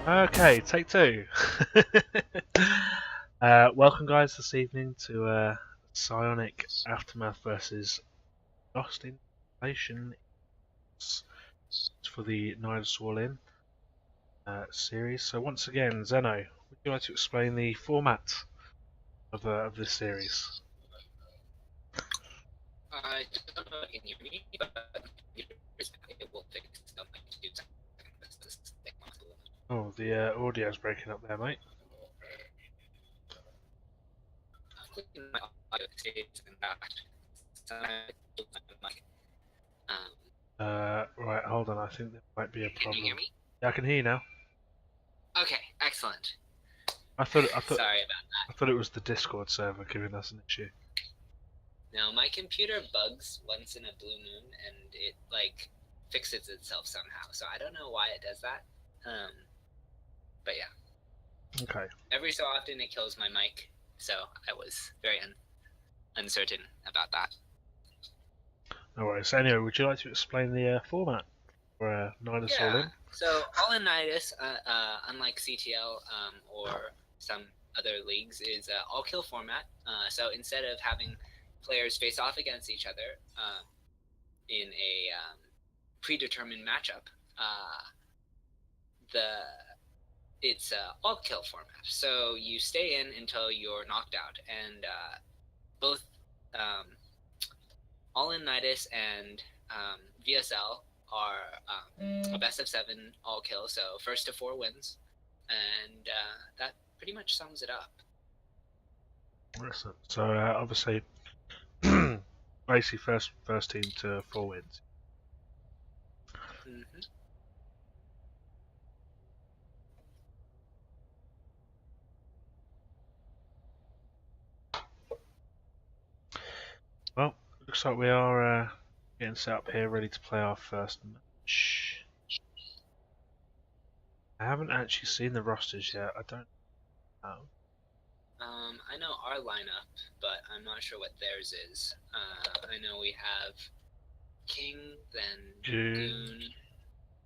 Okay, take two. Welcome, guys, this evening to Psionic Aftermath versus Lost in Translation for the TheNydus All-In series. So once again, Zeno, would you like to explain the format of this series? I don't know if you can hear me, but it will fix up in 2 seconds. This thing must be- Oh, the audio's breaking up there, mate. Clicking my audio stays in that. Right, hold on. I think there might be a Can problem. you hear me? Yeah, I can hear you now. Okay, excellent. I thought Sorry about it was the Discord server giving us an issue. No, my computer bugs once in a blue moon, and it like fixes itself somehow. So I don't know why it does that. But yeah. Okay. Every so often it kills my mic, so I was very uncertain about that. No worries. Anyway, would you like to explain the format for TheNydus All-In? So TheNydus, unlike CTL or some other leagues, is all-kill format. So instead of having players face off against each other in a predetermined matchup, it's all-kill format. So you stay in until you're knocked out, and both TheNydus and VSL are a best of 7 all kill, so first to 4 wins, and that pretty much sums it up. Excellent. So obviously, basically first team to 4 wins. Mm-hmm. Well, looks like we are getting set up here, ready to play our first match. I haven't actually seen the rosters yet. I don't know. I know our lineup, but I'm not sure what theirs is. I know we have King, then Goon,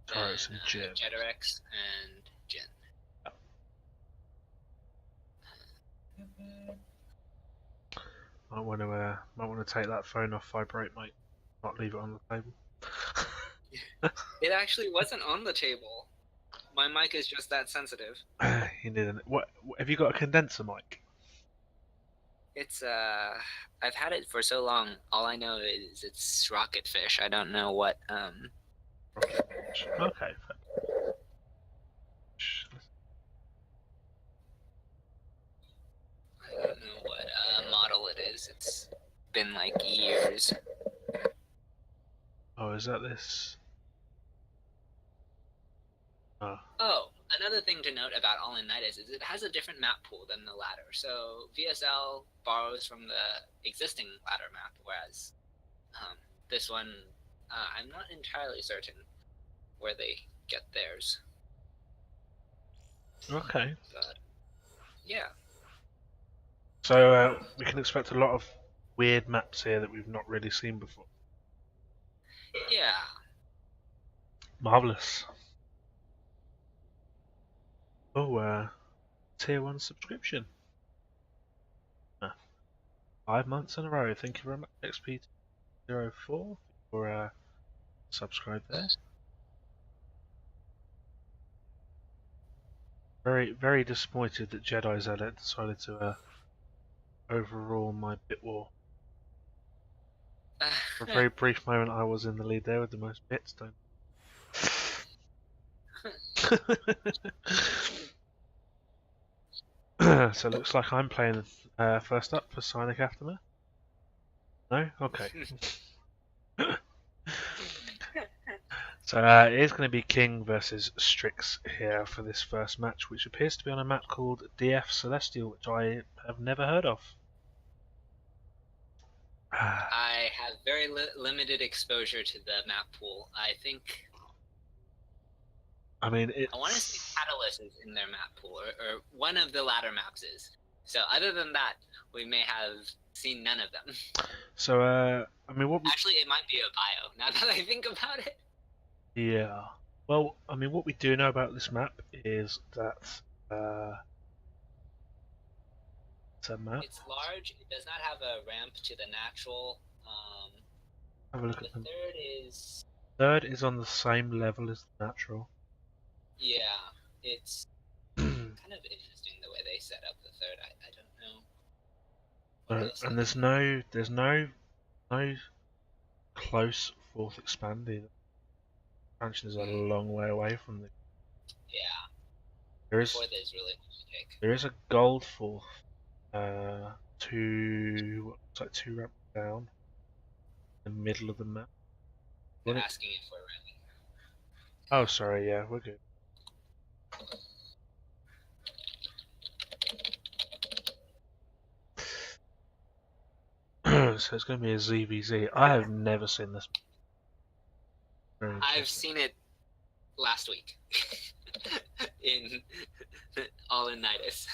Taurus, and Jin. Jeterex, and Jin. Might want to take that phone off vibrate, mate. Not leave it on the table. It actually wasn't on the table. My mic is just that sensitive. You didn't. What? Have you got a condenser mic? It's I've had it for so long. All I know is it's Rocketfish. I don't know what Rocketfish. Okay. I don't know what model it is. It's been like years. Oh, is that this? Oh, another thing to note about TheNydus is it has a different map pool than the ladder. So VSL borrows from the existing ladder map, whereas this one, I'm not entirely certain where they get theirs. Okay. But yeah. So we can expect a lot of weird maps here that we've not really seen before. Yeah. Marvelous. Oh, tier 1 subscription. 5 months in a row. Thank you very much, XP04, for subscribe there. Very, very disappointed that Jedi Zealot decided to overrule my bit war. For a very brief moment, I was in the lead there with the most bits. Don't. So it looks like I'm playing first up for Psionic Aftermath. No? Okay. So it is going to be King versus Strix here for this first match, which appears to be on a map called DF Celestial, which I have never heard of. I have very limited exposure to the map pool. I think. I mean, I want to say Catalyst is in their map pool, or one of the ladder maps is. So other than that, we may have seen none of them. So I mean, what? Actually, it might be a bio. Now that I think about it. Yeah. Well, I mean, what we do know about this map is that it's a map. It's large. It does not have a ramp to the natural. Have a look The at them. third is Third is on the same level as the natural. yeah. It's kind of interesting the way they set up the third. I don't know. What else And they there's no close fourth expand either. Expansion is a long way away from the. Yeah. There is Fourth is really big. there is a gold fourth. Two looks like 2 ramps down, in the middle of the map. They're asking if we're ready. Oh, sorry. Yeah, we're good. So it's going to be a ZVZ. I have never seen this. I've seen it last week in LiT.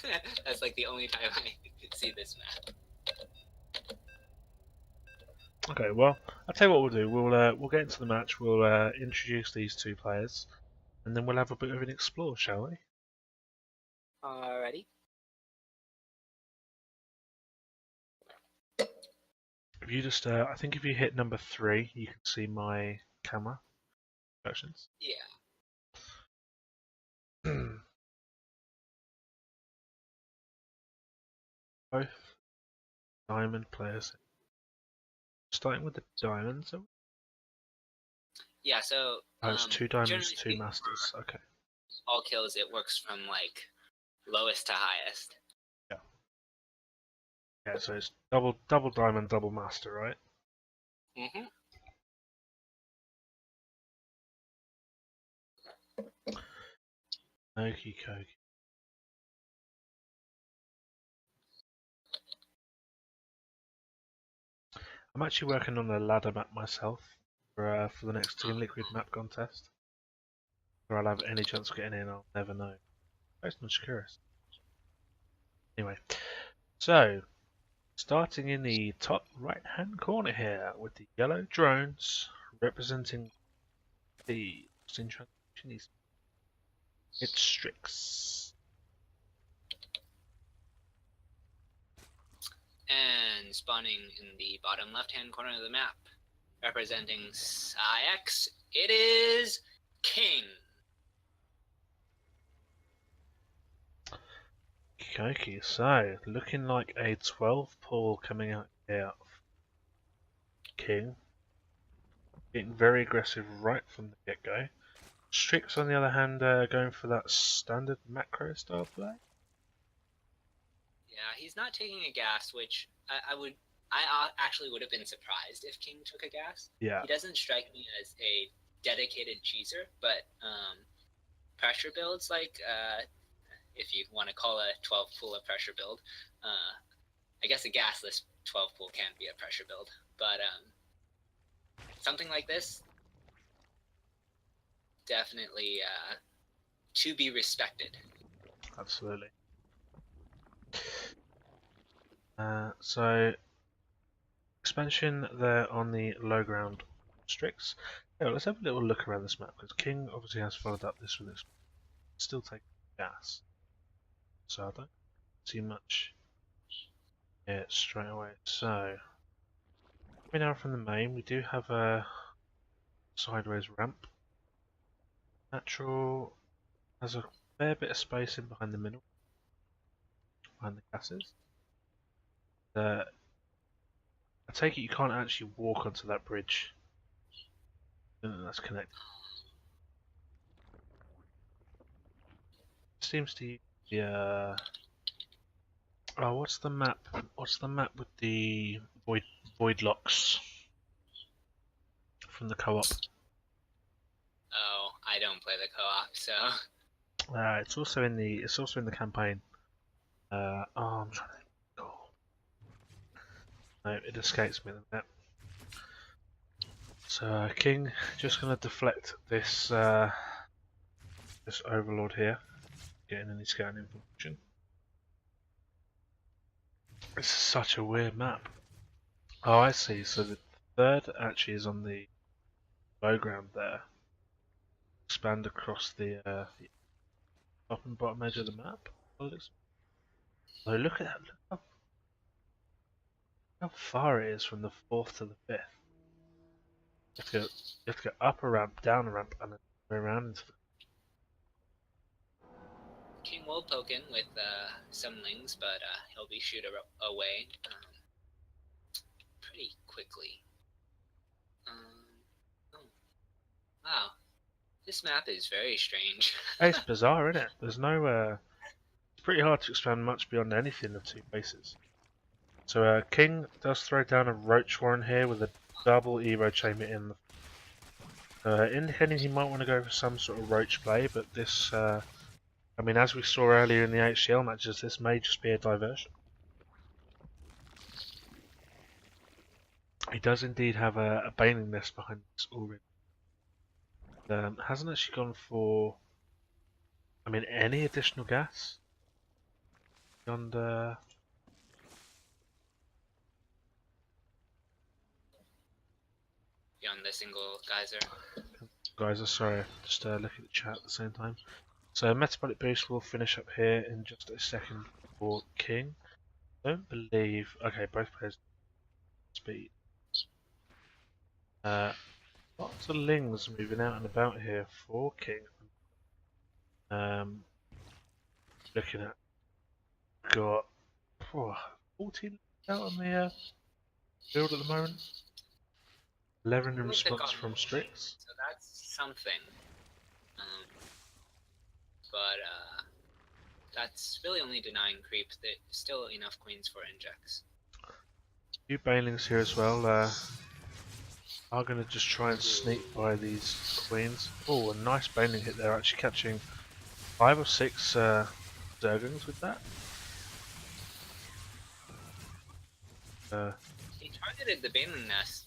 That's like the only time I could see this map. Okay, well, I'll tell you what we'll do. We'll get into the match. We'll introduce these two players, and then we'll have a bit of an explore, shall we? Alrighty. If you just, I think if you hit number 3, you can see my camera versions. Yeah. Both diamond players. Starting with the diamonds. Yeah. So. Oh, it's 2 diamonds, 2 speaking, masters. Okay. All kills. It works from like lowest to highest. Yeah. Yeah. So it's double diamond, double master, right? Mhm. Okie dokie. I'm actually working on a ladder map myself for the next Team Liquid map contest. Where I'll have any chance of getting in, I'll never know. I'm just curious. Anyway, so starting in the top right hand corner here with the yellow drones representing the in transition, it's Strix. And spawning in the bottom left-hand corner of the map, representing Psyx, it is King. Okay, so looking like a 12 pull coming out here. King. Getting very aggressive right from the get-go. Strix, on the other hand, going for that standard macro style play. Yeah, he's not taking a gas, which I actually would have been surprised if King took a gas. Yeah. He doesn't strike me as a dedicated cheeser, but pressure builds, like if you want to call a 12 pool a pressure build, I guess a gasless 12 pool can be a pressure build, but something like this, definitely to be respected. Absolutely. So expansion there on the low ground Strix. Yeah, let's have a little look around this map because King obviously has followed up this with still taking gas, so I don't see much here straight away. So coming out from the main, we do have a sideways ramp. Natural has a fair bit of space in behind the middle, behind the gases. I take it you can't actually walk onto that bridge. That's connected. Seems to be oh, what's the map? What's the map with the void locks from the co-op? Oh, I don't play the co-op, so. It's also in the campaign. Oh, I'm trying to. Oh. No, it escapes me. The map. So King just gonna deflect this this overlord here, getting any scouting information. It's such a weird map. Oh, I see. So the third actually is on the low ground there. expand across the top and bottom edge of the map. Oh, look at that! Look how far it is from the 4th to the 5th. You have to go up a ramp, down a ramp, and then go around into the. King will poke in with some lings, but he'll be shooed away pretty quickly. Oh, wow. This map is very strange. It's bizarre, isn't it? There's no. It's pretty hard to expand much beyond anything of 2 bases. So King does throw down a Roach Warren here with a double Evo Chamber in. Indicating he might want to go for some sort of Roach play, but this, I mean, as we saw earlier in the HCL matches, this may just be a diversion. He does indeed have a Baneling Nest behind this already. Hasn't actually gone for, I mean, any additional gas beyond. Beyond the single geyser. Geyser, sorry, just looking at the chat at the same time. So Metabolic Boost will finish up here in just a second for King. Don't believe. Okay, both players speed. Lots of lings moving out and about here for King. Looking at got 14 out on the field at the moment. 11 in response from Strix. So that's something. But that's really only denying creep. There's still enough queens for injects. Few banelings here as well. Are going to just try and sneak by these queens. Oh, a nice baneling hit there, actually catching 5 or 6 Zerglings with that. He targeted the baneling nest,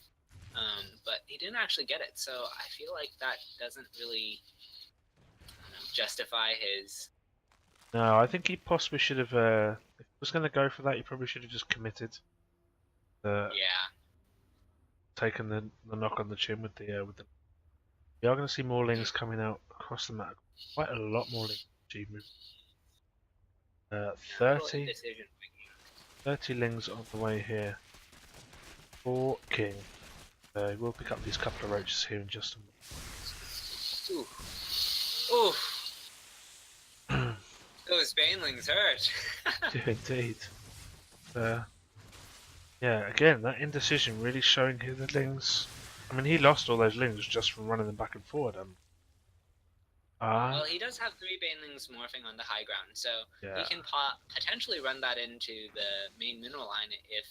but he didn't actually get it, so I feel like that doesn't really justify his. No, I think he possibly should have. If he was going to go for that, he probably should have just committed. Yeah. Taken the knock on the chin with the. We are going to see more lings coming out across the map. Quite a lot more lings achievement. 30 lings on the way here for King. We'll pick up these couple of roaches here in just a moment. Ooh. Those banelings hurt. Indeed. Yeah, again, that indecision really showing here the lings. I mean, he lost all those lings just from running them back and forward. Well, he does have 3 banelings morphing on the high ground, so he can potentially run that into the main mineral line if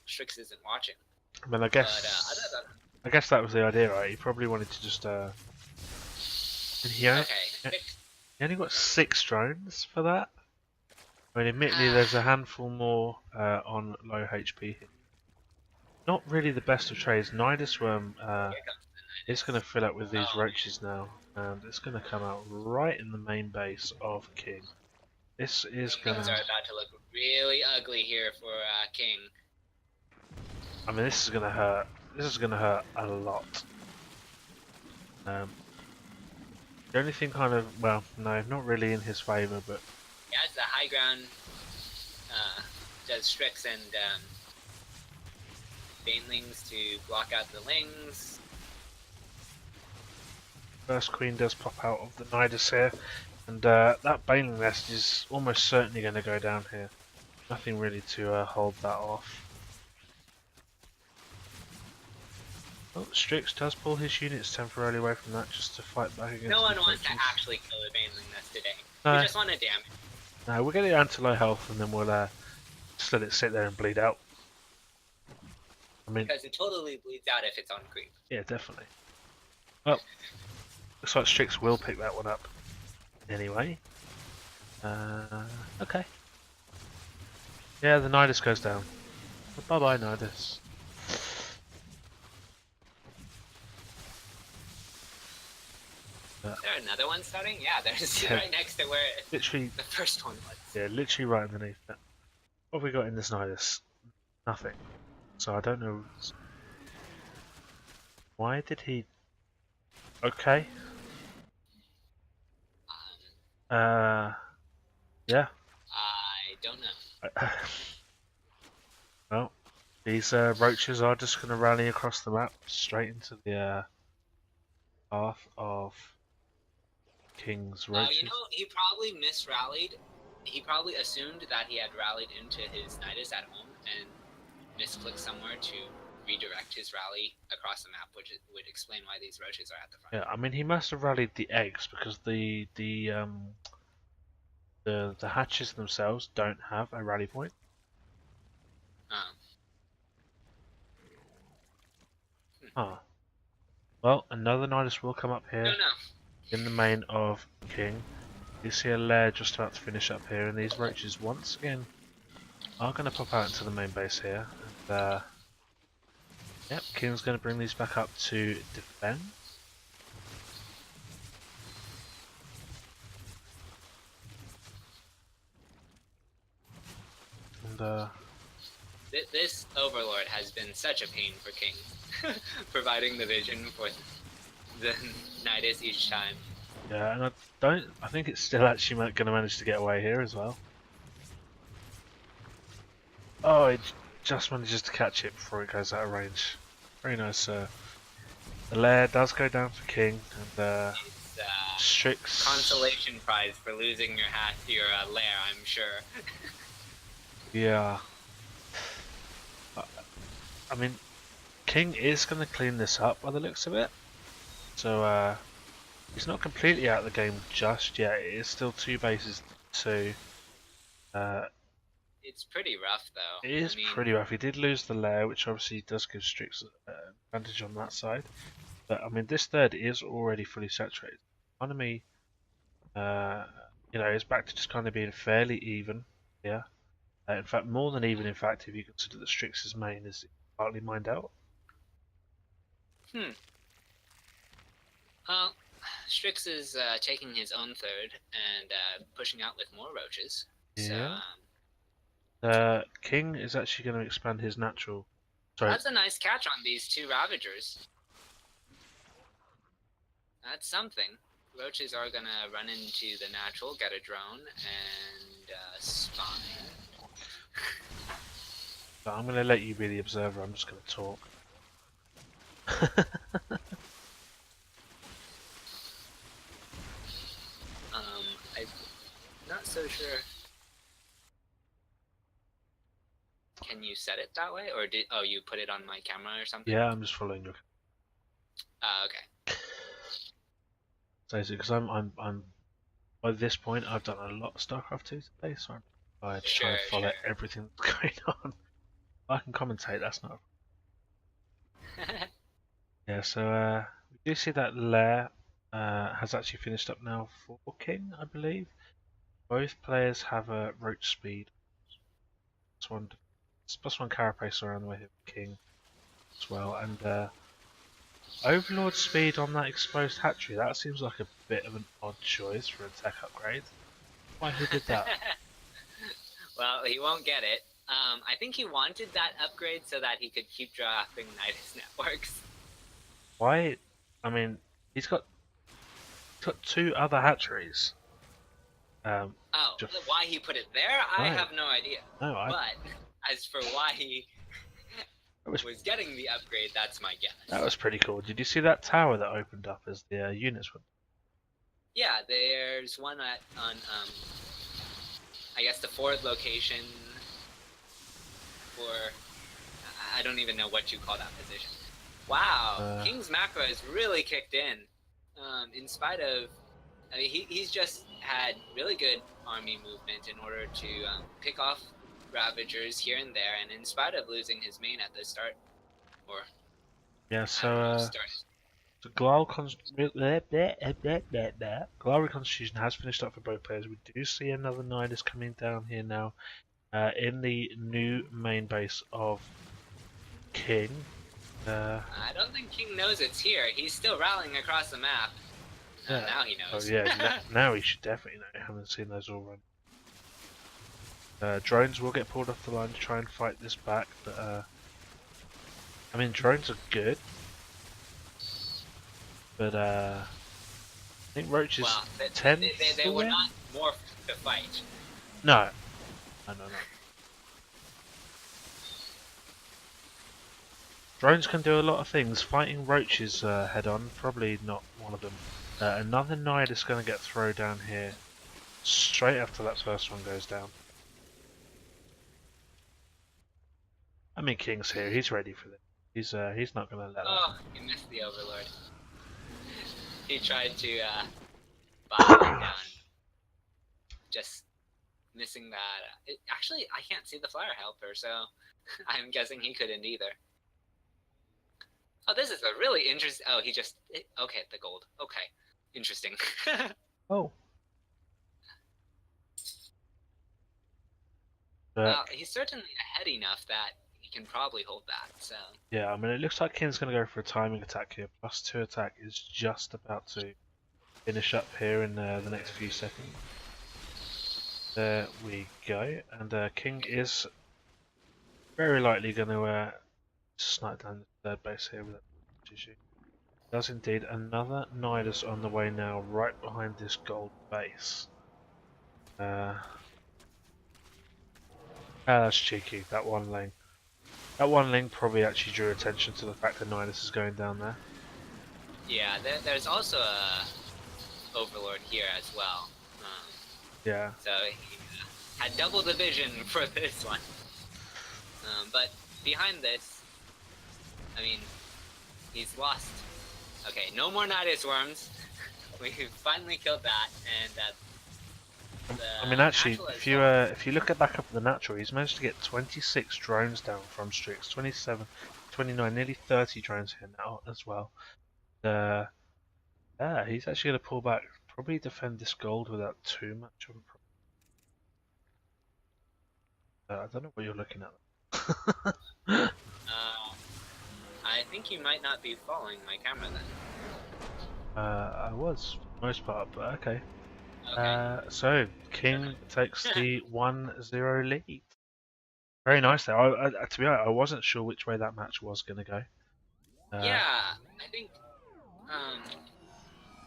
Strix isn't watching. I mean, I guess that was the idea, right? He probably wanted to just. He only got 6 drones for that. I mean, admittedly, there's a handful more on low HP here. Not really the best of trades. Nydus Worm is going to fill up with these roaches now, and it's going to come out right in the main base of King. This is going to. Things are about to look really ugly here for King. I mean, this is going to hurt. This is going to hurt a lot. The only thing kind of, well, no, not really in his favour, but. Yeah, it's the high ground. Does Strix and banelings to block out the lings. First queen does pop out of the Nydus here, and that baneling nest is almost certainly going to go down here. Nothing really to hold that off. Oh, Strix does pull his units temporarily away from that just to fight back against. No one wants to actually kill a baneling nest today. No. We just want to damage. No, we'll get it down to low health and then we'll just let it sit there and bleed out. I mean, because it totally bleeds out if it's on creep. Yeah, definitely. Well, looks like Strix will pick that one up anyway. Okay. Yeah, the Nydus goes down. Bye bye, Nydus. Is there another one starting? Yeah, there's right next to where literally the first one was. Yeah, literally right underneath that. What have we got in this Nydus? Nothing. So I don't know. Why did he? Okay. Yeah. I don't know. Well, these roaches are just going to rally across the map straight into the path of King's You roaches. know, he probably misrallied. He probably assumed that he had rallied into his Nydus at home and misclicked somewhere to redirect his rally across the map, which would explain why these roaches are at the front. Yeah, I mean he must have rallied the eggs because the hatches themselves don't have a rally point. Ah, well, another Nidus will come up here Don't know. in the main of King. You see a lair just about to finish up here, and these roaches once again are going to pop out into the main base here. And yep, King's going to bring these back up to defend. And This Overlord has been such a pain for King, providing the vision for the Nydus each time. yeah, and I think it's still actually going to manage to get away here as well. Oh, it just manages to catch it before it goes out of range. Very nice. The lair does go down for King, and It's Strix. consolation prize for losing your lair, I'm sure. Yeah. I mean, King is going to clean this up by the looks of it. So he's not completely out of the game just yet. It is still 2 bases to 2. It's pretty rough, though. It is pretty rough. He did lose the lair, which obviously does give Strix an advantage on that side. But I mean, this third is already fully saturated. Economy, is back to just kind of being fairly even. Yeah. In fact, more than even. In fact, if you consider that Strix's main is partly mined out. Well, Strix is taking his own third and pushing out with more roaches. Yeah. So, King is actually going to expand his natural. Sorry. That's a nice catch on these 2 Ravagers. That's something. Roaches are gonna run into the natural, get a drone, and spawn. So I'm going to let you be the observer. I'm just going to talk. I'm not so sure. Can you set it that way, or you put it on my camera or something? Yeah, I'm just following your. Okay. So because I'm by this point I've done a lot of StarCraft 2 today, so I'm trying to try and follow everything that's going on. I can commentate. That's not. Yeah, so we do see that lair has actually finished up now for King, I believe. Both players have a roach speed. +1 carapace around the way of King as well, and Overlord speed on that exposed hatchery. That seems like a bit of an odd choice for a tech upgrade. Why, who did that? Well, he won't get it. I think he wanted that upgrade so that he could keep dropping Nydus networks. Why? I mean, he's got 2 other hatcheries. Why he put it there, I have no idea. No, But as for why he was getting the upgrade, that's my guess. That was pretty cool. Did you see that tower that opened up as the units went? Yeah, there's one on I guess the 4th location, or I don't even know what you call that position. Wow, King's macro has really kicked in. In spite of, I mean, he's just had really good army movement in order to pick off Ravagers here and there, and in spite of losing his main at the start, or yeah, so the Glal Reconstitution has finished up for both players. We do see another Nydus coming down here now in the new main base of King. I don't think King knows it's here. He's still rallying across the map. Now he knows. Oh, yeah, now he should definitely know. I haven't seen those all run. Drones will get pulled off the line to try and fight this back, but I mean, drones are good. But I think roaches tend they were not morph to fight. No. No. Drones can do a lot of things. Fighting roaches head on, probably not one of them. Another Nide is going to get thrown down here straight after that first one goes down. I mean, King's here. He's ready for this. He's not going to let Oh, he missed the Overlord. He tried to buy one down. Just missing that. Actually, I can't see the flyer helper, so I'm guessing he couldn't either. Oh, this is a really interesting... Oh, he just... Okay, the gold. Okay. Interesting. Oh. Well, he's certainly ahead enough that he can probably hold that, so... Yeah, I mean, it looks like King's going to go for a timing attack here. +2 attack is just about to finish up here in the next few seconds. There we go. And King is very likely going to snipe down the third base here with that issue. Does indeed. Another Nidus on the way now, right behind this gold base. That's cheeky, that one lane. That one link probably actually drew attention to the fact that Nidus is going down there. Yeah, there's also a Overlord here as well. Yeah. So he had double the vision for this one. But behind this, I mean, he's lost. Okay, no more Nidus worms. We finally killed that, and I mean, actually, if you look back up at the natural, he's managed to get 26 drones down from streaks, 27, 29, nearly 30 drones here now as well. Yeah, he's actually going to pull back, probably defend this gold without too much of a problem. I don't know what you're looking at. I think you might not be following my camera then. I was, for the most part, but okay. Okay. So, King takes the 1-0 lead. Very nice there. To be honest, I wasn't sure which way that match was going to go. Yeah, I think...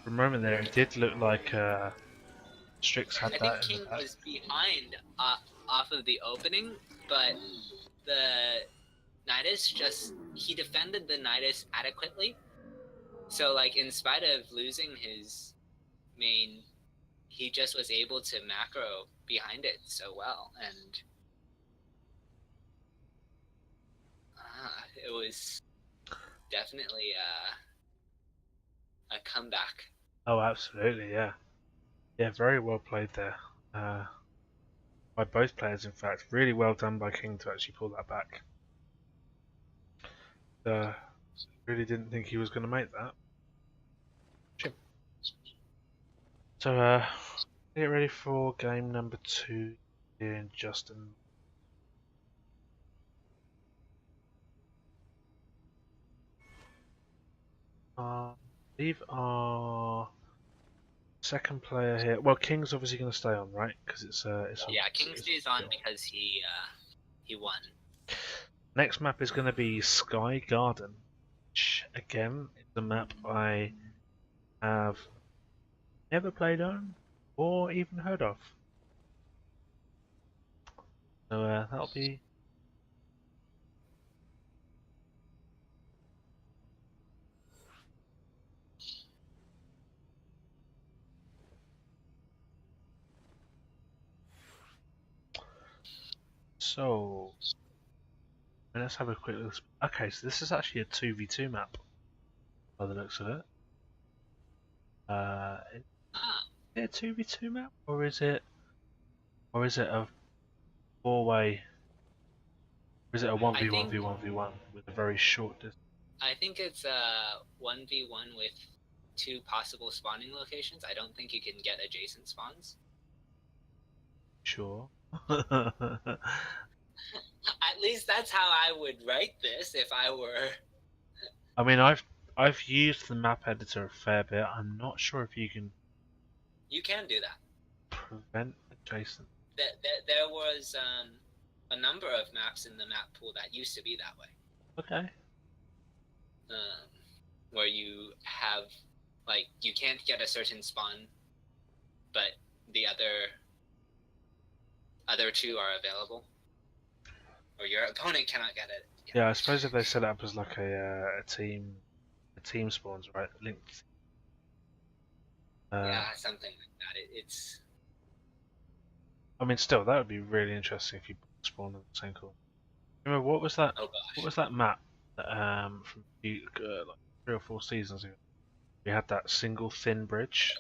For a moment there, it did look like Strix had that. I think King was behind off of the opening, but the Nydus he defended the Nydus adequately. So, like, in spite of losing his main, he just was able to macro behind it so well, and it was definitely a comeback. Oh, absolutely, yeah. Yeah, very well played there. By both players, in fact. Really well done by King to actually pull that back. Really didn't think he was going to make that. So, get ready for game number 2 in just a minute. I believe our second player here. Well, King's obviously going to stay on, right? Because it's yeah, King stays on because he won. Next map is going to be Sky Garden, which again is a map I have never played on or even heard of. So that'll be. So let's have a quick look. Okay, so this is actually a 2v2 map by the looks of it. Is it a 2v2 map or is it a 4-way? Or is it a 1v1v1v1 with a very short distance? I think it's a 1v1 with 2 possible spawning locations. I don't think you can get adjacent spawns. Sure. At least that's how I would write this if I were. I mean, I've used the map editor a fair bit. I'm not sure if you can. You can do that. Prevent adjacent. There was a number of maps in the map pool that used to be that way. Okay. Where you have, like, you can't get a certain spawn, but the other two are available, or your opponent cannot get it. Yeah, I suppose if they set it up as like a team spawns, right? Linked. Yeah, something like that. It's. I mean, still, that would be really interesting if you spawned on the same corner. Remember what was that? Oh gosh. What was that map that, from like 3 or 4 seasons ago? We had that single thin bridge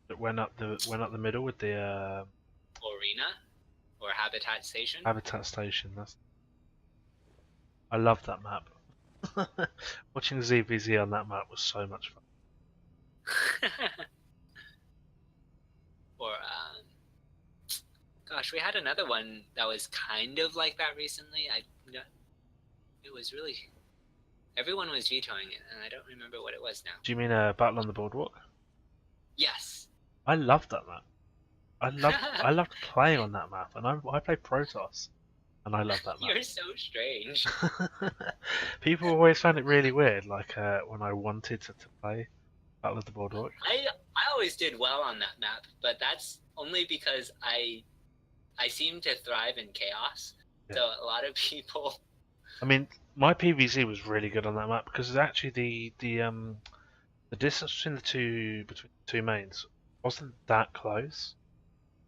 that went up the middle with the Arena or Habitat Station. habitat station. I love that map. Watching ZVZ on that map was so much fun. Or gosh, we had another one that was kind of like that recently. It was really, everyone was vetoing it, and I don't remember what it was now. Do you mean Battle on the Boardwalk? Yes. I loved that map. I loved playing on that map, and I played Protoss, and I love that map. You're so strange. People always found it really weird, like when I wanted to play Battle of the Boardwalk. I always did well on that map, but that's only because I seem to thrive in chaos. Yeah. So a lot of people. I mean, my PvZ was really good on that map because actually the distance between the two mains wasn't that close.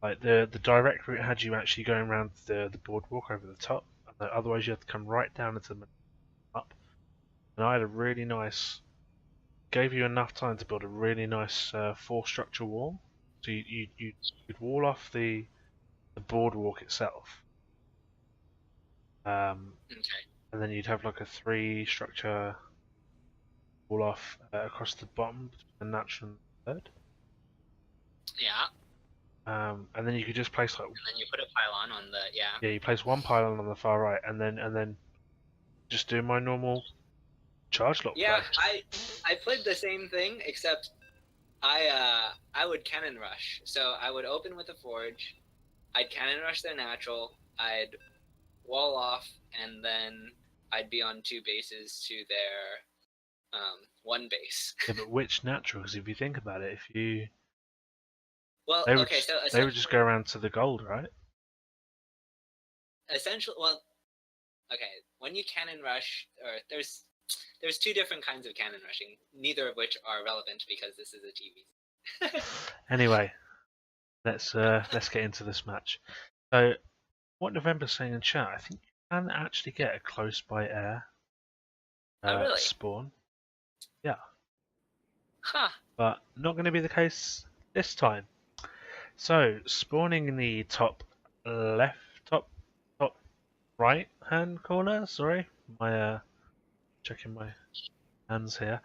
Like the direct route had you actually going around the boardwalk over the top, and otherwise you had to come right down into the up. And I had a really nice, gave you enough time to build a really nice 4-structure wall. So you'd wall off the boardwalk itself. Okay. And then you'd have like a 3-structure wall off across the bottom between the natural and the third. Yeah. And then you could just place like. And then you put a pylon on the Yeah, you place one pylon on the far right, and then just do my normal charge lock. Yeah, play. I played the same thing, except I would cannon rush. So I would open with a forge, I'd cannon rush their natural, I'd wall off, and then I'd be on 2 bases to their 1 base. Yeah, but which natural? Because if you think about it, if you well, they would just go around to the gold, right? Essentially, well, okay. When you cannon rush, or there's 2 different kinds of cannon rushing, neither of which are relevant because this is a TV. Anyway, let's get into this match. So, what November's saying in chat, I think you can actually get a close by air really? spawn. Yeah. Huh. But not going to be the case this time. So, spawning in the top right hand corner. Sorry, checking my hands here.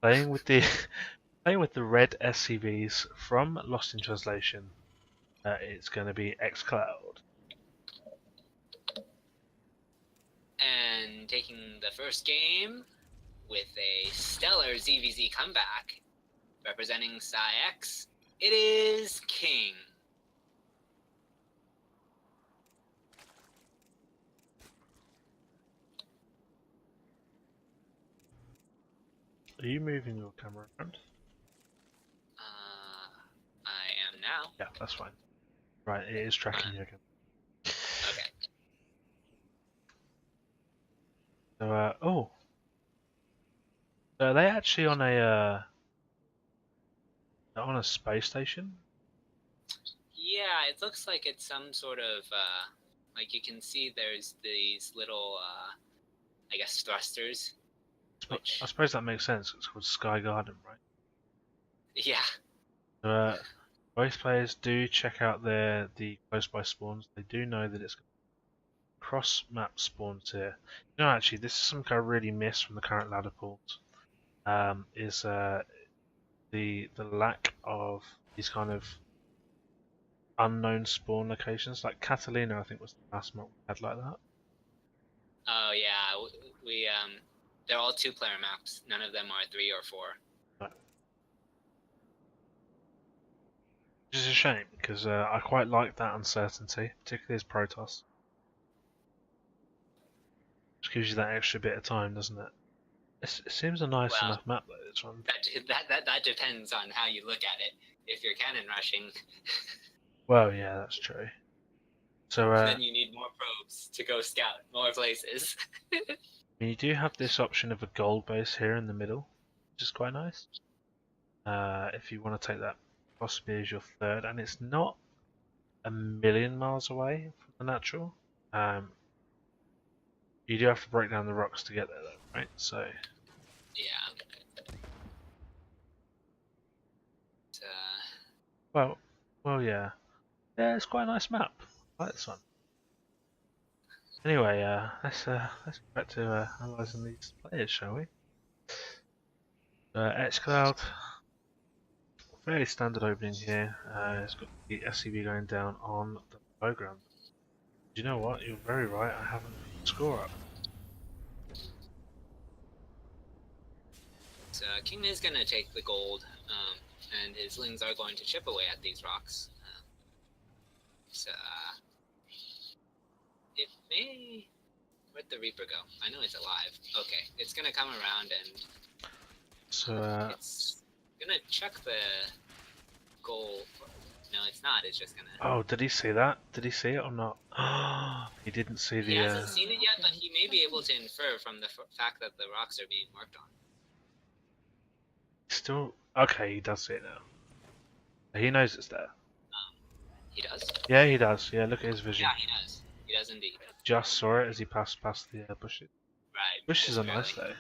Playing with the red SCVs from Lost in Translation. It's going to be xCloud. And taking the first game with a stellar ZVZ comeback, representing PsyX, it is King. Are you moving your camera around? I am now. Yeah, that's fine. Right, it is tracking you again. Okay. So, so are they actually on a space station? Yeah, it looks like it's some sort of like you can see there's these little I guess thrusters. I suppose that makes sense. It's called Sky Garden, right? Yeah. Both players do check out the close by spawns. They do know that it's cross map spawns here. You know, actually, this is something I really miss from the current ladder pools. Is the lack of these kind of unknown spawn locations. Like Catalina, I think was the last map we had like that. Oh yeah, we they're all 2-player maps. None of them are 3 or 4. Right. Which is a shame because I quite like that uncertainty, particularly as Protoss. Just gives you that extra bit of time, doesn't it? It seems a nice Well, enough map though, this one. that depends on how you look at it. If you're cannon rushing, Well, yeah, that's true. So, then you need more probes to go scout more places. you do have this option of a gold base here in the middle, which is quite nice. If you want to take that possibly as your third, and it's not a million miles away from the natural. You do have to break down the rocks to get there, though, right? So. Yeah. Well, yeah. Yeah, it's quite a nice map. I like this one. Anyway, let's get back to analysing these players, shall we? xCloud, fairly standard opening here. It's got the SCV going down on the program. Do you know what? You're very right. I haven't put the score up. So King is going to take the gold, and his lings are going to chip away at these rocks. So it may... Where'd the Reaper go? I know it's alive. Okay, it's going to come around and So it's going to chuck the goal. No, it's not. It's just going to... Oh, did he see that? Did he see it or not? He didn't see the... He hasn't seen it yet, but he may be able to infer from the fact that the rocks are being worked on. Still... Okay, he does see it now. He knows it's there. He does? Yeah, he does. Yeah, look at his vision. Yeah, he does. He does indeed. Just saw it as he passed past the bushes. Right. Bushes are nice though.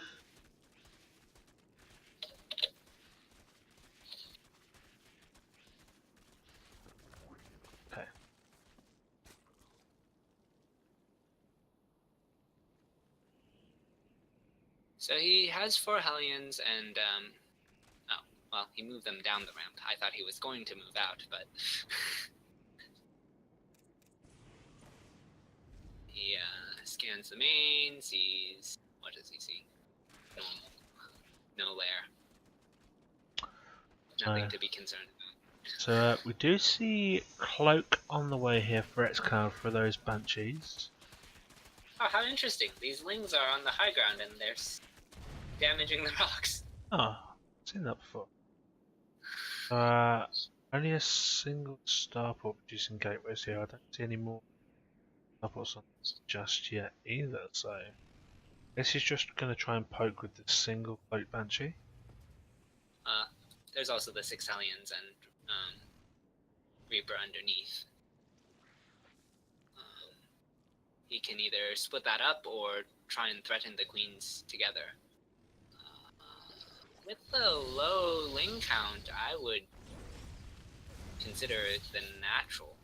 Okay. So he has 4 Hellions and, oh, well, he moved them down the ramp. I thought he was going to move out, but... He scans the main, sees... What does he see? No lair. Nothing to be concerned about. So we do see Cloak on the way here for xCloud for those Banshees. Oh, how interesting. These lings are on the high ground and they're damaging the rocks. Oh, I've seen that before. Only a single starport producing gateways here. I don't see any more starports on just yet either, so I guess he's just going to try and poke with this single Cloak Banshee. There's also the 6 Hellions and Reaper underneath. He can either split that up or try and threaten the queens together. With the low ling count, I would consider it the natural.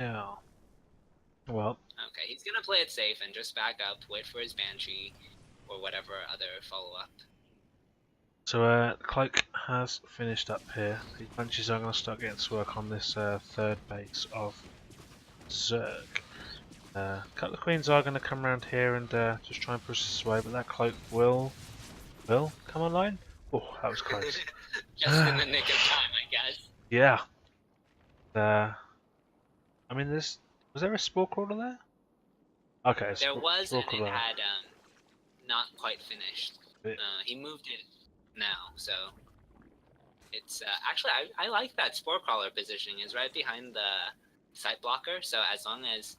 Yeah. Well. Okay, he's gonna play it safe and just back up, wait for his Banshee or whatever other follow-up. So Cloak has finished up here. The Banshees are going to start getting to work on this third base of Zerg. A couple of queens are going to come around here and just try and push this away, but that Cloak will come online. Oh, that was close. Just in the nick of time, I guess. Yeah. I mean, was there a Spore Crawler there? Okay, there was, and Crawler. it had not quite finished. He moved it now, so it's actually I like that Spore Crawler positioning. Is right behind the sight blocker, so as long as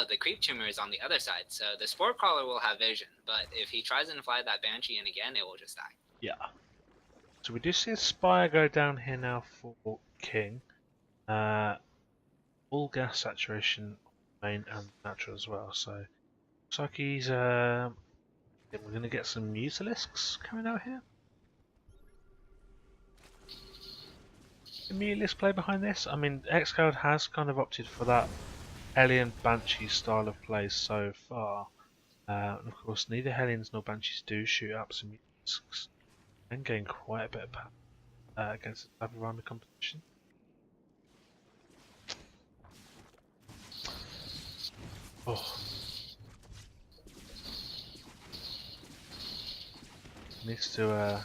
the Creep Tumor is on the other side, so the Spore Crawler will have vision, but if he tries and fly that Banshee in again, it will just die. Yeah. So we do see a Spire go down here now for King. All gas saturation main and natural as well, so looks like he's we're going to get some Mutalisks coming out here. The Mutalisk play behind this? I mean, xCloud has kind of opted for that Hellion Banshee style of play so far. And of course, neither Hellions nor Banshees do shoot up some Mutalisks and gain quite a bit of power against the type of army competition. Oh. Needs to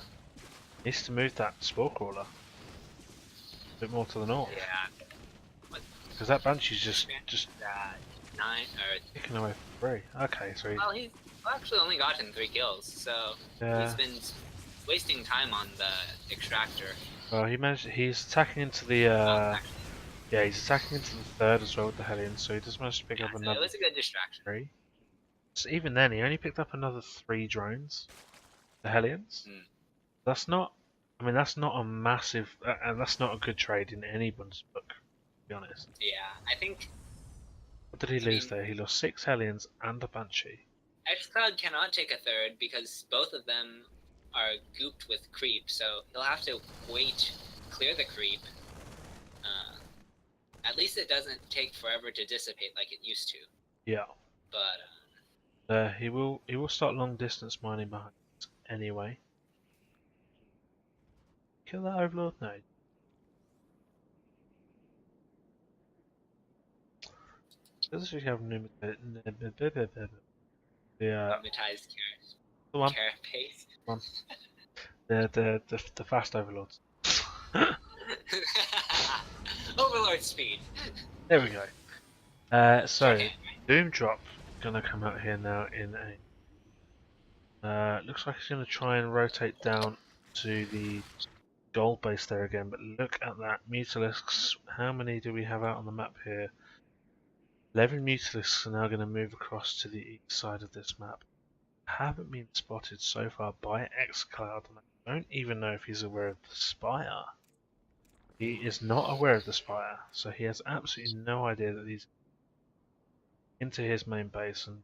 move that Spore Crawler a bit more to the north. Yeah. Because that Banshee's just 9 or Taking away for 3. Okay, so well, he's actually only gotten 3 kills, so yeah. he's been wasting time on the extractor. Well, he's attacking into the Actually, yeah, he's attacking into the third as well with the Hellions, so he just managed to pick yeah, up so it another was a good distraction. 3. So even then, he only picked up another 3 drones. The Hellions. Hmm. That's not. I mean, that's not a massive, and that's not a good trade in anyone's book, to be honest. Yeah, I think. What did he I lose mean, there? He lost 6 Hellions and a Banshee. xCloud cannot take a third because both of them are gooped with creep, so he'll have to wait, clear the creep. At least it doesn't take forever to dissipate like it used to. Yeah. But He will start long distance mining behind us anyway. Kill that Overlord? No. Does actually have pneumatized the one, carapace. one. The fast Overlords. Overlord speed. There we go. So Okay. Doom Drop gonna come out here now in a. Looks like he's gonna try and rotate down to the gold base there again, but look at that Mutalisks. How many do we have out on the map here? 11 Mutalisks are now going to move across to the east side of this map. Haven't been spotted so far by xCloud, and I don't even know if he's aware of the Spire. He is not aware of the Spire, so he has absolutely no idea that he's into his main base. And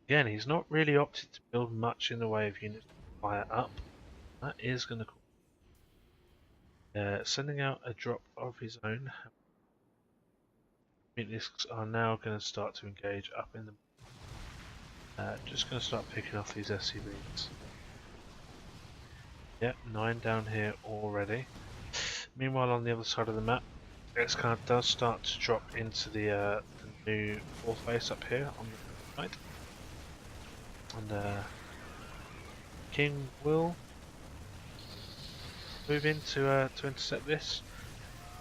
again, he's not really opted to build much in the way of units to fire up. That is going to sending out a drop of his own. Mutalisks are now going to start to engage up in the. Just going to start picking off these SCVs. Yep, 9 down here already. Meanwhile, on the other side of the map, xCloud does start to drop into the new fourth base up here on the right. And King will move in to intercept this.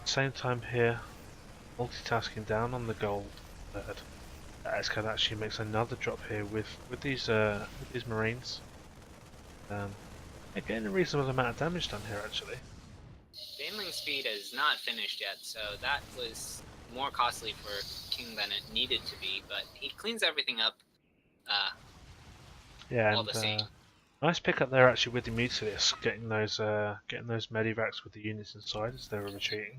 Same time here, multitasking down on the gold third. xCloud actually makes another drop here with these Marines. Getting a reasonable amount of damage done here actually. Baneling speed is not finished yet, so that was more costly for King than it needed to be, but he cleans everything up Yeah, all the same. Nice pickup there actually with the Mutalisks, getting those medivacs with the units inside as they were retreating.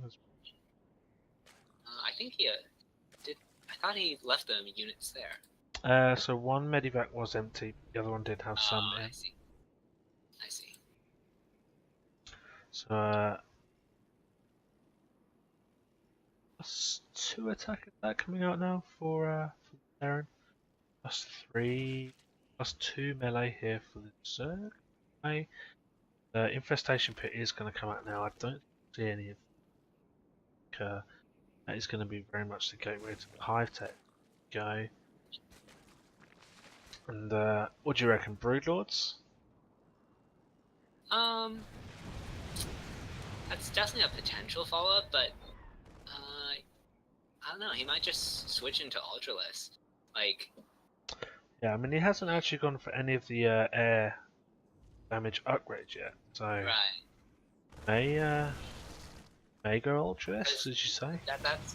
I think he did. I thought he left the units there. So one medivac was empty, the other one did have some in. I see. I see. So plus 2 attack coming out now for Aaron. Plus 3, plus 2 melee here for the Zerg. Okay. The infestation pit is going to come out now. I don't see any of that is going to be very much the gateway to the hive tech. Go. And what do you reckon, Broodlords? That's definitely a potential follow-up, but I don't know. He might just switch into Ultralisk. Like, yeah, I mean he hasn't actually gone for any of the air damage upgrades yet, so right. may go Ultralisk, did you say? That's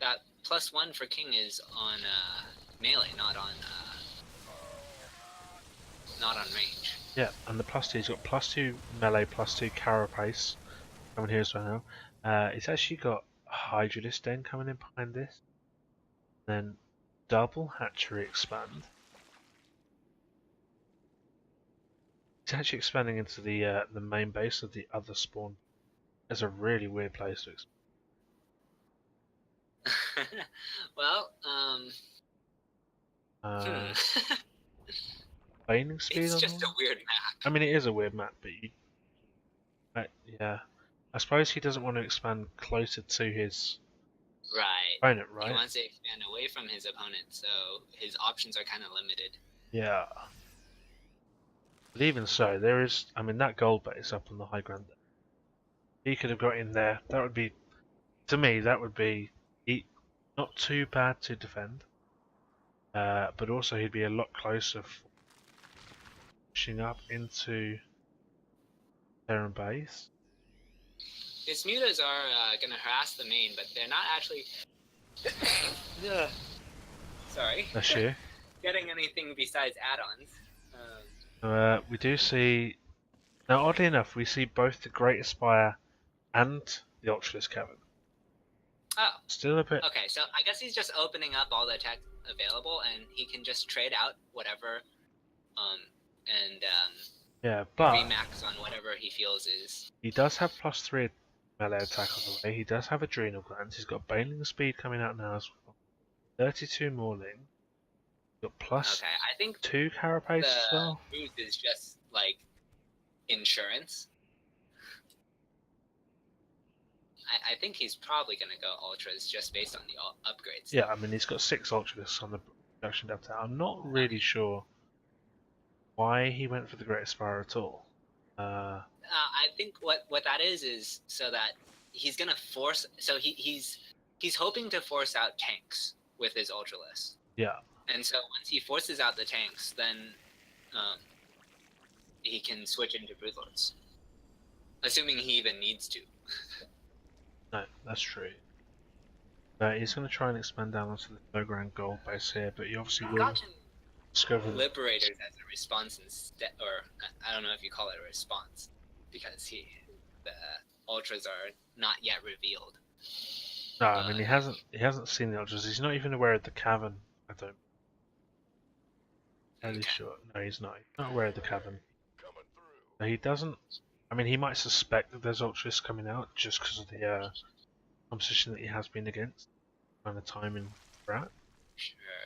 that +1 for King is on melee, not on range. Yeah, and the +2, he's got +2 melee, +2 carapace coming here as well now. It's actually got Hydralisk Den coming in behind this. Then double hatchery expand. It's actually expanding into the main base of the other spawn. It's a really weird place to expand. Well, Baning speed. It's just a weird map. I mean, it is a weird map, but yeah. I suppose he doesn't want to expand closer to his opponent, right? He wants to expand away from his opponent, so his options are kind of limited. Yeah. But even so, there is. I mean, that gold base up on the high ground. He could have got in there. That would be, to me, that would be not too bad to defend. But also he'd be a lot closer pushing up into Terran base. His mutas are going to harass the main, but they're not actually... Sorry. That's you. Getting anything besides add-ons. We do see... Now, oddly enough, we see both the Great Aspire and the Ultralisk Cavern. Oh. Still a bit... Okay, so I guess he's just opening up all the tech available, and he can just trade out whatever, yeah, but... remax on whatever he feels is... He does have +3 melee attack on the way. He does have Adrenal Glands. He's got Baneling Speed coming out now as well. 32 Mauling. He's got +2 I think Carapace as well. The root is just, like, insurance. I think he's probably going to go Ultras just based on the upgrades. Yeah, I mean, he's got 6 Ultralisks on the production depth. I'm not really sure why he went for the Great Aspire at all. I think what that is so that he's gonna force. So he's hoping to force out tanks with his Ultralisk. Yeah. And so once he forces out the tanks, then he can switch into Broodlords, assuming he even needs to. No, that's true. He's going to try and expand down onto the Nogran gold base here, but he obviously will discover Liberators as a response instead, or I don't know if you call it a response, because the Ultras are not yet revealed. No, I mean he hasn't seen the Ultras. He's not even aware of the cavern. I don't. Fairly sure. No, he's not. He's not aware of the cavern. No, he doesn't. I mean, he might suspect that there's Ultras coming out just because of the composition that he has been against, and the timing for that.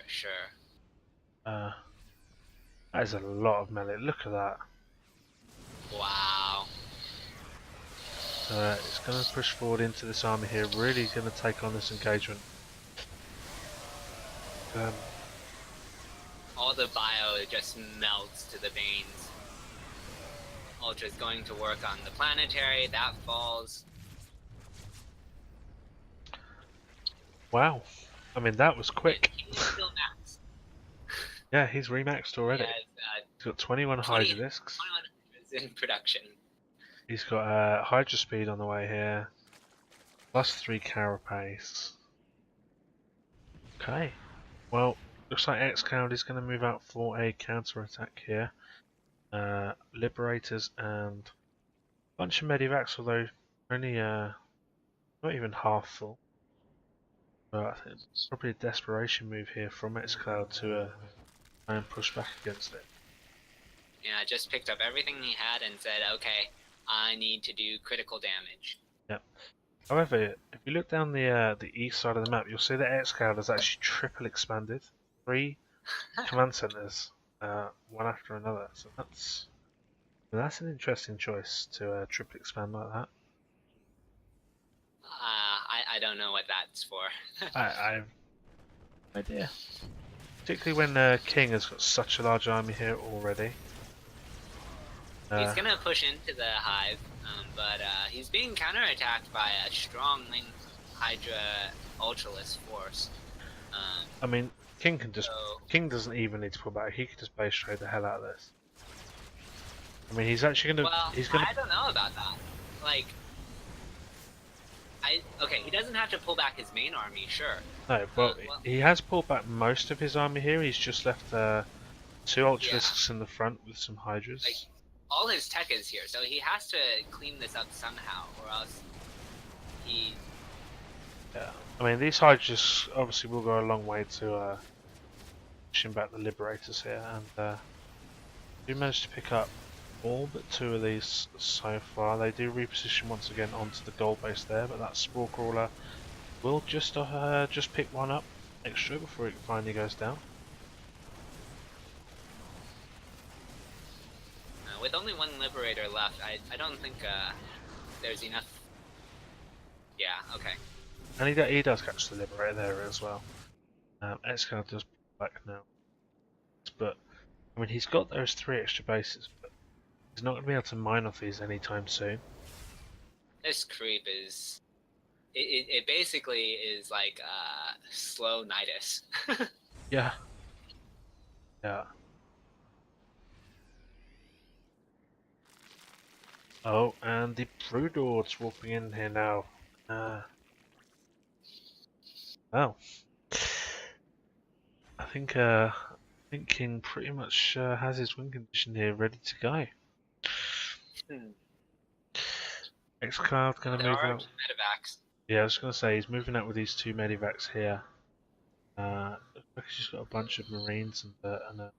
Sure. That is a lot of melee. Look at that. Wow. It's going to push forward into this army here. Really going to take on this engagement. All the bio just melts to the veins. Ultra's going to work on the planetary. That falls. Wow. I mean, that was quick. He's still maxed. Yeah, he's remaxed already. He's got 21 Hydra discs. 21 Hydras in production. He's got Hydra speed on the way here. +3 carapace. Okay. Well, looks like X-Cloud is going to move out for a counter-attack here. Liberators and a bunch of Medivacs, although only not even half full. But I think it's probably a desperation move here from X-Cloud to try and push back against it. Yeah, just picked up everything he had and said, okay, I need to do critical damage. Yep. However, if you look down the east side of the map, you'll see that X-Cloud has actually triple expanded. 3 command centers, one after another. So that's an interesting choice to triple expand like that. I don't know what that's for. I have no idea. Particularly when King has got such a large army here already. He's gonna push into the hive, but he's being counterattacked by a strong Hydra Ultralisk force. I mean, King doesn't even need to pull back. He can just base trade the hell out of this. I mean, he's actually gonna. Well, he's gonna. I don't know about that. Like, he doesn't have to pull back his main army, sure. No, but he has pulled back most of his army here. He's just left 2 Ultralisks in the front with some Hydras. Like, all his tech is here, so he has to clean this up somehow, or else he... Yeah, I mean, these Hydras obviously will go a long way to pushing back the Liberators here, and we managed to pick up all but 2 of these so far. They do reposition once again onto the gold base there, but that Spore Crawler will just pick one up extra before it finally goes down. With only 1 Liberator left, I don't think there's enough... Yeah, okay. And he does catch the Liberator there as well. X-Cloud does pull back now. But, I mean, he's got those 3 extra bases, but he's not going to be able to mine off these anytime soon. This creep is it basically is like slow Nydus. Yeah. Yeah. Oh, and the Broodlord's walking in here now. Well, I think King pretty much has his win condition here ready to go. Xcloud gonna There move are out. medevacs. Yeah, I was gonna say he's moving out with these 2 medivacs here. Looks like he's just got a bunch of marines and a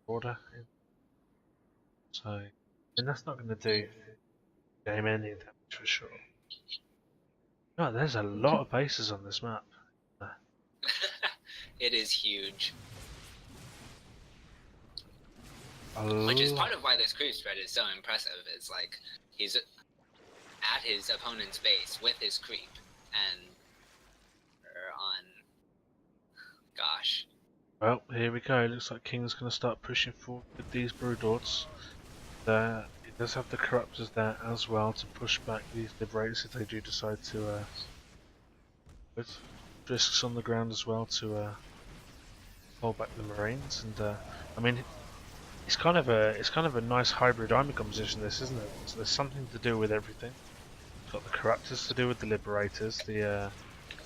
border in. So, and that's not gonna do game ending damage for sure. Oh, there's a lot of bases on this map. It is huge. A Which is lot. part of why this creep spread is so impressive. It's like he's at his opponent's base with his creep, and we're on. Gosh. Well, here we go. It looks like King's going to start pushing forward with these Broodlords. He does have the Corruptors there as well to push back these Liberators if they do decide to put risks on the ground as well to hold back the Marines. And I mean, it's kind of a nice hybrid army composition. This, isn't it? So there's something to do with everything. It's got the Corruptors to do with the Liberators, the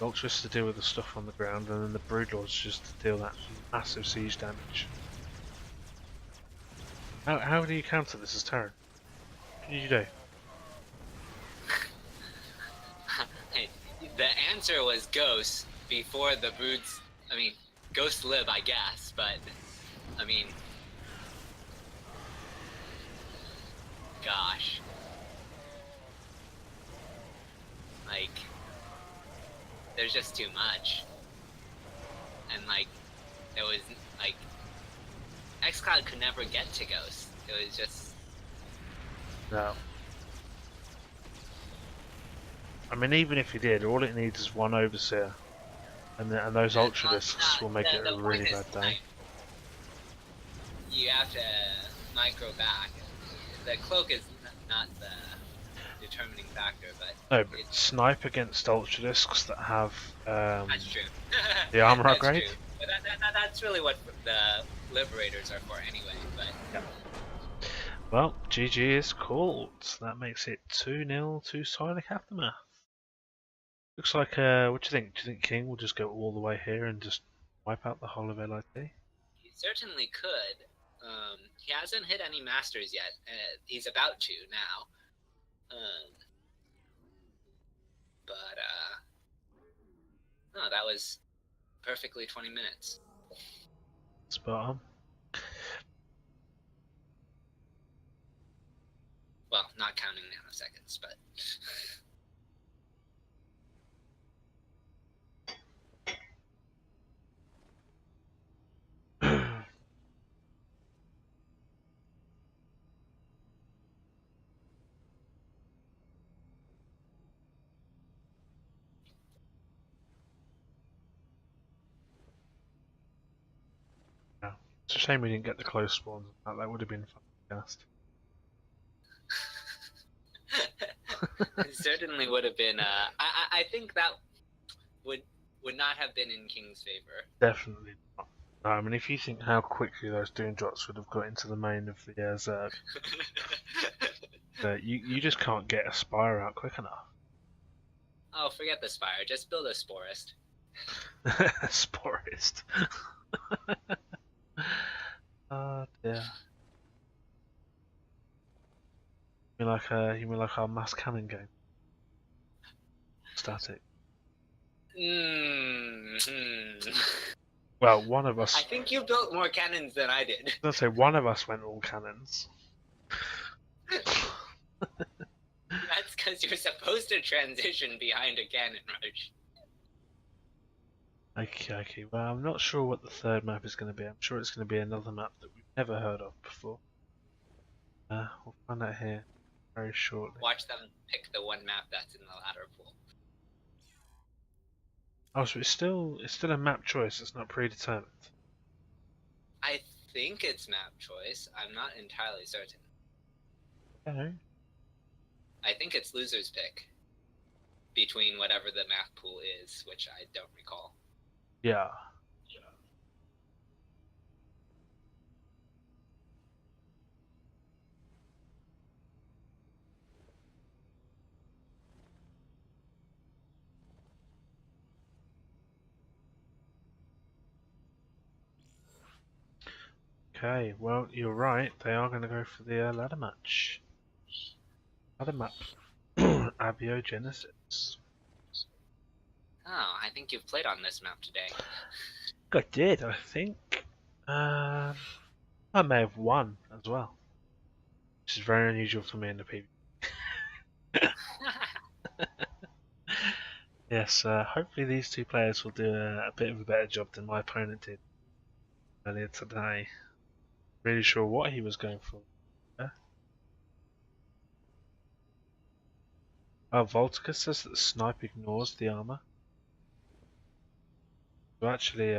Ultras to deal with the stuff on the ground, and then the Broodlords just to deal that massive siege damage. How do you counter this as Terran? What do you do? The answer was Ghost before the broods. I mean, Ghost Lib, I guess, but I mean, gosh, like, there's just too much, and like, there was like, xCloud could never get to Ghost. It was just No. I mean, even if he did, all it needs is one Overseer, and those Ultralisks will make it a really bad day. Like, you have to micro back. The cloak is not the determining factor, but No, but snipe against Ultralisks that have that's true. the armor That's upgrade. true. But that's really what the Liberators are for anyway. But Yeah. Well, GG is called. That makes it 2-0 to Psionic Aftermath. Looks like, what do you think? Do you think King will just go all the way here and just wipe out the whole of LiT? he certainly could. He hasn't hit any masters yet. He's about to now. No, that was perfectly 20 minutes. Spot on. Well, not counting nanoseconds, but Yeah. It's a shame we didn't get the close spawns. That would have been fun to cast. it certainly would have been. I think that would not have been in King's favor. Definitely not. I mean, if you think how quickly those Doom Drops would have got into the main of the Zerg, you just can't get a Spire out quick enough. Oh, forget the Spire. Just build a Sporist. Sporist. Oh dear. You mean like our mass cannon game? Static. Well, one of us. I think you built more cannons than I did. I'll say one of us went all cannons. That's because you're supposed to transition behind a cannon rush. Okay. Well, I'm not sure what the third map is going to be. I'm sure it's going to be another map that we've never heard of before. We'll find out here very shortly. Watch them pick the one map that's in the ladder pool. Oh, so it's still a map choice. It's not predetermined. I think it's map choice. I'm not entirely certain. Okay. I think it's loser's pick. between whatever the map pool is, which I don't recall. Yeah. Okay, well, you're right. They are going to go for the ladder match. Ladder map. Abiogenesis. Oh, I think you've played on this map today. I did, I think. I may have won as well. Which is very unusual for me in the PvP. Yes, hopefully these two players will do a bit of a better job than my opponent did earlier today. Really sure what he was going for. Oh, Voltica says that the snipe ignores the armor. So actually,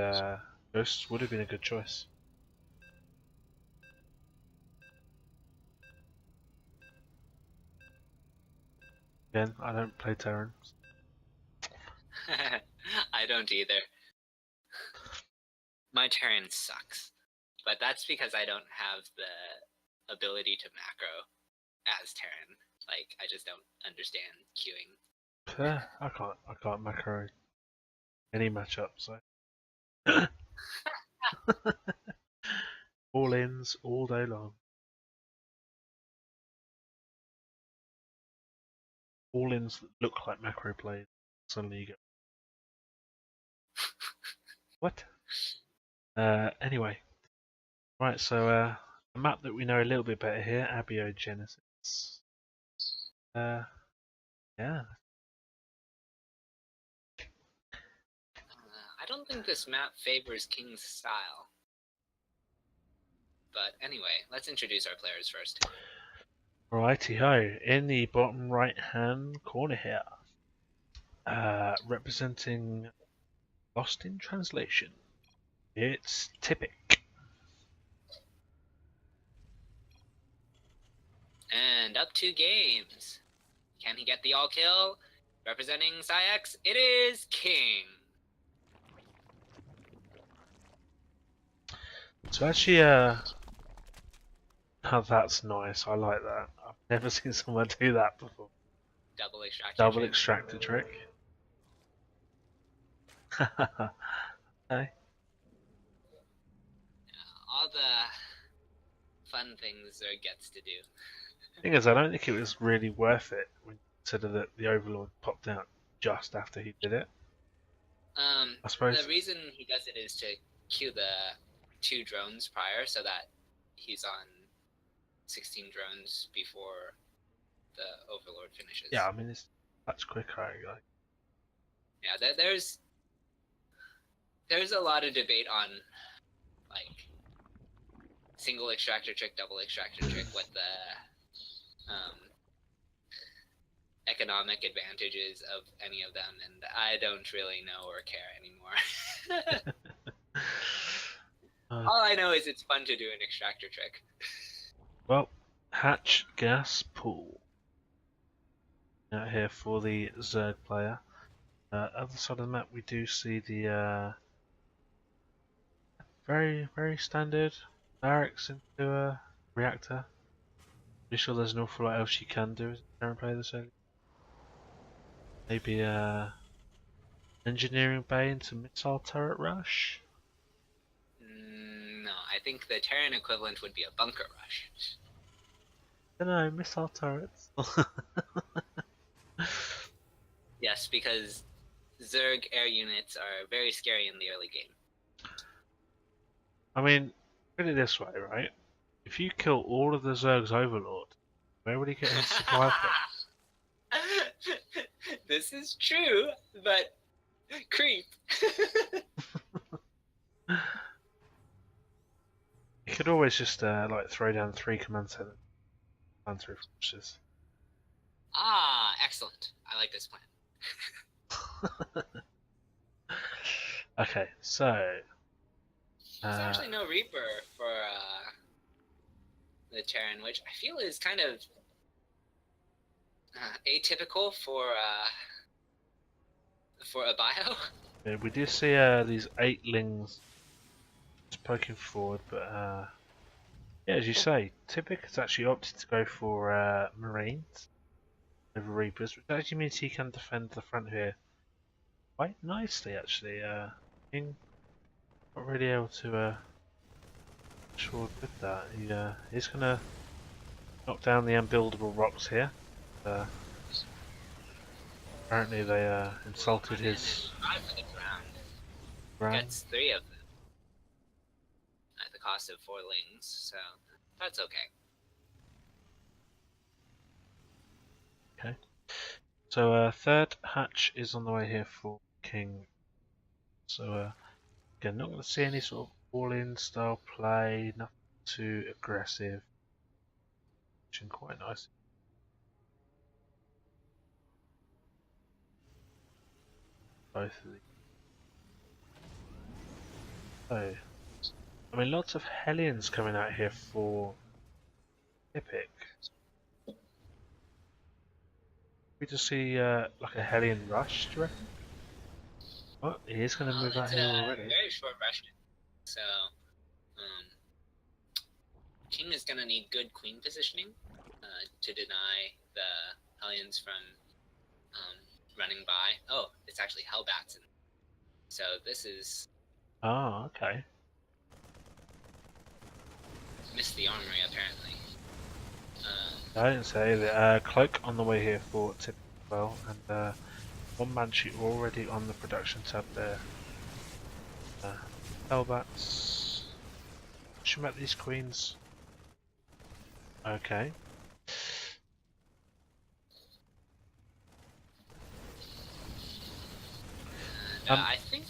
Ghosts would have been a good choice. Again, I don't play Terran. I don't either. My Terran sucks. But that's because I don't have the ability to macro as Terran. Like, I just don't understand queuing. I can't macro any matchup, so all ins all day long. All ins that look like macro plays. Suddenly you go, what? Anyway, right. So a map that we know a little bit better here, Abiogenesis. Yeah. I don't think this map favors King's style. But anyway, let's introduce our players first. Righty ho. In the bottom right hand corner here, representing Lost in Translation, it's Typic. And up 2 games. Can he get the all kill? Representing Psyx, it is King. So actually, oh, that's nice. I like that. I've never seen someone do that before. Double extractor Double trick. extractor trick. Hey. All the fun things Zerg gets to do. Thing is, I don't think it was really worth it when you consider that the Overlord popped out just after he did it. I suppose. The reason he does it is to queue the 2 drones prior so that he's on 16 drones before the Overlord finishes. Yeah, I mean, it's much quicker. Like. Yeah, there's a lot of debate on, like, single extractor trick, double extractor trick, what the economic advantages of any of them, and I don't really know or care anymore. All I know is it's fun to do an extractor trick. Well, hatch gas pool. Out here for the Zerg player. Other side of the map, we do see the very standard barracks into a reactor. Pretty sure there's an awful lot else you can do as a Terran player this early. Maybe engineering bay into missile turret rush. No, I think the Terran equivalent would be a bunker rush. I don't know, missile turrets. Yes, because Zerg air units are very scary in the early game. I mean, put it this way, right? If you kill all of the Zerg's Overlord, where would he get his supply from? This is true, but creep. You could always just like throw down 3 command centers and 3 forces. Ah, excellent. I like this plan. Okay, so there's actually no Reaper for the Terran, which I feel is kind of atypical for For a bio? Yeah, we do see these 8-lings just poking forward, but yeah, as you say, Typic has actually opted to go for Marines over Reapers, which actually means he can defend the front here quite nicely, actually. King not really able to short with that. He's going to knock down the unbuildable rocks here. Apparently they insulted his For the ground. Gets 3 of them at the cost of 4 lings, so that's okay. Okay. So third hatch is on the way here for King. So again, not going to see any sort of all-in style play, nothing too aggressive. Which is quite nice. Both of these. So, I mean, lots of Hellions coming out here for Epic. We just see like a Hellion rush, do you reckon? Oh, he is going to move out here already. Very short rush, so King is going to need good queen positioning to deny the Hellions from running by. Oh, it's actually Hellbats. So this is... Oh, okay. Missed the armory, apparently. I didn't say that. Cloak on the way here for Tip as well, and one Banshee already on the production tab there. Hellbats. Should met these queens. Okay. I think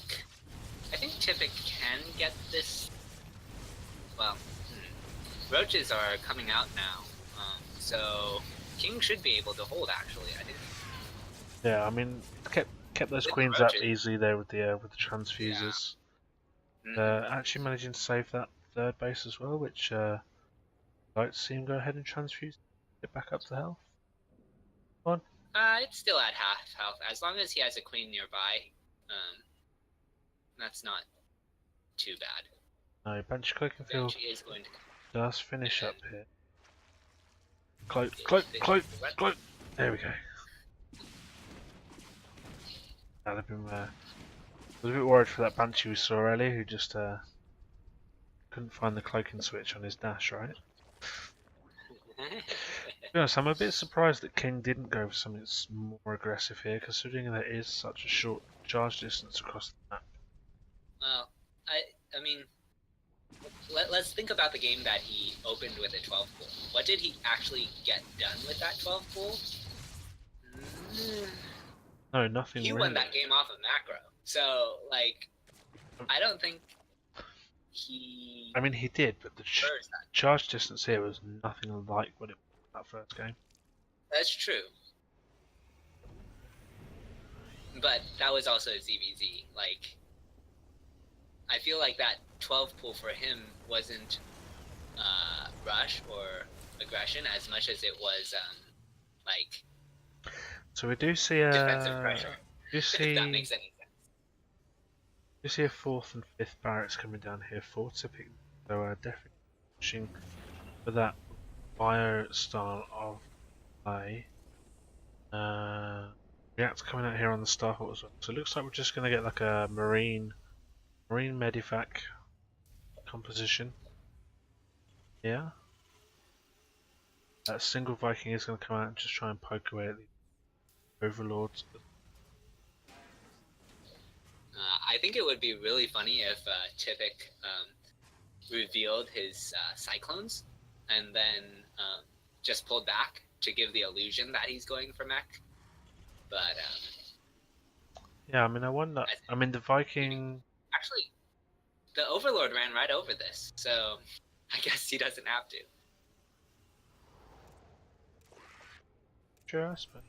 Tippett can get this. Well, roaches are coming out now, so King should be able to hold. Actually, I think. Yeah, I mean, kept those queens up easily there with the transfuses. Yeah. Actually managing to save that third base as well, which I'd see him go ahead and transfuse, get back up to health. Come on. It's still at half health as long as he has a queen nearby. That's not too bad. No, Banshee Cloak and Field is going to does finish up here. Cloak. There we go. I'd been was a bit worried for that Banshee we saw earlier, who just couldn't find the cloaking switch on his dash, right? To be honest, I'm a bit surprised that King didn't go for something that's more aggressive here, considering there is such a short charge distance across the map. Well, I mean, let's think about the game that he opened with a 12 pool. What did he actually get done with that 12 pool? No, nothing. He won that game off of macro. So, like, I don't think he... I mean, he did, but the charge distance here was nothing like what it was that first game. That's true. But that was also ZVZ. Like, I feel like that 12 pull for him wasn't rush or aggression as much as it was, like... So we do see a... defensive pressure, if that makes any sense. You see a 4th and 5th barracks coming down here for Typic, so definitely pushing for that bio style of play. React coming out here on the Starhawk as well. So it looks like we're just going to get like a Marine Medivac composition. Yeah. That single Viking is going to come out and just try and poke away at the Overlords. I think it would be really funny if Typic revealed his Cyclones and then just pulled back to give the illusion that he's going for mech. But yeah, I mean, I wonder. I mean, the Viking. Actually, the Overlord ran right over this, so I guess he doesn't have to. Sure, I suppose.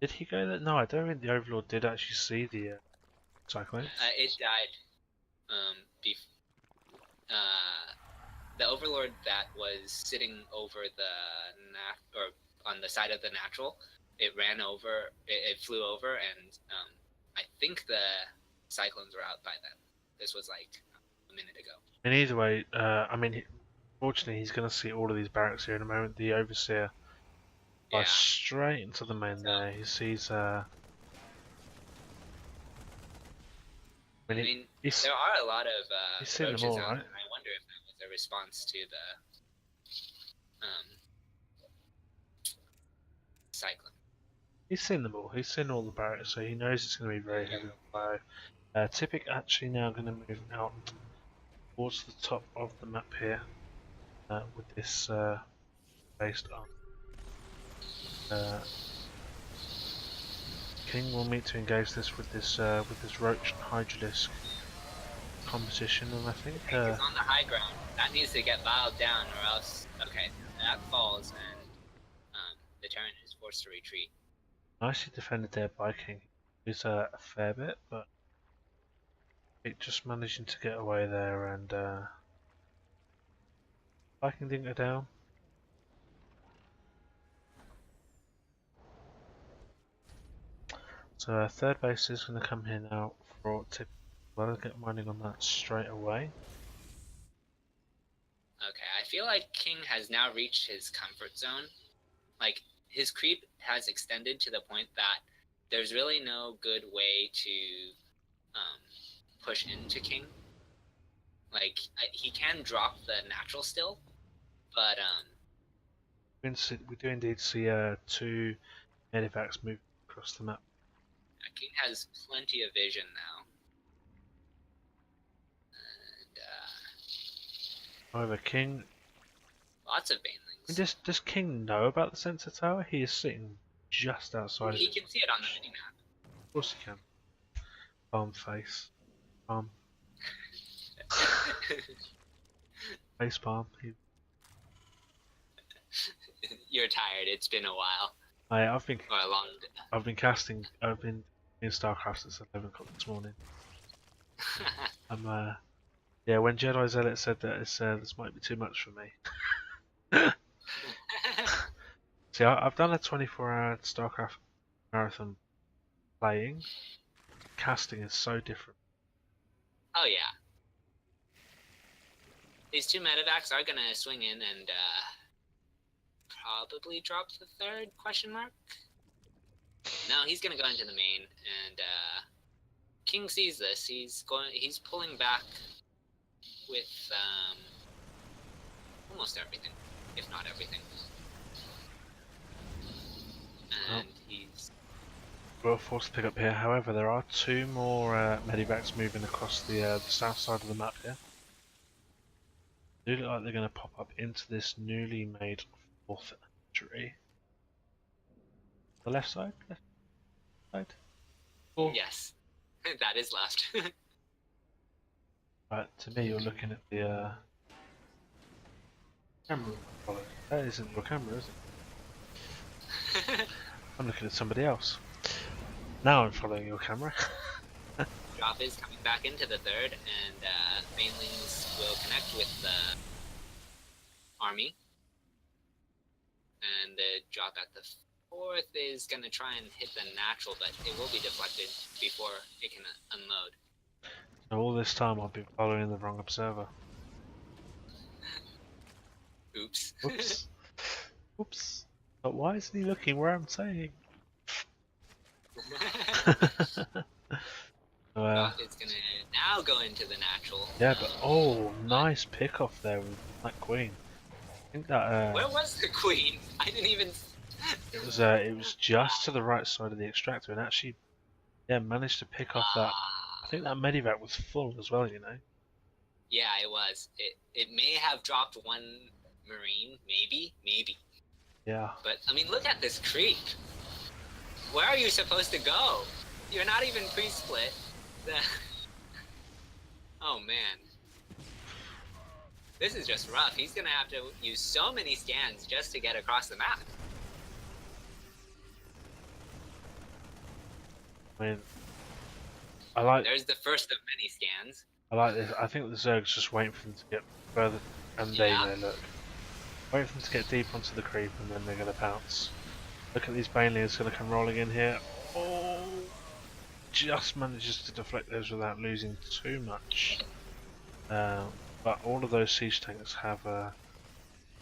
Did he go there? No, I don't think the Overlord did actually see the Cyclones. It died. The Overlord that was sitting over the on the side of the natural, it ran over, it flew over, and I think the Cyclones were out by then. This was like a minute ago. And either way, I mean, fortunately, he's going to see all of these barracks here in a moment. The Overseer flies straight into the main there. He sees. I mean, there are a lot of he's seen them all, right? I wonder if that was a response to the Cyclone. He's seen them all. He's seen all the barracks, so he knows it's going to be very heavy on fire. Typic actually now going to move out towards the top of the map here with this based on. King will meet to engage this with this Roach and Hydralisk competition, and I think it's on the high ground. That needs to get bowed down, or else that falls, and the Terran is forced to retreat. Nicely defended there by King. It's a fair bit, but it just managing to get away there, and Viking didn't go down. So third base is going to come here now for Tip. I'll get mining on that straight away. Okay, I feel like King has now reached his comfort zone. Like, his creep has extended to the point that there's really no good way to push into King. Like, he can drop the natural still, but we do indeed see two medivacs move across the map. King has plenty of vision now. And however, King... lots of banelings. Does King know about the sensor tower? He is sitting just outside. He can see it on the minimap. Of course he can. Palm face. Palm. Face palm. You're tired. It's been a while. I've been casting. I've been in StarCraft since 11 o'clock this morning. Yeah, when Jedi Zealot said that, it said this might be too much for me. See, I've done a 24-hour StarCraft marathon playing. Casting is so different. Oh yeah. These two medevacs are gonna swing in and probably drop the third question mark. No, he's gonna go into the main, and King sees this. He's pulling back with almost everything, if not everything. And he's we're forced to pick up here. However, there are two more medivacs moving across the south side of the map here. They look like they're going to pop up into this newly made fourth entry. The left side? Left side? Or... yes, that is left. Right, to me you're looking at the camera. That isn't your camera, is it? I'm looking at somebody else. Now I'm following your camera. Drop is coming back into the third, and banelings will connect with the army. And the drop at the fourth is going to try and hit the natural, but it will be deflected before it can unload. So all this time I've been following the wrong observer. Oops. Oops. Oops. But why isn't he looking where I'm saying? It's gonna now go into the natural. Yeah, but oh, nice pick off there with that queen. I think that. Where was the queen? I didn't even. It was just to the right side of the extractor, and actually, yeah, managed to pick off that. I think that medivac was full as well, you know. Yeah, it was. It may have dropped one marine, maybe. Yeah. But I mean, look at this creep. Where are you supposed to go? You're not even pre-split. Oh man. This is just rough. He's gonna have to use so many scans just to get across the map. I mean, I like. There's the first of many scans. I like this. I think the Zerg's just waiting for them to get further, and they look. Wait for them to get deep onto the creep, and then they're gonna pounce. Look at these Banelings going to come rolling in here. Oh, just manages to deflect those without losing too much. But all of those siege tanks have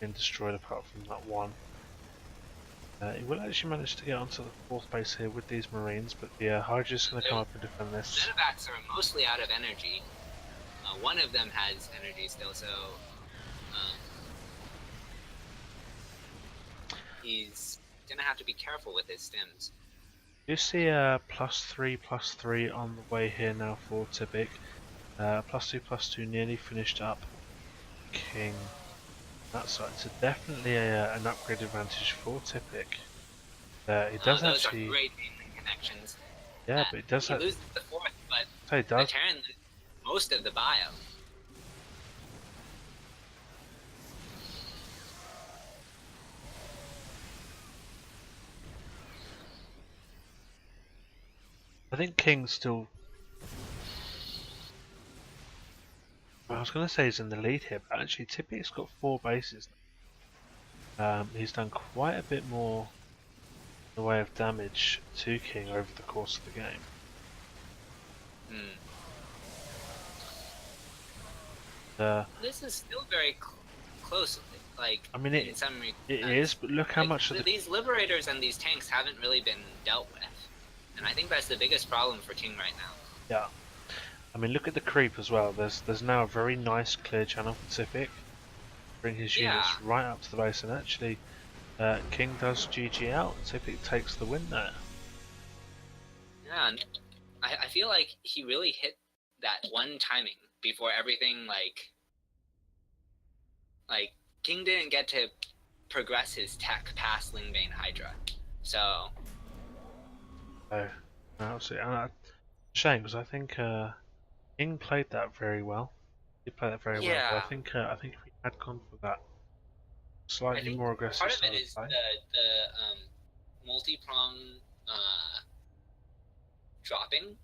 been destroyed apart from that one. He will actually manage to get onto the 4th base here with these Marines, but the Hydra's going to come up and defend this. Zenivacs are mostly out of energy. One of them has energy still, so he's gonna have to be careful with his stims. You see +3/+3 on the way here now for Typic. +2/+2 nearly finished up King. That side, so definitely an upgrade advantage for Typic. It does those actually. Are great mainland connections. Yeah, but it does. He loses the 4th, but so it does. the Terran loses most of the bio. I think King's still. Well, I was going to say he's in the lead here, but actually Typic's got 4 bases now. He's done quite a bit more in the way of damage to King over the course of the game. This is still very close. Like, I mean, in some it is, but look how much of these Liberators and these tanks haven't really been dealt with, and I think that's the biggest problem for King right now. Yeah, I mean, look at the creep as well. There's now a very nice clear channel for Typic. Bring his units right up to the base, and actually, King does GG out. Typic takes the win there. Yeah, and I feel like he really hit that one timing before everything like King didn't get to progress his tech past Lingbane Hydra, so. Oh, absolutely. Shame, because I think King played that very well. He played that very well. But I think if we had gone for that slightly more aggressive part of style it is of play. the multi-prong dropping.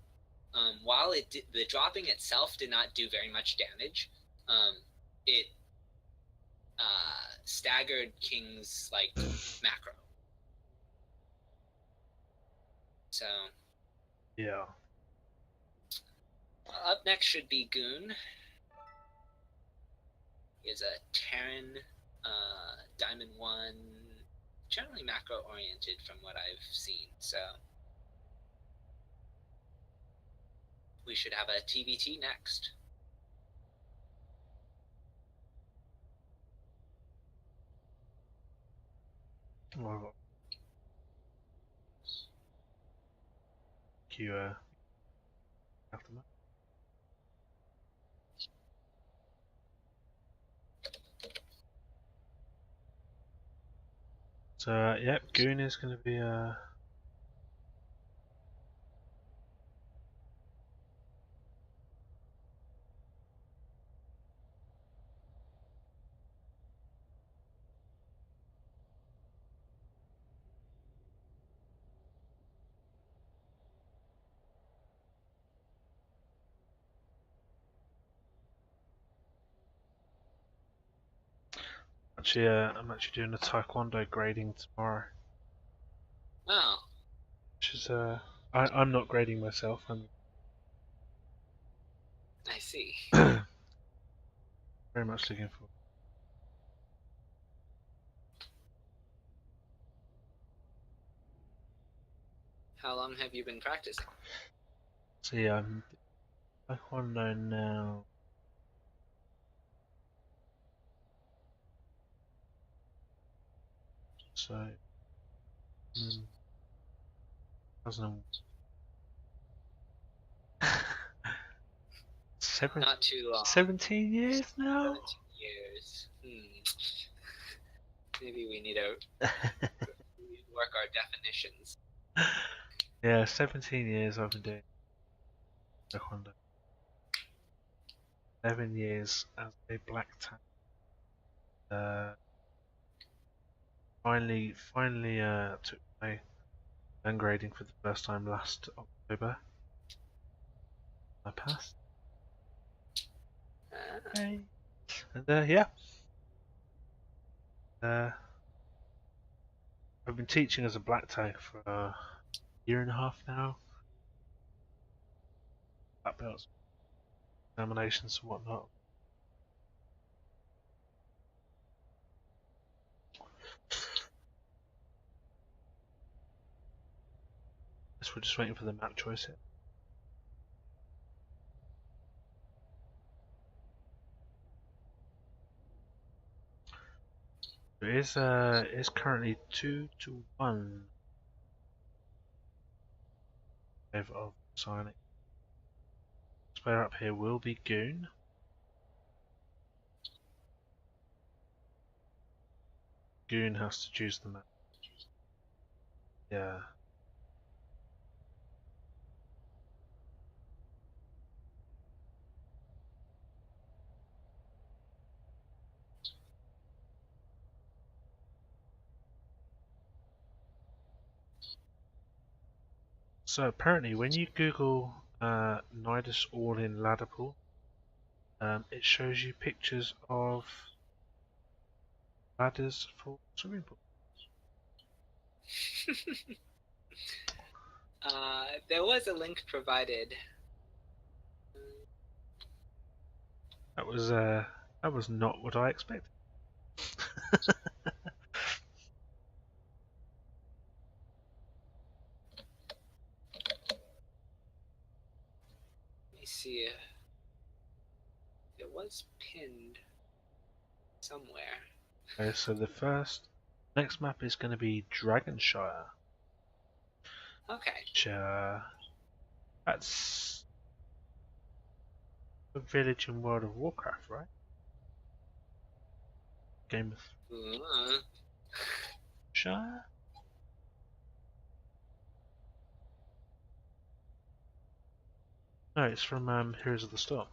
While the dropping itself did not do very much damage, it staggered King's macro. So yeah. Up next should be Goon. He is a Terran, Diamond 1, generally macro oriented from what I've seen. So we should have a TBT next. Well, you after that. So yep, Goon is going to be actually I'm actually doing a Taekwondo grading tomorrow. Oh. Which is I'm not grading myself. I see. Very much looking forward. How long have you been practicing? So yeah, I'm Taekwondo now. So, 2000. Not too long. 17 years now? 17 years. Maybe we need to work our definitions. Yeah, 17 years I've been doing Taekwondo. 7 years as a black tan. Finally took my grading for the first time last October. I passed. Okay. And yeah. I've been teaching as a black tag for a year and a half now. Black belts, examinations and whatnot. Guess we're just waiting for the map choice here. It is currently 2-1 in favor of Psionic. This player up here will be Goon. Goon has to choose the map. Yeah. So apparently when you Google TheNydus all-in ladder pool, it shows you pictures of ladders for swimming pools. There was a link provided. That was not what I expected. Let me see. It was pinned somewhere. Okay, so the next map is going to be Dragonshire. Okay. Which, that's a village in World of Warcraft, right? Game of Shire? No, it's from Heroes of the Storm.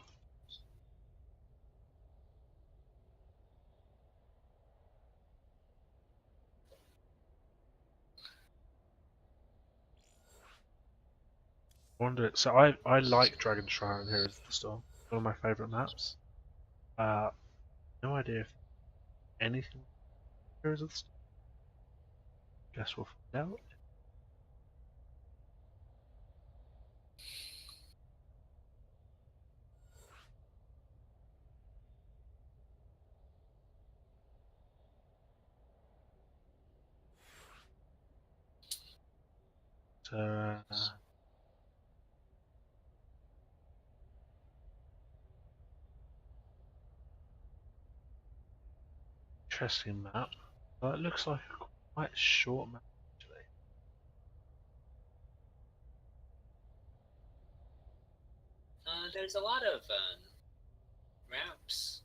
So I like Dragonshire and Heroes of the Storm. One of my favourite maps. No idea if anything Heroes of the Storm. Guess we'll find out. So interesting map. Well, it looks like a quite short map actually. There's a lot of ramps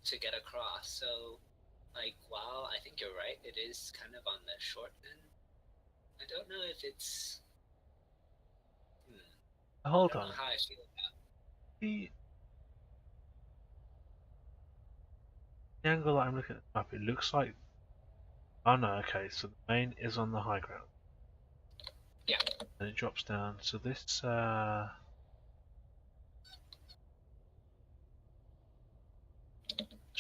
to get across, so like while I think you're right, it is kind of on the short end. I don't know if it's Hold I don't on. know how I feel about The angle that I'm looking at the map, it looks like. Oh no, okay, so the main is on the high ground. Yeah. And it drops down. So this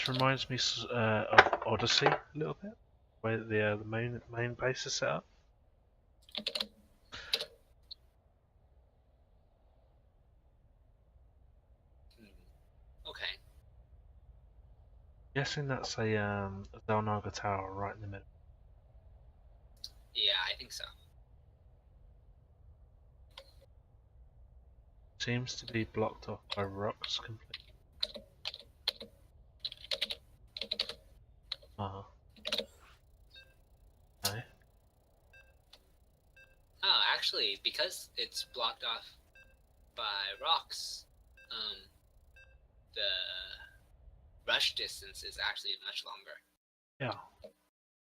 reminds me of Odyssey a little bit, where the main base is set up. Okay. Guessing that's a Zelnaga tower right in the middle. Yeah, I think so. Seems to be blocked off by rocks completely. No. Oh, actually, because it's blocked off by rocks, the rush distance is actually much longer. Yeah.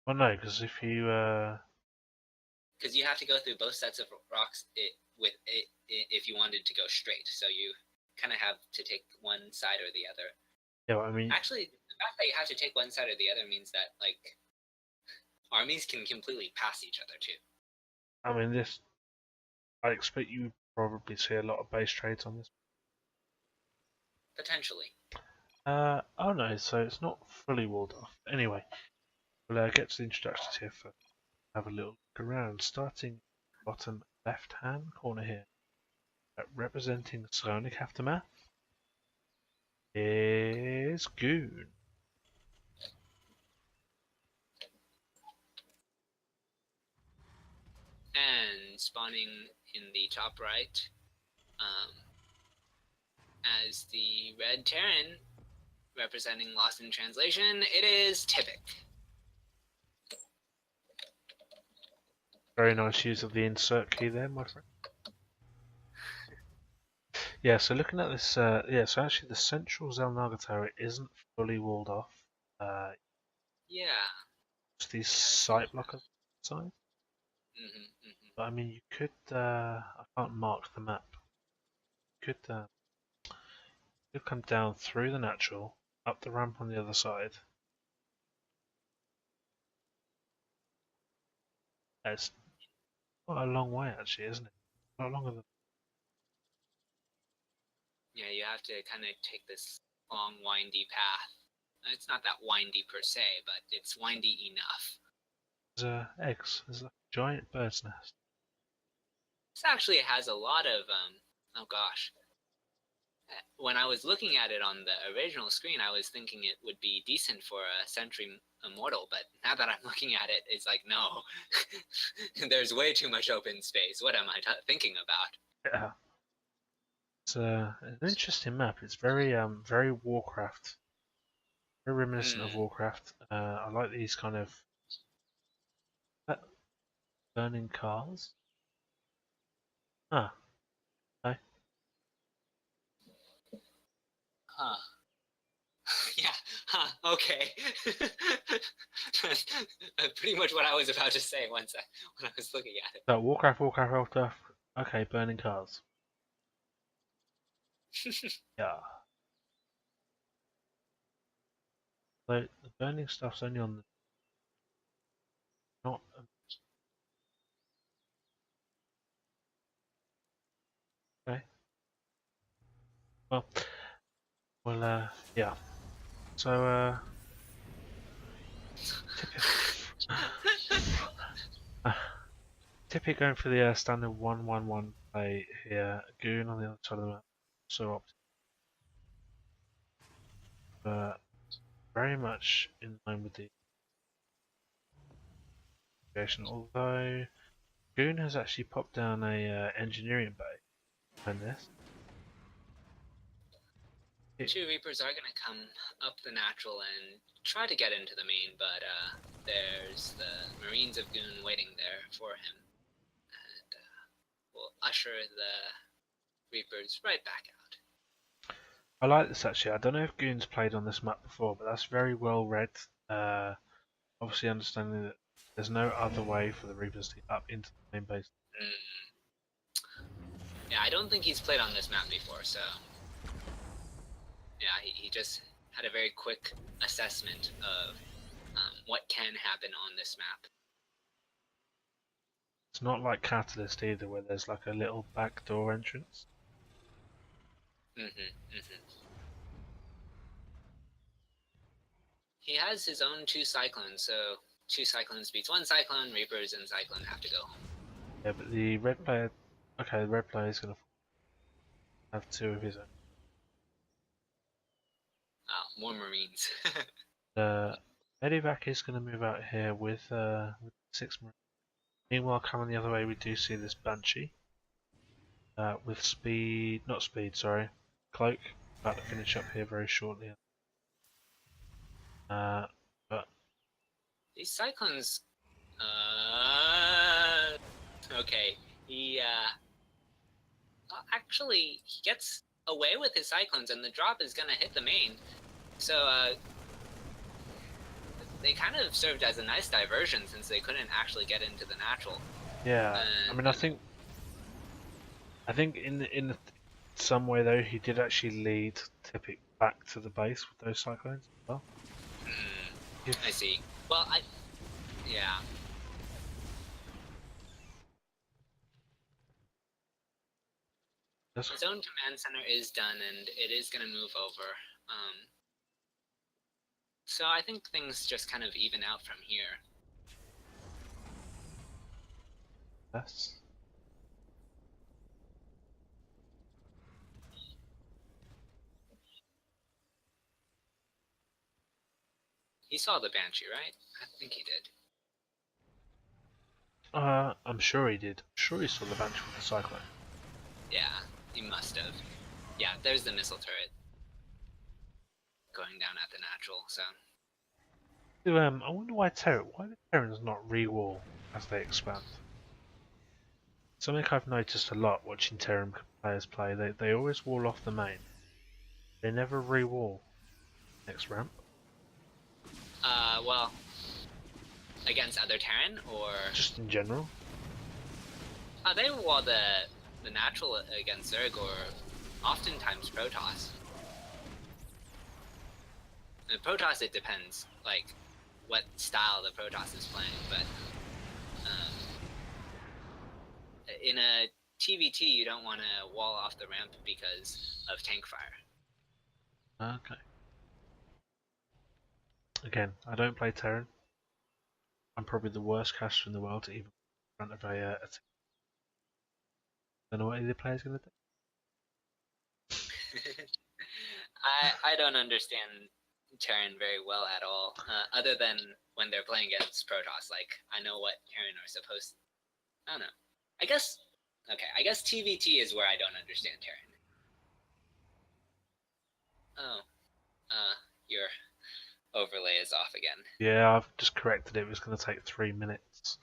Well, no, because if you because you have to go through both sets of rocks if you wanted to go straight. So you kind of have to take one side or the other. Yeah, well, I mean, actually, the fact that you have to take one side or the other means that like armies can completely pass each other too. I mean, I expect you probably see a lot of base trades on this. Potentially. Oh no, so it's not fully walled off. Anyway, We'll get to the introductions here first. Have a little look around, starting bottom left-hand corner here, representing the Psionic aftermath is Goon. And spawning in the top right, as the red Terran, representing Lost in Translation, it is Typic. Very nice use of the insert key there, my friend. Yeah, so looking at this, so actually the central Zelnaga tower isn't fully walled off. Yeah. It's these sight blockers side. But I mean, you could, I can't mark the map. You could come down through the natural, up the ramp on the other side. It's quite a long way actually, isn't it? A lot longer than. Yeah, you have to kind of take this long, windy path. It's not that windy per se, but it's windy enough. There's eggs. There's a giant bird's nest. This actually has a lot of, oh gosh. When I was looking at it on the original screen, I was thinking it would be decent for a Sentry Immortal, but now that I'm looking at it, it's like, no. There's way too much open space. What am I thinking about? Yeah. It's an interesting map. It's very very Warcraft. Very reminiscent of Warcraft. I like these kind of burning cars. Ah, okay. Huh. Yeah, huh, okay. That's pretty much what I was about to say when I was looking at it. So Warcraft, okay, burning cars. Yeah. So the burning stuff's only on the not. Okay. Well, yeah. So Tippy going for the standard 1-1-1 play here. Goon on the other side of the map. So very much in line with the creation. Although Goon has actually popped down a engineering bay behind this. Two Reapers are going to come up the natural and try to get into the main, but there's the Marines of Goon waiting there for him. And we'll usher the Reapers right back out. I like this actually. I don't know if Goon's played on this map before, but that's very well read. Obviously understanding that there's no other way for the Reapers to get up into the main base. Yeah, I don't think he's played on this map before, so yeah, he just had a very quick assessment of what can happen on this map. It's not like Catalyst either, where there's like a little back door entrance. He has his own 2 Cyclones, so 2 Cyclones beats 1 Cyclone, Reapers and Cyclone have to go home. Yeah, but the red player, okay, the red player is going to have 2 of his own. Oh, more Marines. Medivac is going to move out here with 6 Marines. Meanwhile, coming the other way, we do see this Banshee with speed, not speed, sorry, cloak. About to finish up here very shortly. But these Cyclones, okay, he actually he gets away with his Cyclones, and the drop is gonna hit the main. So they kind of served as a nice diversion since they couldn't actually get into the natural. yeah, I mean, I think in some way though, he did actually lead Tippett back to the base with those Cyclones as well. I see. Well, yeah. His own command center is done, and it is going to move over. So I think things just kind of even out from here. Yes. He saw the Banshee, right? I think he did. I'm sure he did. I'm sure he saw the Banshee with the Cyclone. Yeah, he must have. Yeah, there's the missile turret going down at the natural, so... I wonder why the Terrans not re-wall as they expand? Something I've noticed a lot watching Terran players play, they always wall off the main. They never re-wall next ramp. Well, against other Terran, or... Just in general? They wall the natural against Zerg, or oftentimes Protoss. And Protoss, it depends, like, what style the Protoss is playing, but... in a TVT, you don't want to wall off the ramp because of tank fire. Okay. Again, I don't play Terran. I'm probably the worst caster in the world to even in front of a team. Don't know what either player's going to do. I don't understand Terran very well at all, other than when they're playing against Protoss. Like, I know what Terran are supposed to... I don't know. I guess TVT is where I don't understand Terran. Oh, your overlay is off again. Yeah, I've just corrected it. It was going to take 3 minutes.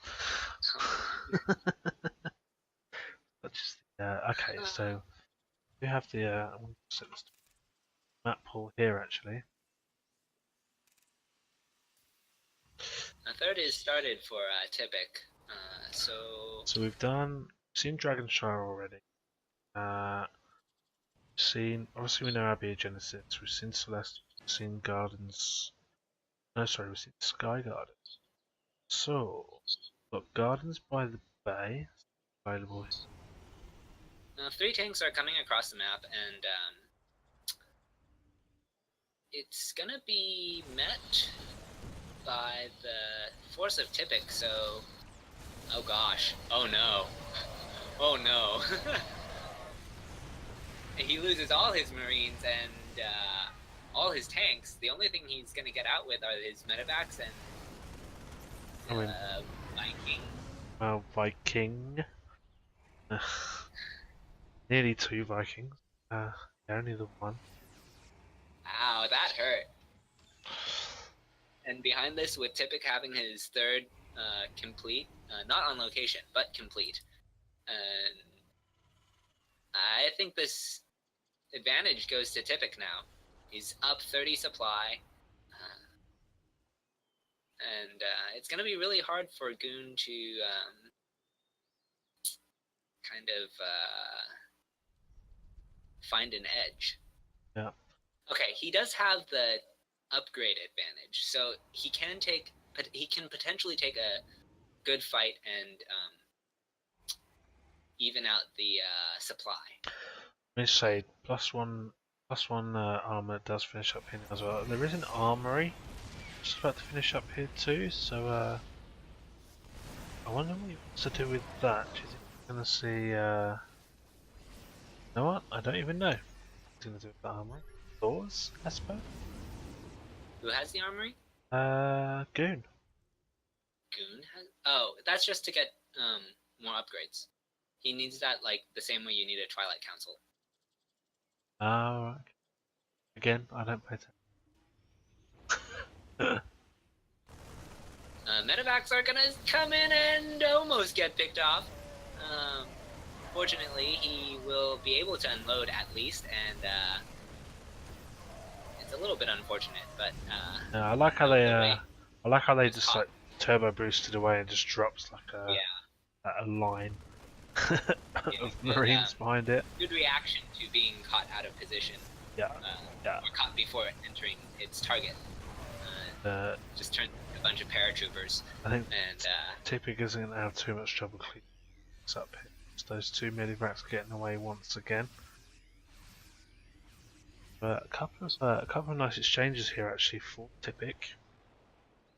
Okay, so we have the I'm going to set this map pool here actually. A third is started for Typic, so we've seen Dragonshire already. Obviously we know Abiogenesis, we've seen Celeste, we've seen Gardens. No, sorry, we've seen Sky Gardens. So, look, Gardens by the Bay available. 3 tanks are coming across the map, and it's gonna be met by the force of Typic, so... Oh gosh. Oh no. Oh no. He loses all his Marines and all his tanks. The only thing he's gonna get out with are his medevacs and Viking. Well, Viking. Nearly 2 Vikings. Only the one. Ow, that hurt. And behind this, with Typic having his 3rd complete, not on location, but complete, and I think this advantage goes to Typic now. He's up 30 supply, and it's going to be really hard for Goon to kind of find an edge. Yeah. Okay, he does have the upgrade advantage, so he can potentially take a good fight and even out the supply. Let me say, +1 armor does finish up here as well. There is an armory just about to finish up here too, so I wonder what he wants to do with that. Do you think he's going to see... You know what? I don't even know what he's going to do with the armory. Doors, I suppose? Who has the armory? Goon. Goon has... Oh, that's just to get more upgrades. He needs that like the same way you need a Twilight Council. Right. Again, I don't play that. Medevacs are gonna come in and almost get picked off. Fortunately, he will be able to unload at least, and it's a little bit unfortunate, but yeah, I like how they just like turbo boosted away and just drops like a line of Marines behind it. Good reaction to being caught out of position. Yeah. Or caught before entering its target. Just turned a bunch of paratroopers. I think and Typic isn't going to have too much trouble cleaning this up here. Just those 2 medevacs getting away once again. A couple of nice exchanges here actually for Typic.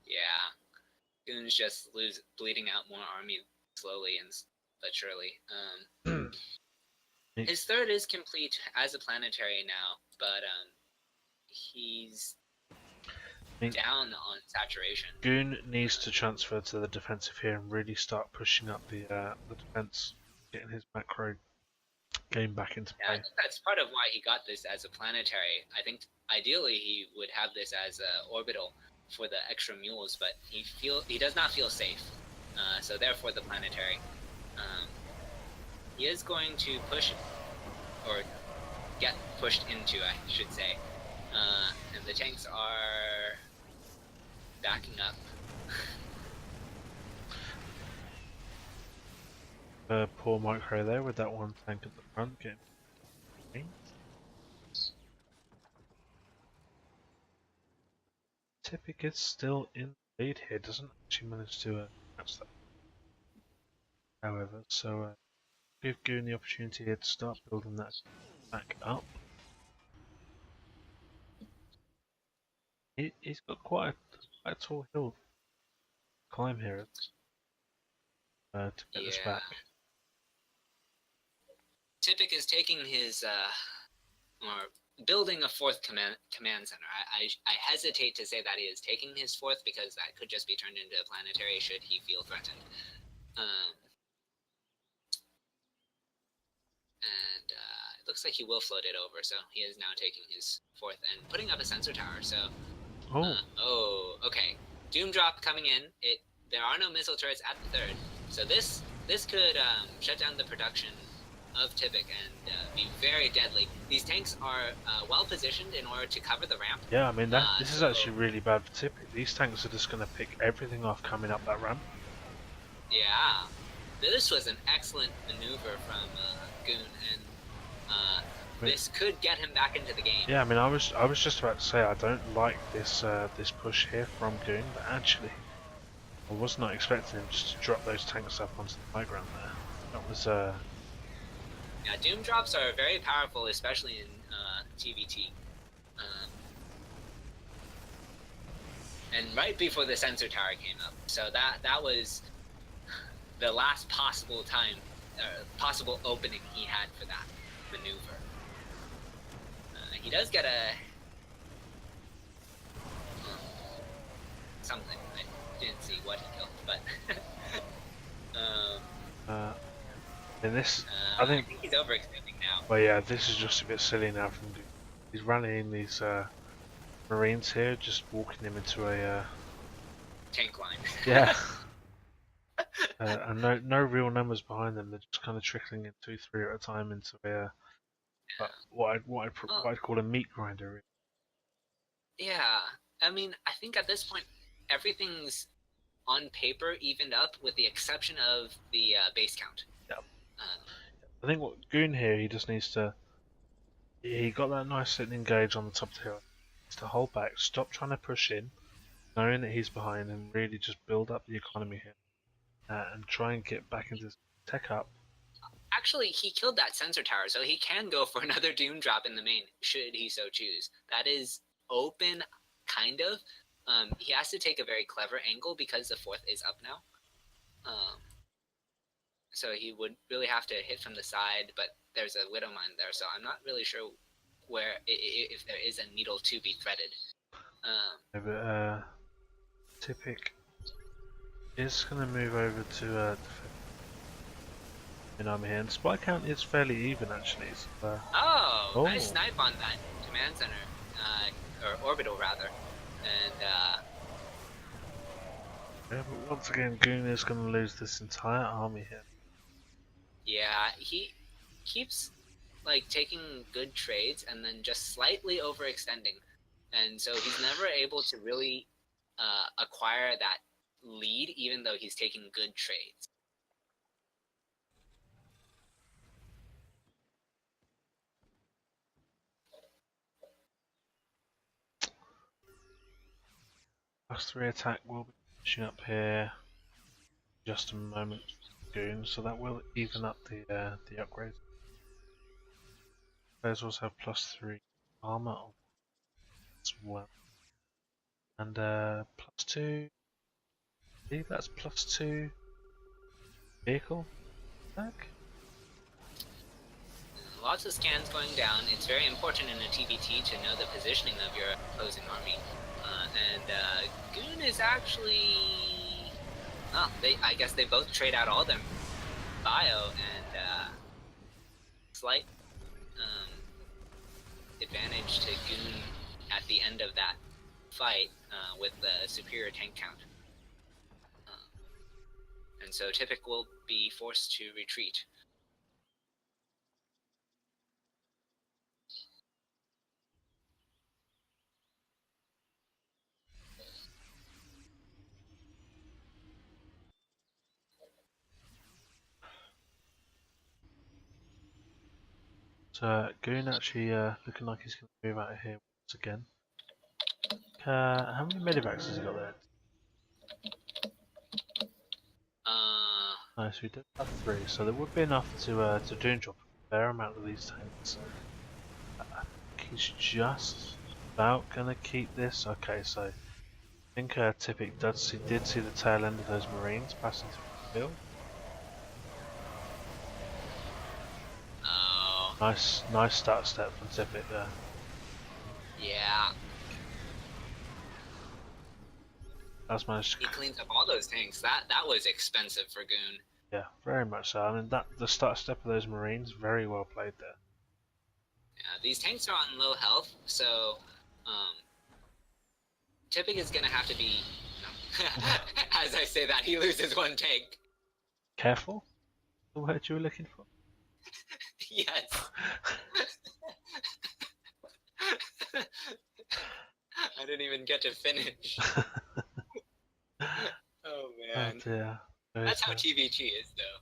Yeah, Goon's just bleeding out more army slowly but surely. His third is complete as a planetary now, but he's down on saturation. Goon needs to transfer to the defensive here and really start pushing up the defense, getting his macro game back into play. I think that's part of why he got this as a planetary. I think ideally he would have this as a orbital for the extra mules, but he does not feel safe. So therefore the planetary. He is going to push, or get pushed into, I should say. And the tanks are backing up. Poor micro there with that one tank at the front getting. Typic is still in the lead here, doesn't actually manage to catch that. However, so give Goon the opportunity here to start building that back up. He's got quite a tall hill to climb here to get this back. Typic is taking his or building a fourth command center. I hesitate to say that he is taking his fourth because that could just be turned into a planetary should he feel threatened. And it looks like he will float it over, so he is now taking his fourth and putting up a sensor tower. So, okay. Doom drop coming in. There are no missile turrets at the third, so this could shut down the production of Typic and be very deadly. These tanks are well positioned in order to cover the ramp. Yeah, I mean this is actually really bad for Typic. These tanks are just going to pick everything off coming up that ramp. Yeah, this was an excellent maneuver from Goon, and this could get him back into the game. Yeah, I mean I was just about to say I don't like this this push here from Goon, but actually I was not expecting him just to drop those tanks up onto the high ground there. That was Yeah, Doom drops are very powerful, especially in TVT. And right before the sensor tower came up, so that was the last possible time, possible opening he had for that maneuver. He does get something. I didn't see what he killed, but in this, I think he's overextending now. Well, yeah, this is just a bit silly now from Goon. He's rallying these Marines here, just walking them into a tank line. Yeah. And no real numbers behind them. They're just kind of trickling in 2-3 at a time into a what I'd call a meat grinder. Really. Yeah, I mean, I think at this point everything's on paper evened up with the exception of the base count. Yeah. I think what Goon here, he just needs to. He got that nice sitting engage on the top of the hill. He needs to hold back, stop trying to push in, knowing that he's behind, and really just build up the economy here. And try and get back into tech up. Actually, he killed that sensor tower, so he can go for another Doom drop in the main, should he so choose. That is open, kind of. He has to take a very clever angle because the fourth is up now. So he would really have to hit from the side, but there's a Widow Mine there, so I'm not really sure where if there is a needle to be threaded. Typic is going to move over to in army here, and spy count is fairly even actually. So, nice snipe on that command center, or orbital rather, and yeah, but once again, Goon is going to lose this entire army here. Yeah, he keeps like taking good trades and then just slightly overextending, and so he's never able to really acquire that lead, even though he's taking good trades. +3 attack will be pushing up here in just a moment, Goon, so that will even up the upgrades. Players also have +3 armor on as well. And +2, I believe that's +2 vehicle attack? Lots of scans going down. It's very important in a TVT to know the positioning of your opposing army. Goon is actually... Oh, I guess they both trade out all their bio, and slight advantage to Goon at the end of that fight with the superior tank count. And so Typic will be forced to retreat. So Goon actually looking like he's going to move out of here once again. How many medivacs has he got there? Nice, we did have 3, so there would be enough to doom drop a fair amount of these tanks. I think he's just about going to keep this. Okay, so I think Typic did see the tail end of those Marines passing through the field. Oh. Nice start step from Typic there. Yeah. That's managed to... He cleans up all those tanks. That was expensive for Goon. Yeah, very much so. I mean, the start step of those Marines, very well played there. Yeah, these tanks are on low health, so Typic is gonna have to be. No. As I say that, he loses one tank. Careful? The word you were looking for? Yes. I didn't even get to finish. Oh man. Oh dear. That's how TVT is, though.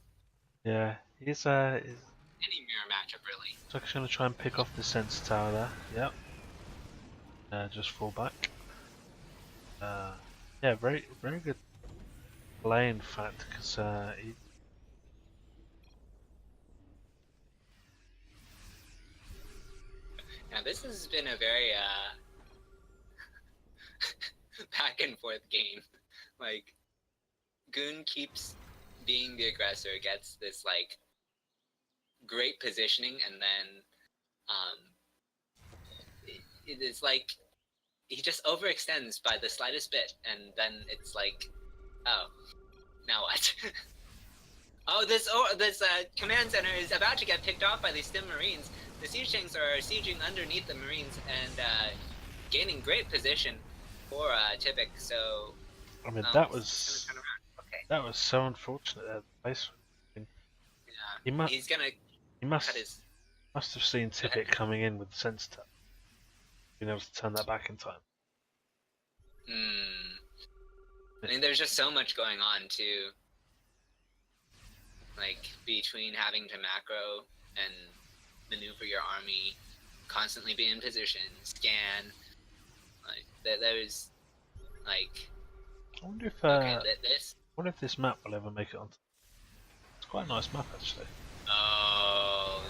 Yeah, he's Any mirror matchup, really. So I'm going to try and pick off the sensor tower there. Yep. Just fall back. Yeah, very good play in fact, because he... Now this has been a very back and forth game. Like, Goon keeps being the aggressor, gets this like great positioning, and then it is like he just overextends by the slightest bit, and then it's like, oh, now what? Oh, this command center is about to get picked off by these Stim Marines. The siege tanks are sieging underneath the Marines and gaining great position for Typic. So, I mean, okay. that was so unfortunate at the place. I mean, yeah, he must have seen Typic coming in with the sensor tower, being able to turn that back in time. I mean, there's just so much going on too. Like, between having to macro and maneuver your army, constantly be in position, scan, like, there's, like... I wonder if, wonder if this map will ever make it onto... It's quite a nice map, actually. Oh,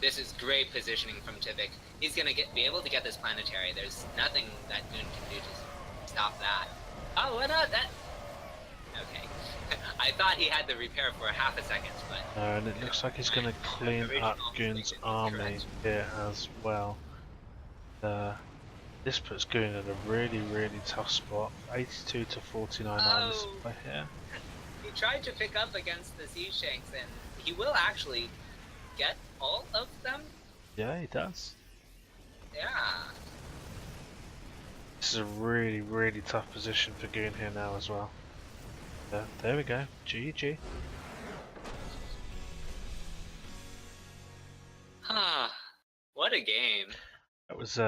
this is great positioning from Typic. He's gonna be able to get this planetary. There's nothing that Goon can do to stop that. Oh, what up? That... Okay. I thought he had the repair for half a second, but... And it looks like he's going to clean up Goon's army here as well. This puts Goon in a really tough spot. 82 to 49 lines by here. He tried to pick up against the siege tanks, and he will actually get all of them? Yeah, he does. Yeah. This is a really tough position for Goon here now as well. There we go. GG. What a game. That was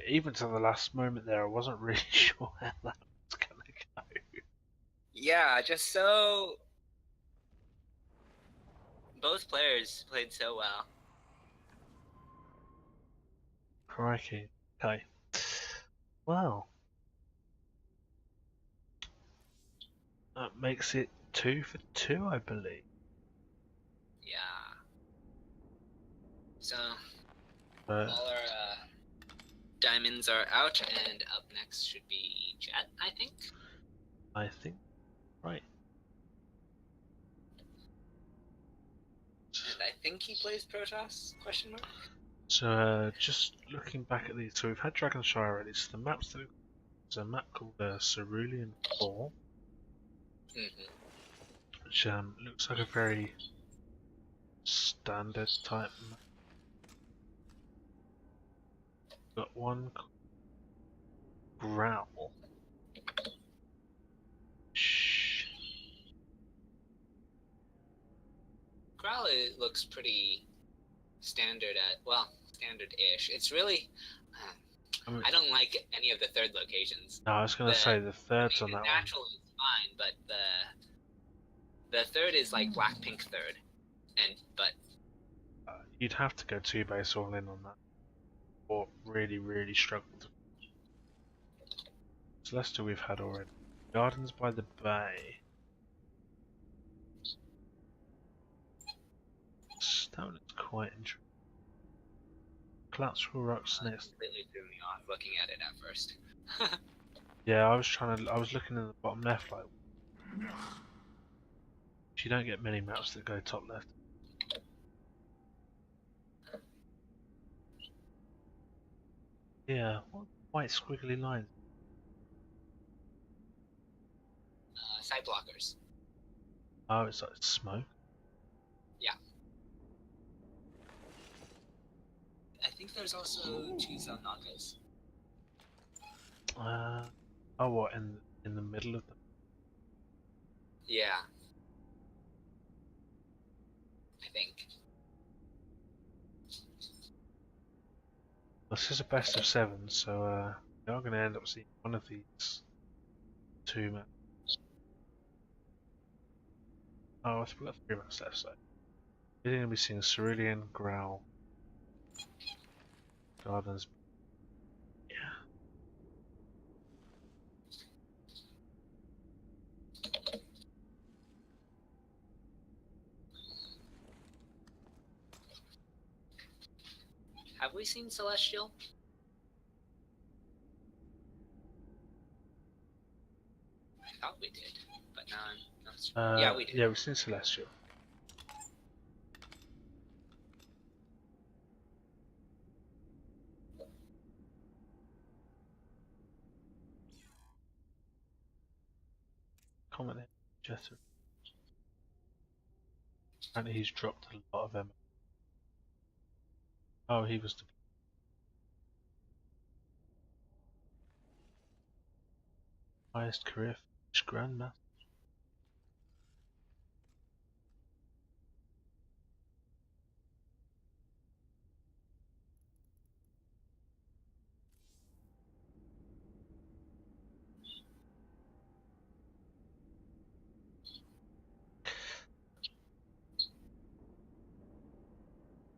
even to the last moment there, I wasn't really sure how that was gonna go. Yeah, just so... Both players played so well. Crikey. Okay. Well. That makes it 2 for 2, I believe. Yeah. So, all our diamonds are out, and up next should be Jet, I think. I think. Right. And I think he plays Protoss? Question mark. So just looking back at these, so we've had Dragonshire already. So the maps that there's a map called Cerulean 4, which looks like a very standard type map. Got one called Growl. Growl looks pretty standard standard-ish. It's really. I don't like any of the third locations. No, I was going to say the third's on that natural one. is fine, but the third is like Blackpink third, but you'd have to go 2-base all in on that, or really struggled. Celestial we've had already. Gardens by the Bay. That one is quite interesting. Collateral Rocks next. Completely threw me off looking at it at first. Yeah, I was looking in the bottom left, like. You don't get many maps that go top left. Yeah, what white squiggly lines? Side blockers. Oh, it's like smoke. Yeah. I think there's also 2 Zonakas. Oh, what in the middle of them? Yeah. I think. This is a best of 7, so we are going to end up seeing one of these 2 maps. Oh, I think we've got 3 maps left, so we're going to be seeing Cerulean, Growl, Gardens. Yeah. Have we seen Celestial? I thought we did, but now I'm not sure. Yeah, we did. Yeah, we've seen Celestial. Comment in, Jester. And he's dropped a lot of them. Oh, he was the highest career finish Grandmaster.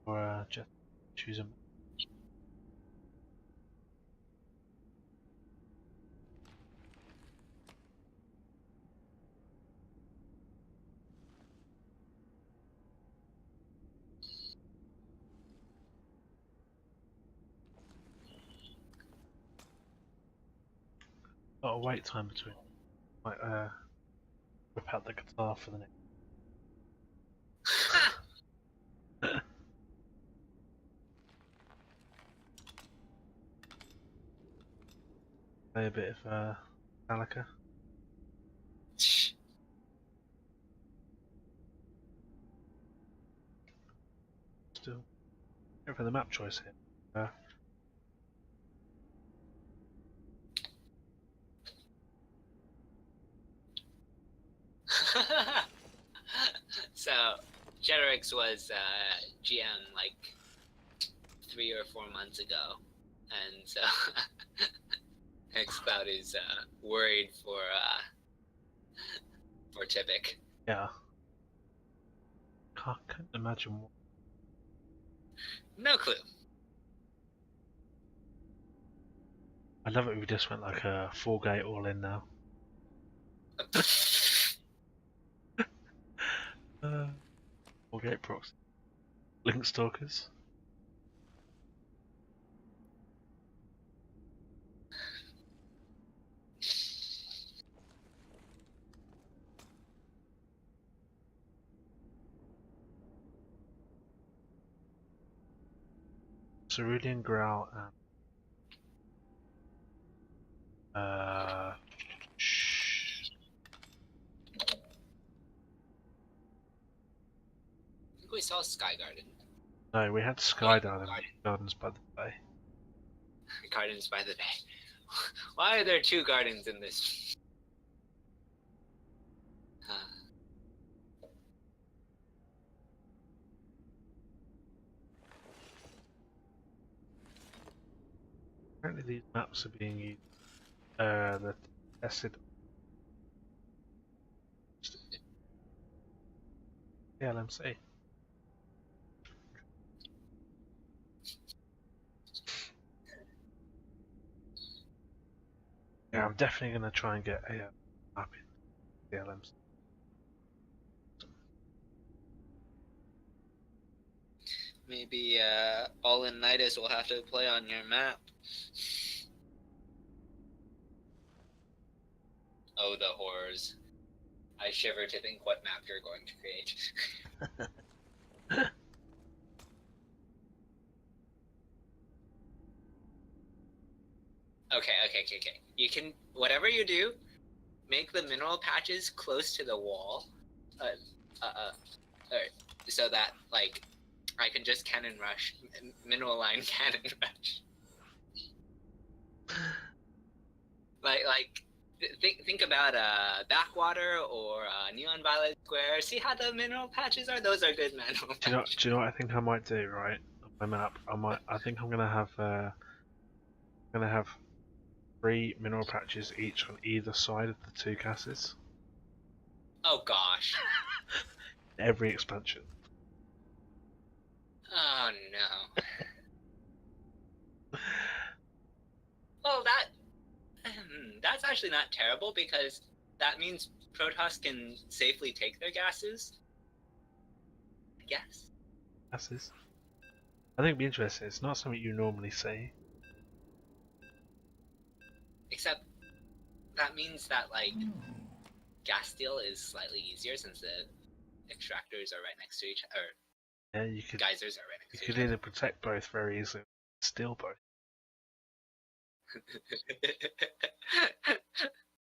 Or just choose him. A lot of wait time between. Might whip out the guitar for the next. Play a bit of Metallica. Still, go for the map choice here. So, Jeterix was GM like 3 or 4 months ago, and so xCloud is worried for Typic. Yeah. Can't imagine what. No clue. I love it. We just went like a 4-gate all in now. 4-gate proxy. Link stalkers. Cerulean Growl and I think we saw Sky Garden. no, we had Sky Gardens by the Bay. Gardens by the Bay. Why are there two gardens in this? Apparently these maps are being used. The tested. LMC. Yeah, I'm definitely going to try and get a map in the LMC. Maybe all in TheNydus will have to play on your map. Oh, the horrors. I shiver to think what map you're going to create. Okay. You can, whatever you do, make the mineral patches close to the wall. So that, like, I can just cannon rush, mineral line cannon rush. Think about Backwater or Neon Violet Square. See how the mineral patches are? Those are good mineral patches. Do you know what I think I might do? Right, on my map, I think I'm gonna have 3 mineral patches each on either side of the 2 gases. Oh gosh. Every expansion. Oh no. Well, that's actually not terrible because that means Protoss can safely take their gases. I guess. Gases. I think it'd be interesting. It's not something you normally see. Except that means that, like, gas steal is slightly easier since the extractors are right next to each other. Yeah, you could. Geysers are right next to You each could other. either protect both very easily, or steal both.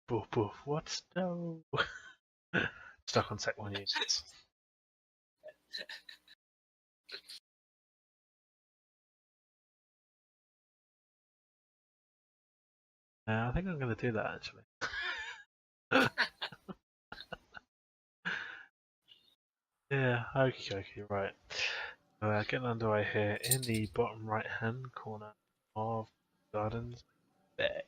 Boof boof. What's no? Stuck on Sec 1 units. I think I'm going to do that actually. Yeah, okay, right. Getting underway here in the bottom right hand corner of Gardens Bay.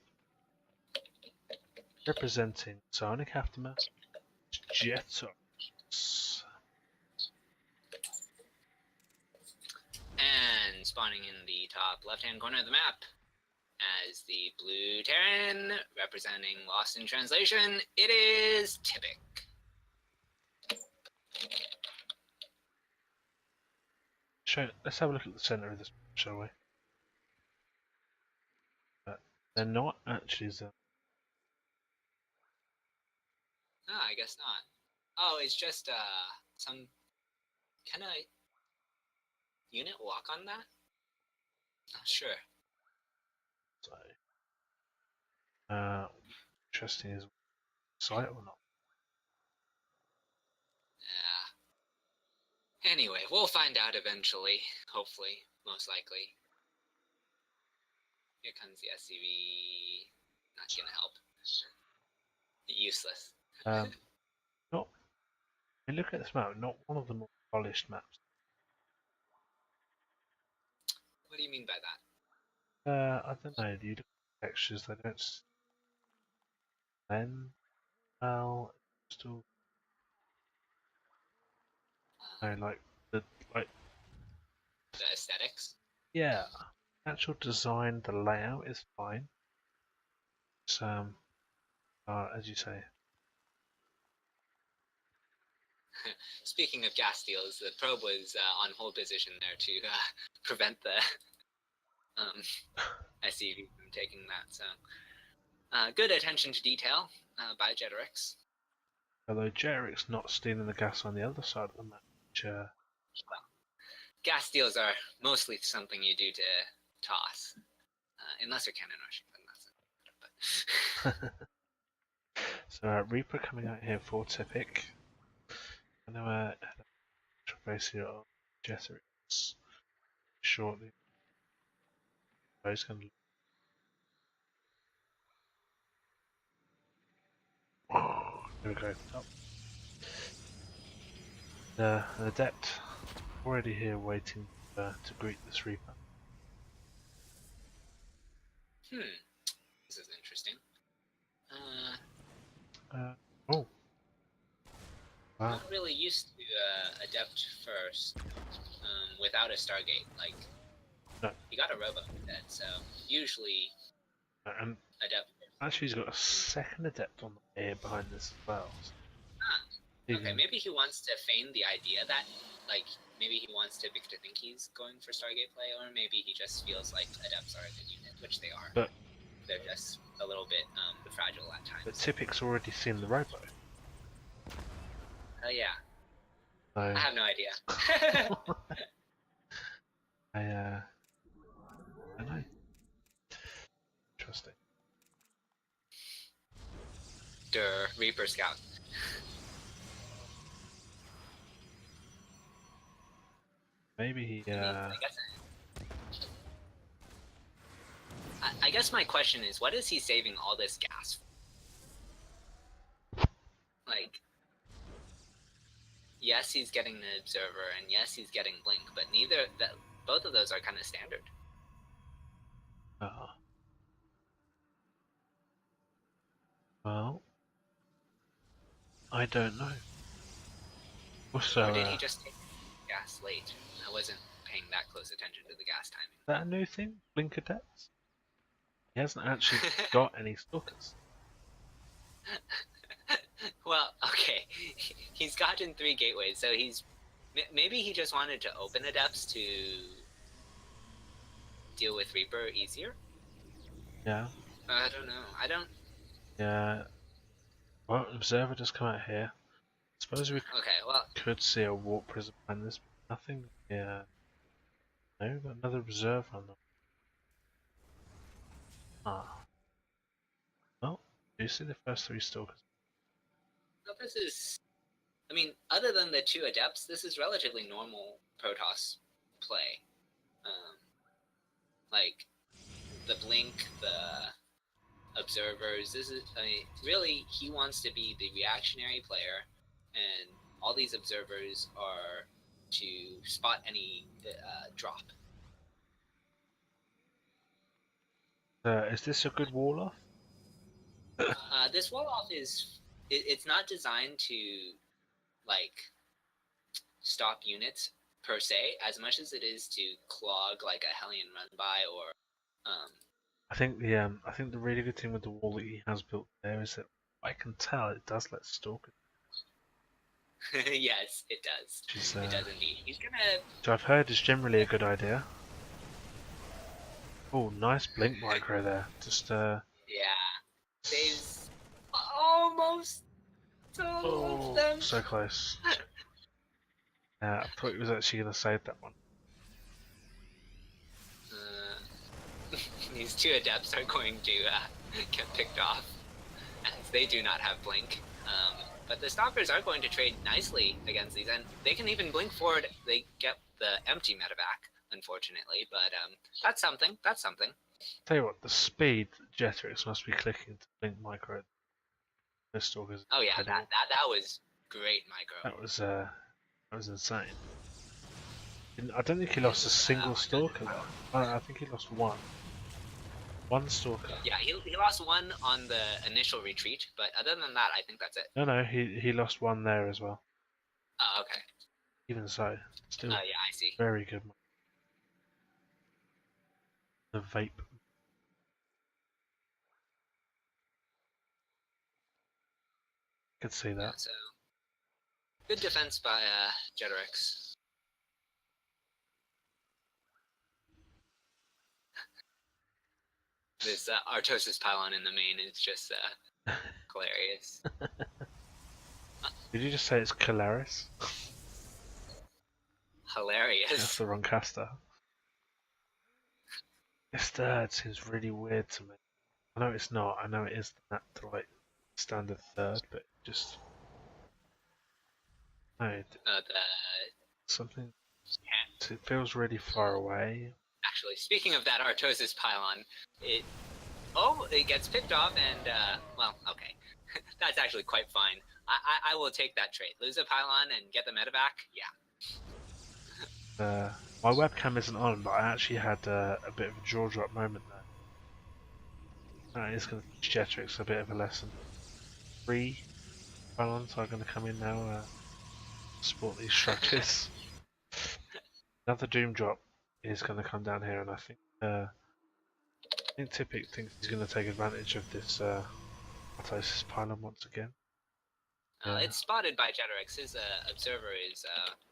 Representing Psionic Aftermath, Jetos. And spawning in the top left-hand corner of the map as the blue Terran, representing Lost in Translation, it is Typic. Let's have a look at the center of this, shall we? They're not actually the. No, I guess not. Oh, it's just some kind of unit walk on that? Not sure. So, interesting is site or not? Yeah. Anyway, we'll find out eventually. Hopefully, most likely. Here comes the SCV. Not gonna help. Useless. Not. I mean, look at this map. Not one of the more polished maps. What do you mean by that? I don't know. Do you look at the textures? They don't. Then, well, still. No, like the aesthetics. Yeah, actual design, the layout is fine. It's, as you say. Speaking of gas steals, the probe was on hold position there to prevent the SCV from taking that. So, good attention to detail by Jetorix. Although Jetorix not stealing the gas on the other side of the map, which, well, gas steals are mostly something you do to toss, unless you're cannon rushing. Then that's it. So Reaper coming out here for Typic. I know base here on Jetherics shortly. He's going to. Here we go. Top. The Adept already here waiting to greet this Reaper. This is interesting. Oh. Wow. Not really used to Adept first without a Stargate. Like, no. He got a Robo instead, so usually And Adept first. Actually, he's got a second Adept on the air behind this as well. Okay, maybe he wants to feign the idea that, like, maybe he wants Typic to think he's going for Stargate play, or maybe he just feels like Adepts are a good unit, which they are. But they're just a little bit fragile at times. But Typic's already seen the Robo. Oh yeah. So, I have no idea. I don't know. Interesting. Reaper Scout. Maybe he. I guess my question is, what is he saving all this gas for? Like, yes, he's getting the Observer, and yes, he's getting Blink, but both of those are kind of standard. Well, I don't know. Also, or did he just take gas late? I wasn't paying that close attention to the gas timing. Is that a new thing? Blink Adepts? He hasn't actually got any Stalkers. Well, okay. He's gotten 3 gateways, so maybe he just wanted to open Adepts to deal with Reaper easier? Yeah. I don't know. Yeah. Well, Observer just come out here. I suppose we could see a Warp Prism behind this, but nothing. Yeah. No, got another Observer on them. Well, do you see the first 3 Stalkers? No, this is... I mean, other than the 2 Adepts, this is relatively normal Protoss play. Like, the Blink, the Observers, this is... I mean, really, he wants to be the reactionary player, and all these Observers are to spot any drop. Is this a good wall off? This wall off is... It's not designed to, like, stop units per se, as much as it is to clog like a Hellion run by or. I think the really good thing with the wall that he has built there is that I can tell it does let Stalkers. Yes, it does. It does indeed. He's gonna. So I've heard it's generally a good idea. Oh, nice blink micro there. Just Yeah. Saves almost all of them. So close. I thought he was actually gonna save that one. These 2 Adepts are going to get picked off, as they do not have Blink. But the Stalkers are going to trade nicely against these, and they can even Blink forward. They get the empty meta back, unfortunately, but that's something. That's something. Tell you what, the speed Jetherics must be clicking to Blink micro. The Stalkers. Oh yeah, that was great micro. That was insane. I don't think he lost a single Stalker though. I think he lost one. One Stalker. Yeah, he lost one on the initial retreat, but other than that, I think that's it. No, he lost one there as well. Oh, okay. Even so, still yeah, I see. Very good. The vape. Could see that. Yeah, so good defense by Jetherics. This Artosis pylon in the main is just hilarious. Did you just say it's Calaris? Hilarious. he That's is. the wrong caster. This third seems really weird to me. I know it's not. I know it is the like standard third, but just no, something. It feels really far away. Actually, speaking of that Artosis pylon, it gets picked off, and well, okay, that's actually quite fine. I will take that trade. Lose a pylon and get the meta back. Yeah. My webcam isn't on, but I actually had a bit of a jaw drop moment there. It's going to teach Jetrix a bit of a lesson. 3 pylons are going to come in now. Support these structures. Another Doom drop is going to come down here, and I think Tipic thinks he's going to take advantage of this Artosis pylon once again. It's spotted by Jetrix. His observer is.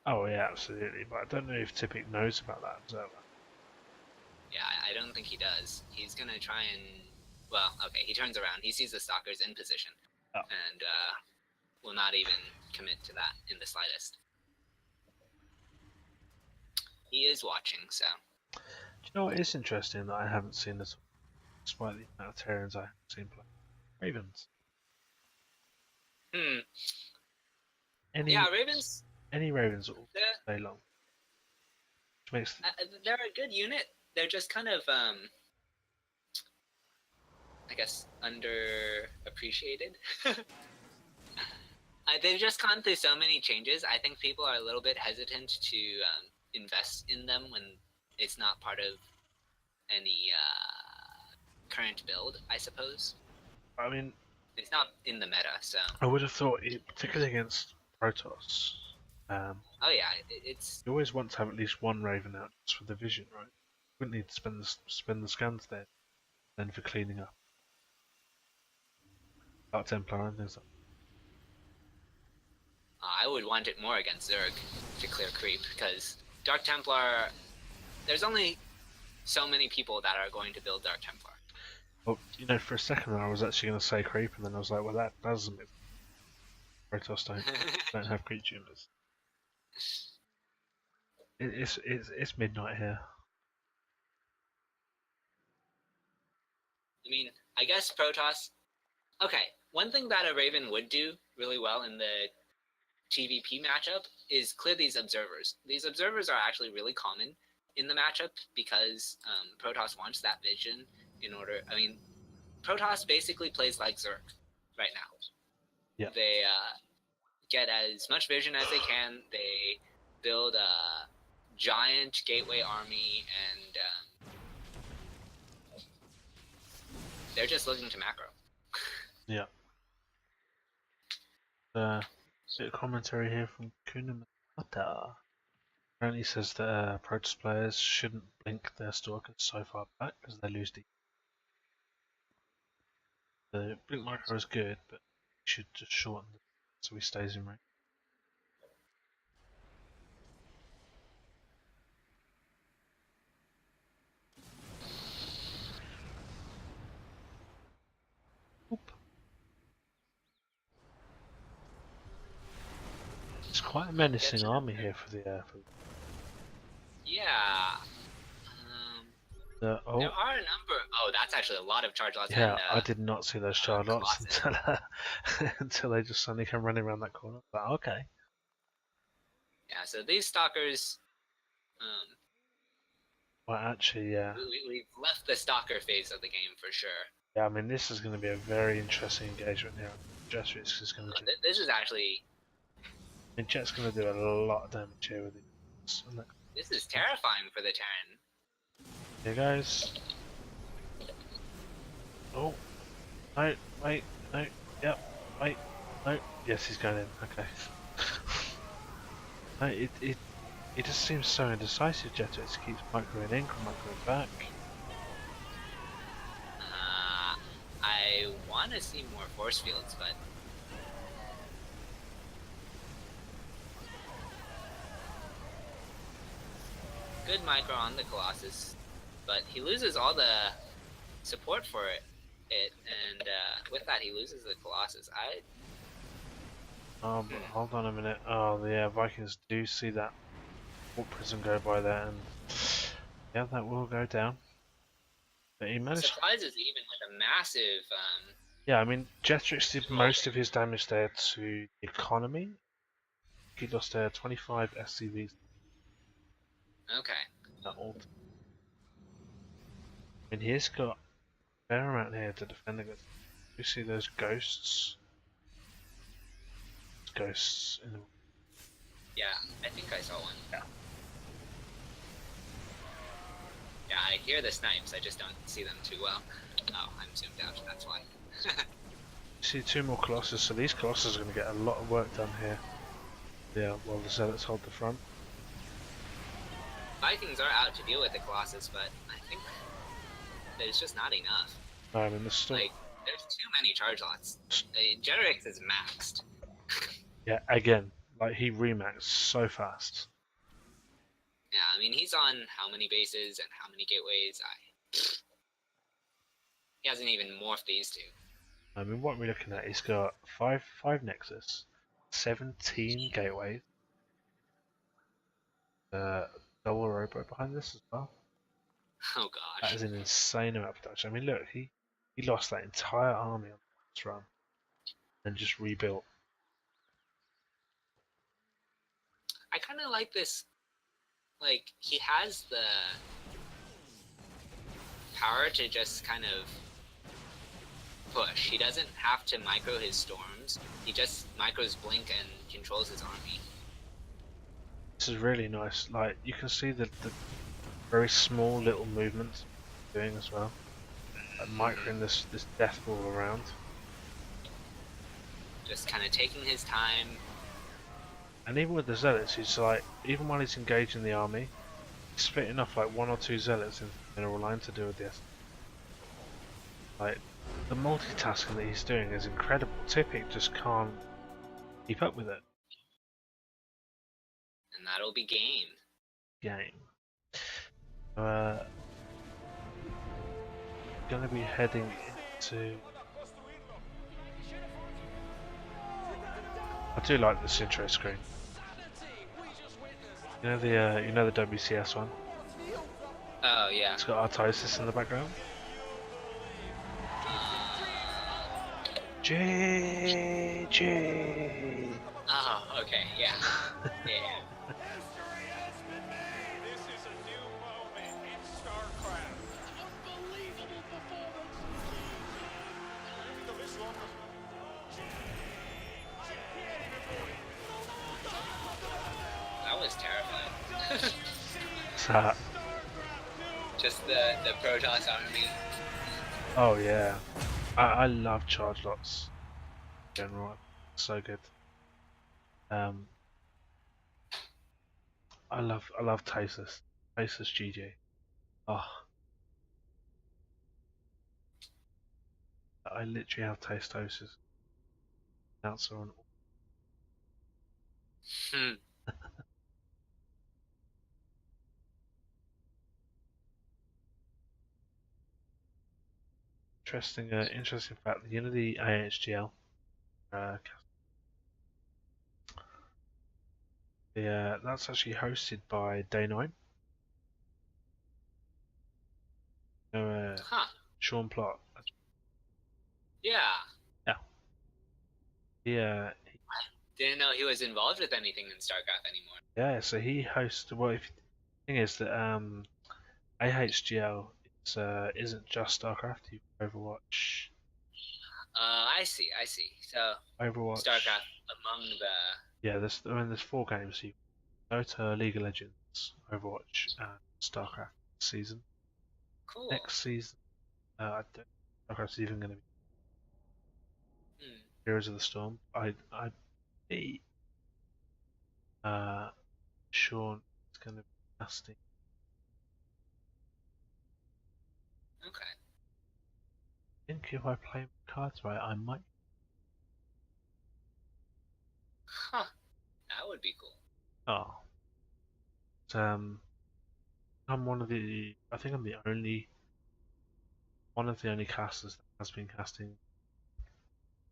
Oh yeah, absolutely. But I don't know if Tipic knows about that observer. Yeah, I don't think he does. He's gonna try and. Well, okay, he turns around. He sees the stalkers in position, and will not even commit to that in the slightest. He is watching, so. Do you know what is interesting that I haven't seen this, despite the amount of Terrans I haven't seen play? Ravens. Ravens. Any Ravens all day long. Which makes they're a good unit. They're just kind of, I guess, underappreciated. They've just gone through so many changes. I think people are a little bit hesitant to invest in them when it's not part of any current build, I suppose. I mean, it's not in the meta, so. I would have thought, particularly against Protoss. Oh yeah, it's. You always want to have at least one Raven out just for the vision, right? You wouldn't need to spend the scans there, then for cleaning up. Dark Templar and things like that. I would want it more against Zerg to clear creep, because Dark Templar, there's only so many people that are going to build Dark Templar. Well, you know, for a second I was actually going to say creep, and then I was like, well, that doesn't. Protoss don't have creep tumors. It's midnight here. I mean, I guess Protoss. Okay, one thing that a Raven would do really well in the TVP matchup is clear these observers. These observers are actually really common in the matchup because Protoss wants that vision in order. I mean, Protoss basically plays like Zerg right now. Yeah. They get as much vision as they can. They build a giant gateway army, and they're just looking to macro. Yeah. Bit of commentary here from Kunamata. Apparently says that Protoss players shouldn't blink their stalkers so far back because they lose the blink micro is good, but you should just shorten it so he stays in range. Oop. It's quite a menacing army here for the Yeah. There are a number. Oh, that's actually a lot of charge lots. Yeah, and, I did not see those charge lots until they just suddenly come running around that corner. But okay. Yeah, so these stalkers. Well, actually, yeah. We've left the stalker phase of the game for sure. Yeah, I mean, this is going to be a very interesting engagement here. Jetrix is going to do. This is actually. I mean, Jet's going to do a lot of damage here with it. This is terrifying for the Terran. Here goes. Oh. No, wait, no, yep, wait, no. Yes, he's going in, okay. No, it just seems so indecisive, Jetrix keeps microing in, microing back. I want to see more force fields, but... Good micro on the Colossus, but he loses all the support for it, and with that he loses the Colossus. Oh, but hold on a minute. Oh, yeah, Vikings do see that prison go by there, and yeah, that will go down. But he managed. Surprises even with a massive. Yeah, I mean, Jetrix did small most of his damage there to the economy. He lost 25 SCVs. Okay. All. I mean, he's got a fair amount here to defend against. You see those ghosts? Ghosts in the. Yeah, I think I saw one. Yeah. Yeah, I hear the snipes, I just don't see them too well. Oh, I'm zoomed out, that's why. You see two more Colossus, so these Colossus are going to get a lot of work done here. Yeah, while the Zealots hold the front. Vikings are out to deal with the Colossus, but I think there's just not enough. No, I mean, there's still. Like, there's too many charge lots. Jetrix is maxed. Yeah, again, like he remaxed so fast. Yeah, I mean, he's on how many bases and how many gateways? He hasn't even morphed these two. I mean, what we're looking at, he's got five Nexus, 17 gateways, double robo behind this as well. Oh That gosh. is an insane amount of production. I mean, look, he lost that entire army on this run and just rebuilt. I kind of like this. Like, he has the power to just kind of push. He doesn't have to micro his storms. He just micros Blink and controls his army. This is really nice. Like, you can see the very small little movements he's doing as well. Like microing this death ball around. Just kind of taking his time. And even with the Zealots, he's like, even while he's engaging the army, he's splitting off like one or two Zealots in the mineral line to deal with this. Like, the multitasking that he's doing is incredible. Tippik just can't keep up with it. And that'll be game. Gonna be heading into. I do like this intro screen. You know the WCS one. Oh yeah. It's got Artosis in the background. GG. Oh, okay, yeah. Yeah. That was terrifying. So, Just the Protoss army. oh yeah, I love charge lots. In general, so good. I love Tasus. Tasus GG. Oh, I literally have Tastosis. Announcer on. Hmm. Interesting fact. You know the AHGL. That's actually hosted by Day9. Huh. Sean Plott. Yeah. Yeah. Yeah. Didn't know he was involved with anything in StarCraft anymore. Yeah. So he hosts. Well, the thing is that AHGL isn't just StarCraft. You Overwatch. I see. So Overwatch. StarCraft among the. Yeah. There's 4 games. You Dota, League of Legends, Overwatch, and StarCraft season. Cool. Next season, I don't. StarCraft's even going to be Hmm. Heroes of the Storm. I Sean is going to be nasty. Okay. I think if I play my cards right, I might. Huh. That would be cool. Oh. But, I'm one of the. I think I'm the only. One of the only casters that has been casting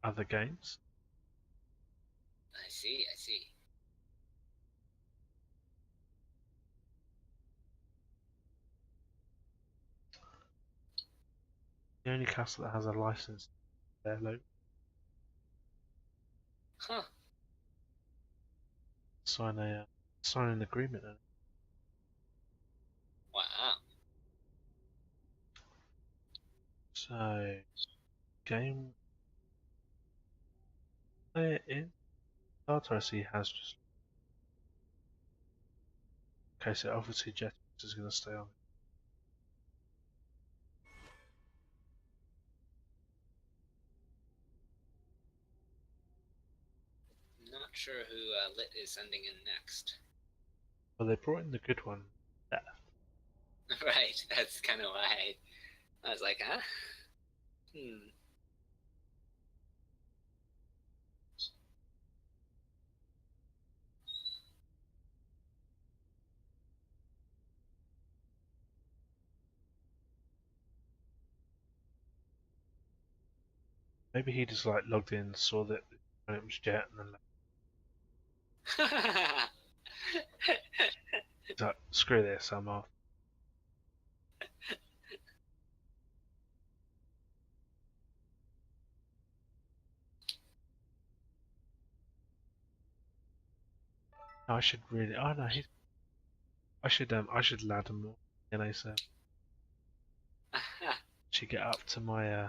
other games. I see. the only castle that has a license there, Luke. Huh. Sign an agreement. Wow. So, game player in Data I see has just. Okay, so obviously Jetix is going to stay on. Not sure who LiT is sending in next. Well, they brought in the good one. Yeah. Right, that's kind of why I was like, huh? Maybe he just like logged in, saw that it was Jet, and then like, screw this, I'm off. No, I should really. Oh no, I should lad him more. So should get up to my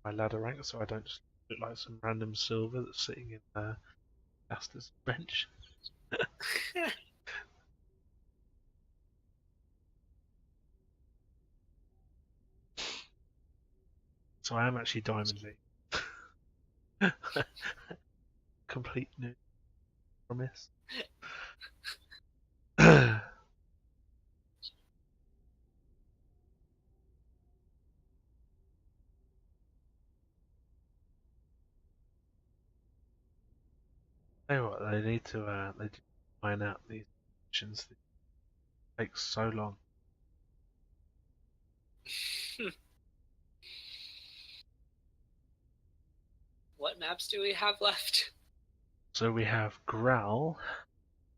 ladder rank, so I don't just look like some random silver that's sitting in Aster's bench. So I am actually Diamond League. Complete new promise. Tell you what, they need to iron out these missions. It takes so long. What maps do we have left? So we have Growl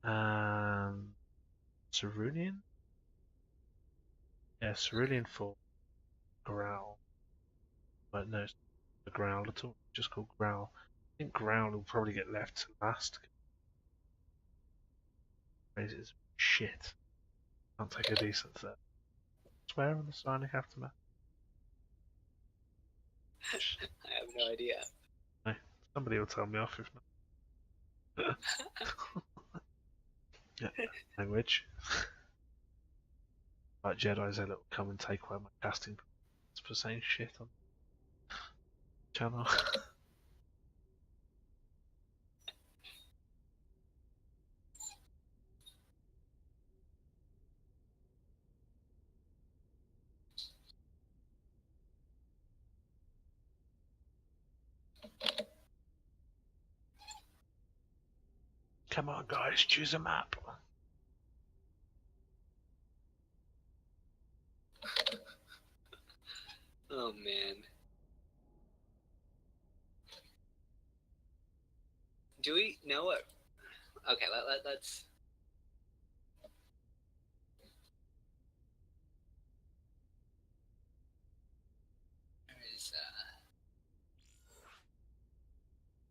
and Cerulean. Yeah, Cerulean for Growl. But no, it's not the Growl at all. Just called Growl. I think Growl will probably get left to last. It's shit. Can't take a decent third. Swear on the Psionic Aftermath. I have no idea. No, somebody will tell me off if not. Yeah, language. Like Jedi's that will come and take away my casting for saying shit on the channel. Come on, guys, choose a map. Oh man. Do we know what? Okay, let's. There is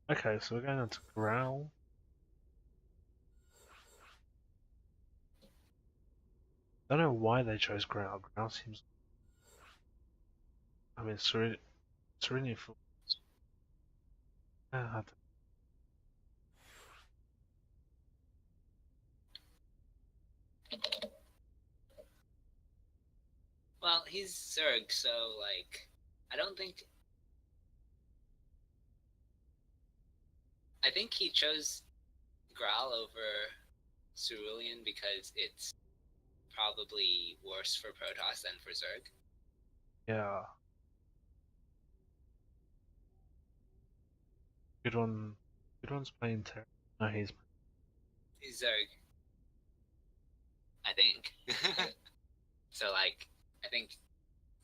Okay, so we're going on to Growl. I don't know why they chose Growl. Growl seems. I mean, Serenian for. well, he's Zerg, so like, I don't think. I think he chose Growl over Cerulean because it's probably worse for Protoss than for Zerg. Yeah. Good one. Good one's playing Terra. No, he's Zerg. I think. So like, I think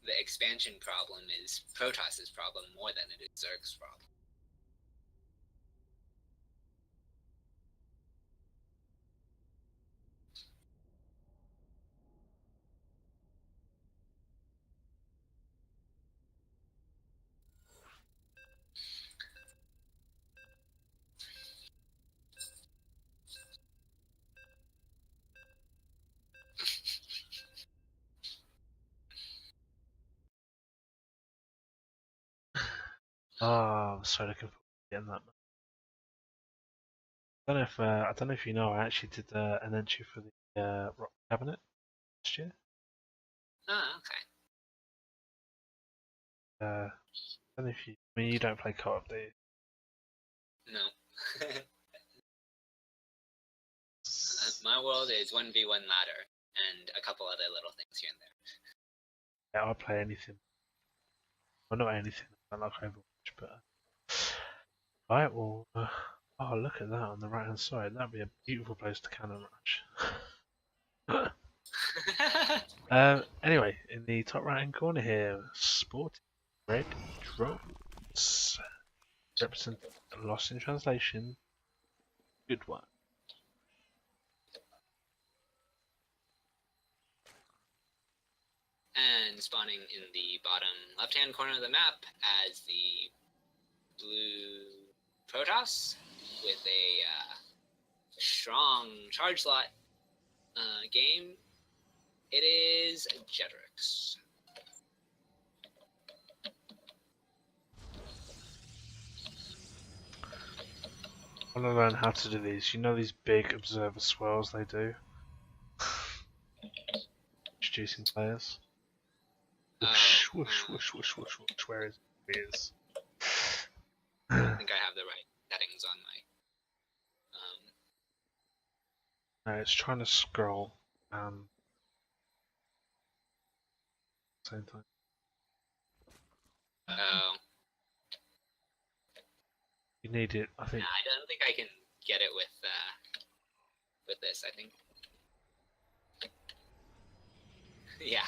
the expansion problem is Protoss's problem more than it is Zerg's problem. Oh, I'm so looking forward to getting that. I don't know if you know, I actually did an entry for the rock cabinet last year. Oh, okay. I don't know if you. I mean, you don't play co-op, do you? No. My world is 1v1 ladder and a couple other little things here and there. Yeah, I'll play anything. Well, not anything. I like Overwatch, but right. Well, oh, look at that on the right-hand side. That'd be a beautiful place to cannon rush. Anyway, in the top right-hand corner here, sporting red drones represent lost in translation. Good one. And spawning in the bottom left-hand corner of the map as the blue Protoss with a strong charge slot game. It is Jetrix. I want to learn how to do these. You know these big observer swirls they do? Introducing players. Whoosh, whoosh, whoosh, whoosh, whoosh, whoosh. Where is it? Where is I don't think I have the right settings on my. No, it's trying to scroll. Same time. Oh. You need it, I think. Nah, I don't think I can get it with this. I think. Yeah.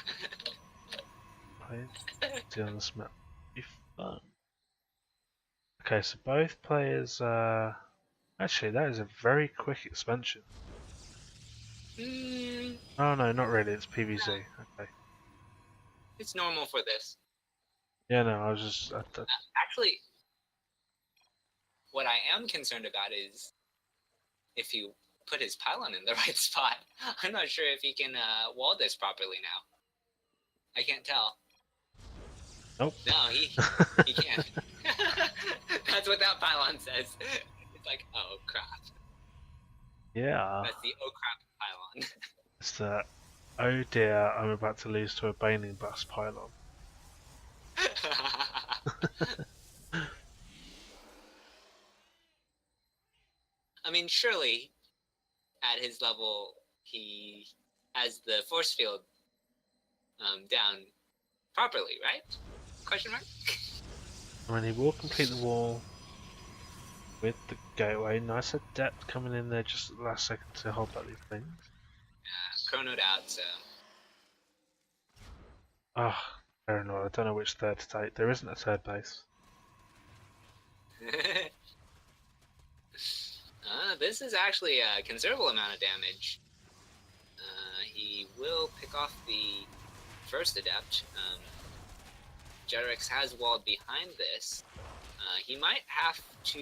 See on this map. Be fun. Okay, so both players. Actually, that is a very quick expansion. Oh no, not really. It's PVZ. Okay. It's normal for this. Yeah, no, I was just. Actually, what I am concerned about is if you put his pylon in the right spot. I'm not sure if he can wall this properly now. I can't tell. Nope. No, he can't. That's what that pylon says. It's like, oh crap. Yeah. That's the oh crap pylon. It's the oh dear, I'm about to lose to a Baning bus pylon. I mean, surely at his level he has the force field down properly, right? Question mark? I mean, he will complete the wall with the gateway. Nice adept coming in there just at the last second to hold back these things. Chronoed out, so. Ah, fair enough. I don't know which third to take. There isn't a third base. This is actually a considerable amount of damage. He will pick off the first adept. Jetrix has walled behind this. He might have to.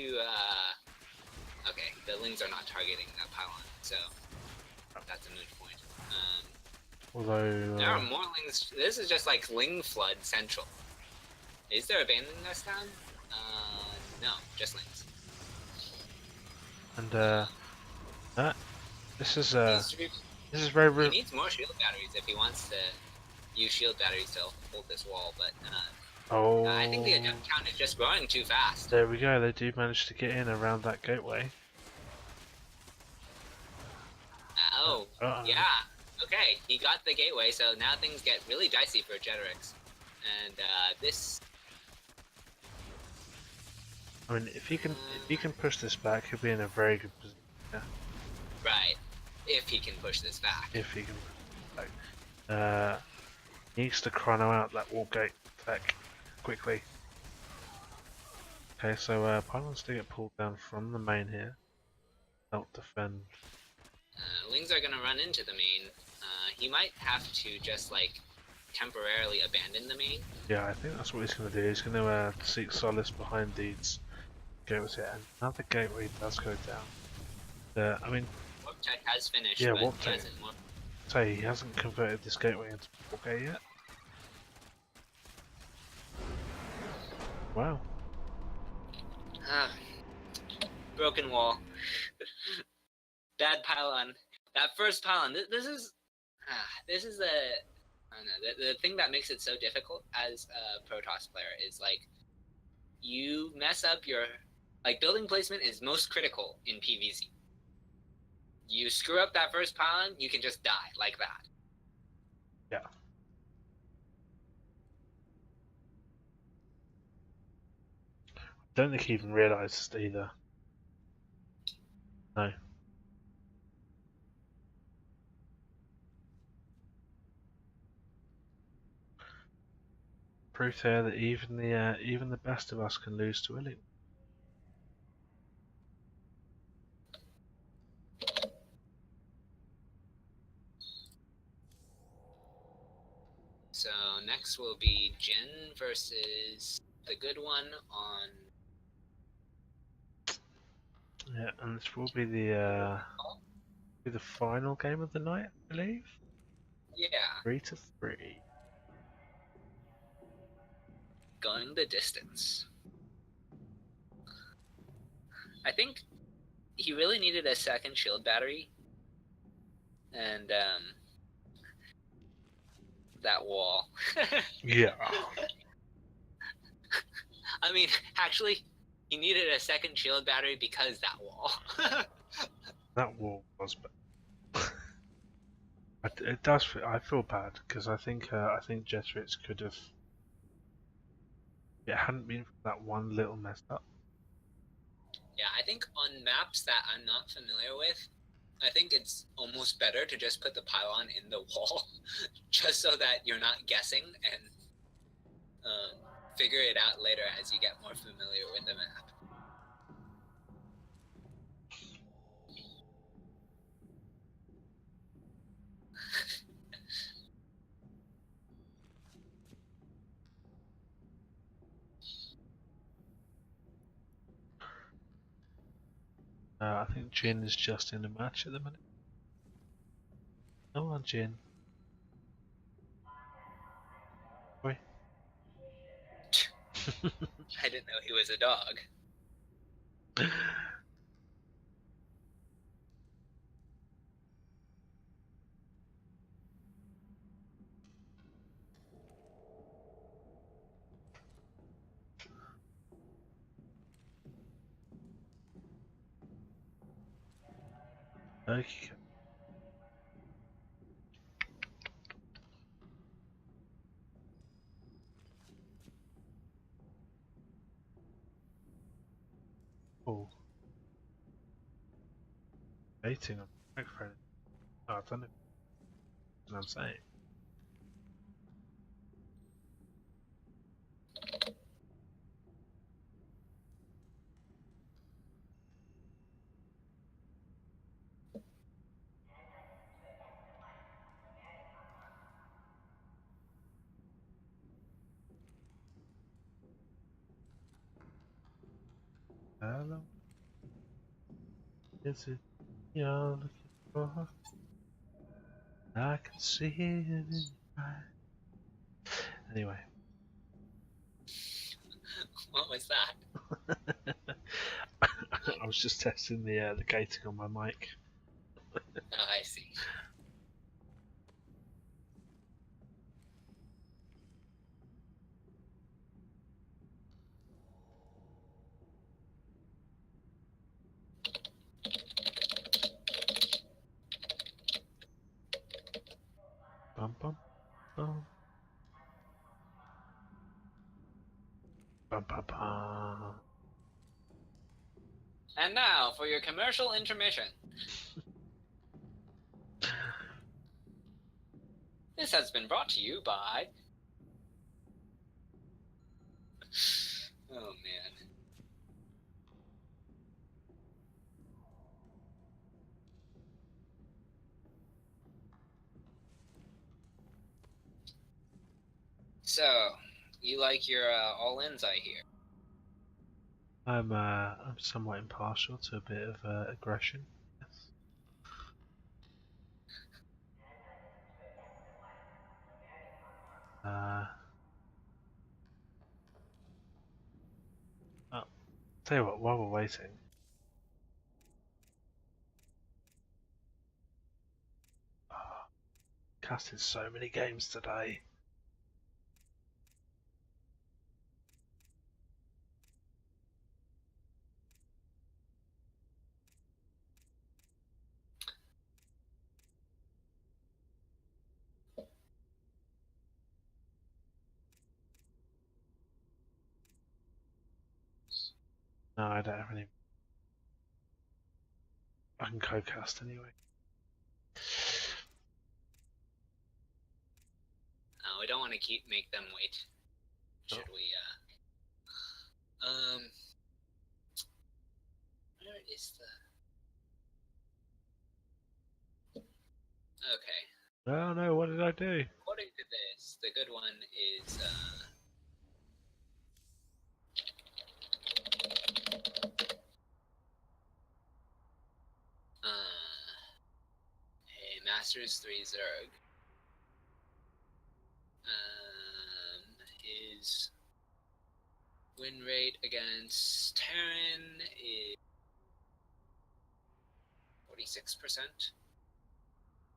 Okay, the Lings are not targeting that pylon, so that's a moot point. Although there are more Lings. This is just like Ling Flood Central. Is there a Banding Nest down? No, just Lings. And this is very. He needs more shield batteries if he wants to use shield batteries to hold this wall, but I think the adept count is just growing too fast. There we go. They do manage to get in around that gateway. Yeah. Okay, he got the gateway, so now things get really dicey for Jetrix. And this. I mean, if he can push this back, he'll be in a very good position. Yeah. Right. If he can push this back. If he can push this back. Needs to chrono out that wall gate tech quickly. Okay, so pylons do get pulled down from the main here. Help defend. Lings are gonna run into the main. He might have to just like temporarily abandon the main. Yeah, I think that's what he's gonna do. He's gonna seek solace behind these gateways here, and now the gateway does go down. I mean, Warp Tech has finished, yeah, but Warp Tech. He He hasn't converted this gateway into 4K yet. Wow. Ah, broken wall. Bad pylon. That first pylon. This is the. I don't know. The thing that makes it so difficult as a Protoss player is like you mess up your building placement is most critical in PvZ. You screw up that first pylon, you can just die like that. Yeah. Don't think he even realised either. No. Proof there that even the best of us can lose to elite. So next will be Jin versus the good one on. Yeah, and this will be the final game of the night, I believe. Yeah. 3-3. Going the distance. I think he really needed a second shield battery. And that wall. Yeah. I mean, actually, he needed a second shield battery because that wall. That wall was bad. It does. I feel bad because I think Jethritz could have. It hadn't been for that one little mess up. Yeah, I think on maps that I'm not familiar with, I think it's almost better to just put the pylon in the wall, just so that you're not guessing and figure it out later as you get more familiar with the map. I think Jin is just in a match at the minute. Come on, Jin. Boy. I didn't know he was a dog. Okay. Oh. Waiting on the microphone. Oh, I don't know what I'm saying. Hello. Is it you're looking for? I can see it in your eyes. Anyway. What was that? I was just testing the gating on my mic. Oh, I see. Bum bum bum. Bum bum bum. And now for your commercial intermission. This has been brought to you by... Oh, man. So, you like your all-ins, I hear. I'm somewhat impartial to a bit of aggression. Yes. Oh. Tell you what, while we're waiting. Casted so many games today. No, I don't have any. I can co-cast anyway. We don't want to make them wait. Should we? Where is the? Okay. Oh no, what did I do? According to this, the good one is a Masters 3 Zerg. His win rate against Terran is 46%.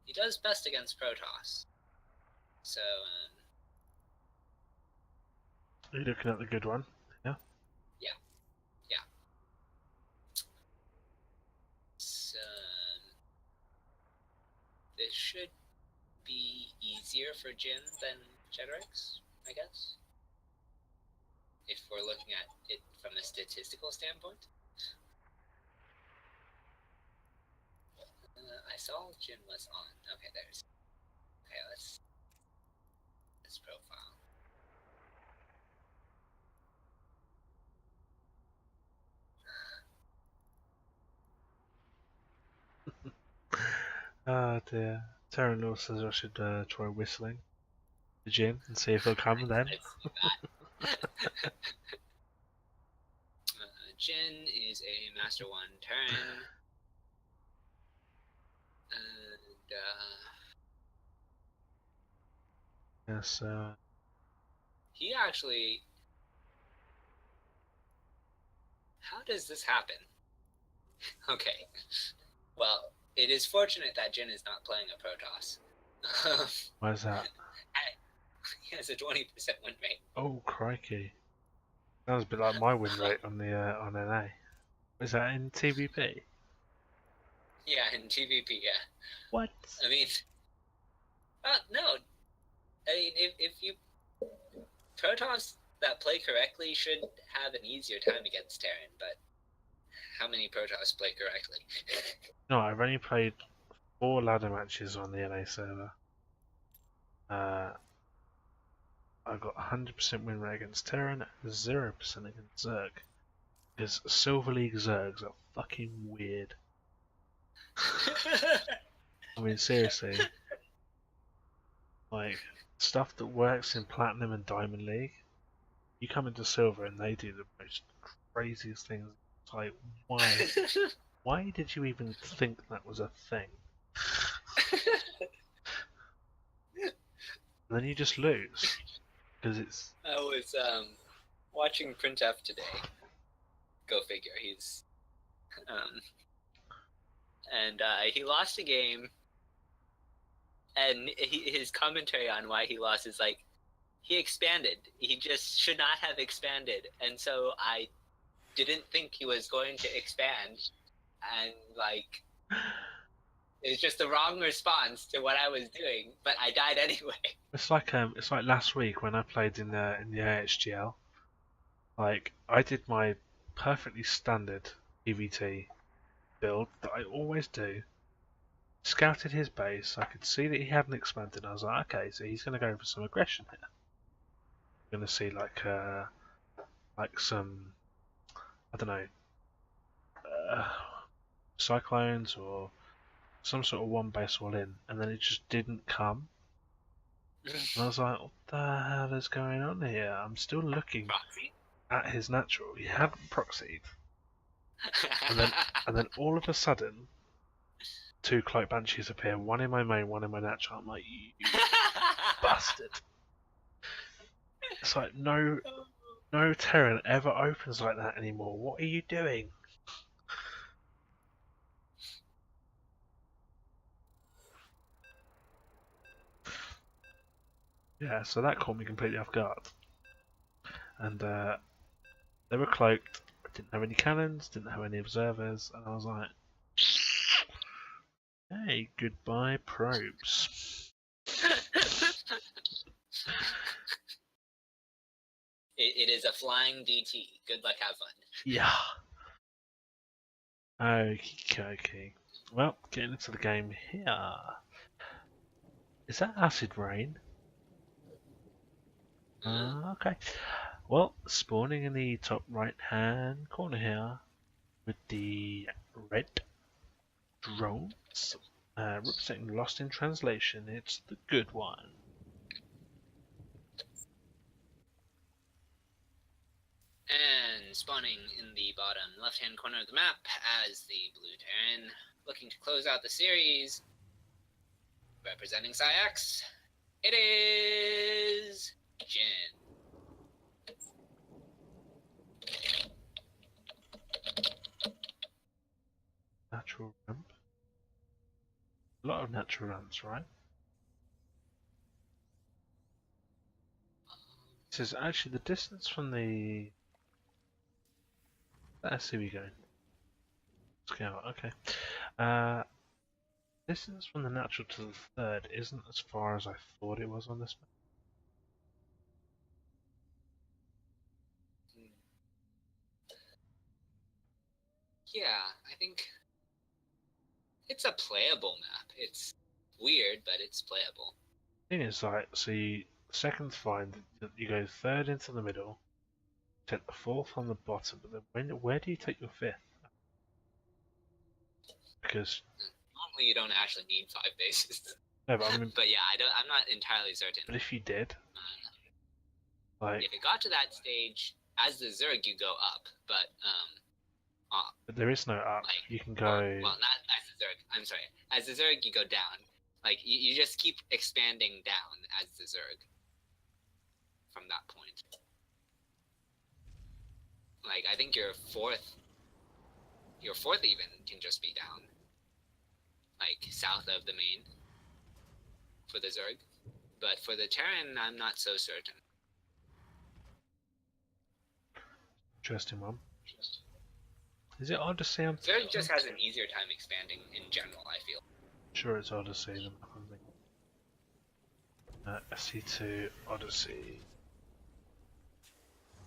He does best against Protoss. So, Are you looking at the good one? Yeah? Yeah. So, this should be easier for Jin than Jedrix, I guess. If we're looking at it from a statistical standpoint. I saw Jin was on. Okay, there's. Okay, let's. This profile. Oh dear. Terranor says I should try whistling the Jin and see if he'll come then. Jin is a Master 1 Terran. And Yes, he actually. How does this happen? Okay. Well, it is fortunate that Jin is not playing a Protoss. why is that? He has a 20% win rate. Oh crikey. That was a bit like my win rate on the on NA. Is that in TVP? Yeah, in TVP, yeah. What? I mean, no. I mean, if you Protoss that play correctly should have an easier time against Terran, but how many Protoss play correctly? No, I've only played 4 ladder matches on the NA server. I got 100% win rate against Terran and 0% against Zerg. Because Silver League Zergs are fucking weird. I mean, seriously. Like, stuff that works in Platinum and Diamond League, you come into Silver and they do the most craziest things. It's like, why? Why did you even think that was a thing? And then you just lose. Because it's... I was watching Printf today. Go figure. He's and he lost a game, and his commentary on why he lost is like, he expanded. He just should not have expanded, and so I didn't think he was going to expand, and like, it's just the wrong response to what I was doing, but I died anyway. It's like last week when I played in the AHGL. Like, I did my perfectly standard EVT build that I always do. Scouted his base. I could see that he hadn't expanded. I was like, okay, so he's going to go for some aggression here. I'm going to see like some, I don't know, cyclones or some sort of one base all in, and then it just didn't come. And I was like, what the hell is going on here? I'm still looking Proxy? at his natural. He hadn't proxied. And then all of a sudden, 2 Cloak Banshees appear, one in my main, one in my natural. I'm like, you bastard. It's like, no No Terran ever opens like that anymore. What are you doing? Yeah, so that caught me completely off guard. And they were cloaked, didn't have any cannons, didn't have any observers, and I was like, hey, goodbye probes. It is a flying DT. Good luck, have fun. Yeah. Okay. Well, getting into the game here. Is that acid rain? Okay. Well, spawning in the top right hand corner here with the red drones representing Lost in Translation. It's the good one. And spawning in the bottom left-hand corner of the map as the blue Terran, looking to close out the series, representing Psyx, it is Jin. Natural ramp. A lot of natural ramps, right? This is actually the distance from the... Let's see we go. Scout, okay. Distance from the natural to the third isn't as far as I thought it was on this map. Yeah, I think it's a playable map. It's weird, but it's playable. Thing is, like, so you second's fine. You go third into the middle, take the fourth on the bottom, but then where do you take your fifth? Because Normally, you don't actually need 5 bases. no, but I mean, but yeah, I'm not entirely certain. but if you did, like, if it got to that stage, as the Zerg, you go up, but but there is no up. like, You can go. well, not as the Zerg. I'm sorry. As the Zerg, you go down. Like you just keep expanding down as the Zerg. From that point, like I think your fourth even can just be down, like south of the main. For the Zerg, but for the Terran, I'm not so certain. Interesting one. Is it Odyssey? Zerg just has an easier time expanding in general, I feel. Sure, it's Odyssey. The map I'm thinking. SC2 Odyssey.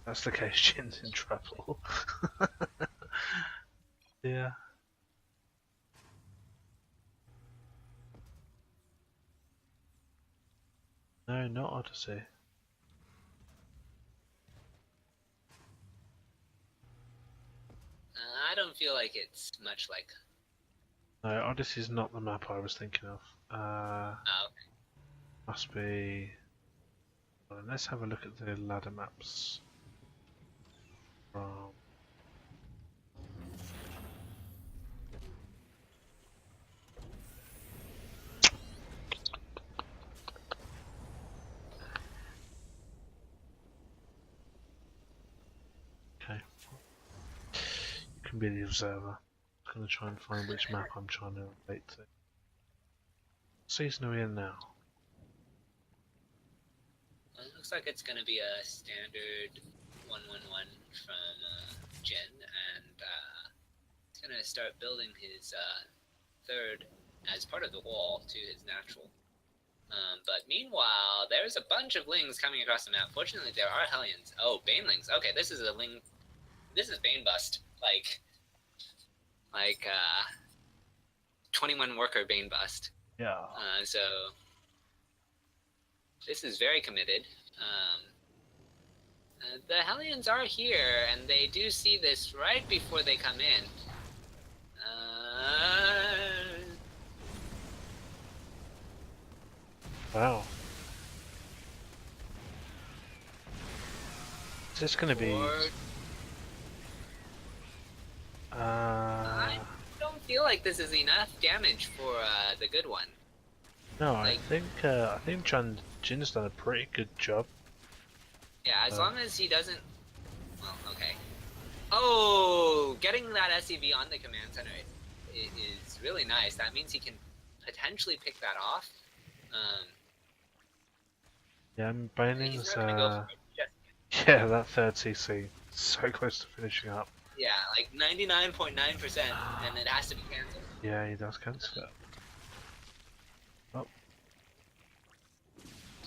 That's the case. Jin's in trouble. Yeah. No, not Odyssey. I don't feel like it's much like. No, Odyssey's not the map I was thinking of. Okay. Must be. Well, let's have a look at the ladder maps. From. Okay. You can be the observer. I'm going to try and find which map I'm trying to relate to. Season are we in now? Well, it looks like it's going to be a standard 1-1-1 from Jin, and he's going to start building his third as part of the wall to his natural. But meanwhile, there's a bunch of Lings coming across the map. Fortunately, there are Hellions. Oh, Banelings. Okay, this is a Ling. This is Bane Bust. Like 21 worker Bane Bust. Yeah. So this is very committed. The Hellions are here, and they do see this right before they come in. Wow. Is this going to be... I don't feel like this is enough damage for the good one. No, I think Jin's done a pretty good job. Yeah, as long as he doesn't Well, okay. Oh, getting that SCV on the command center is really nice. That means he can potentially pick that off. Yeah, and He's Baning's, not gonna go for it just. yeah, that third CC, so close to finishing up. Yeah, like 99.9%, and it has to be cancelled. Yeah, he does cancel it. Oh.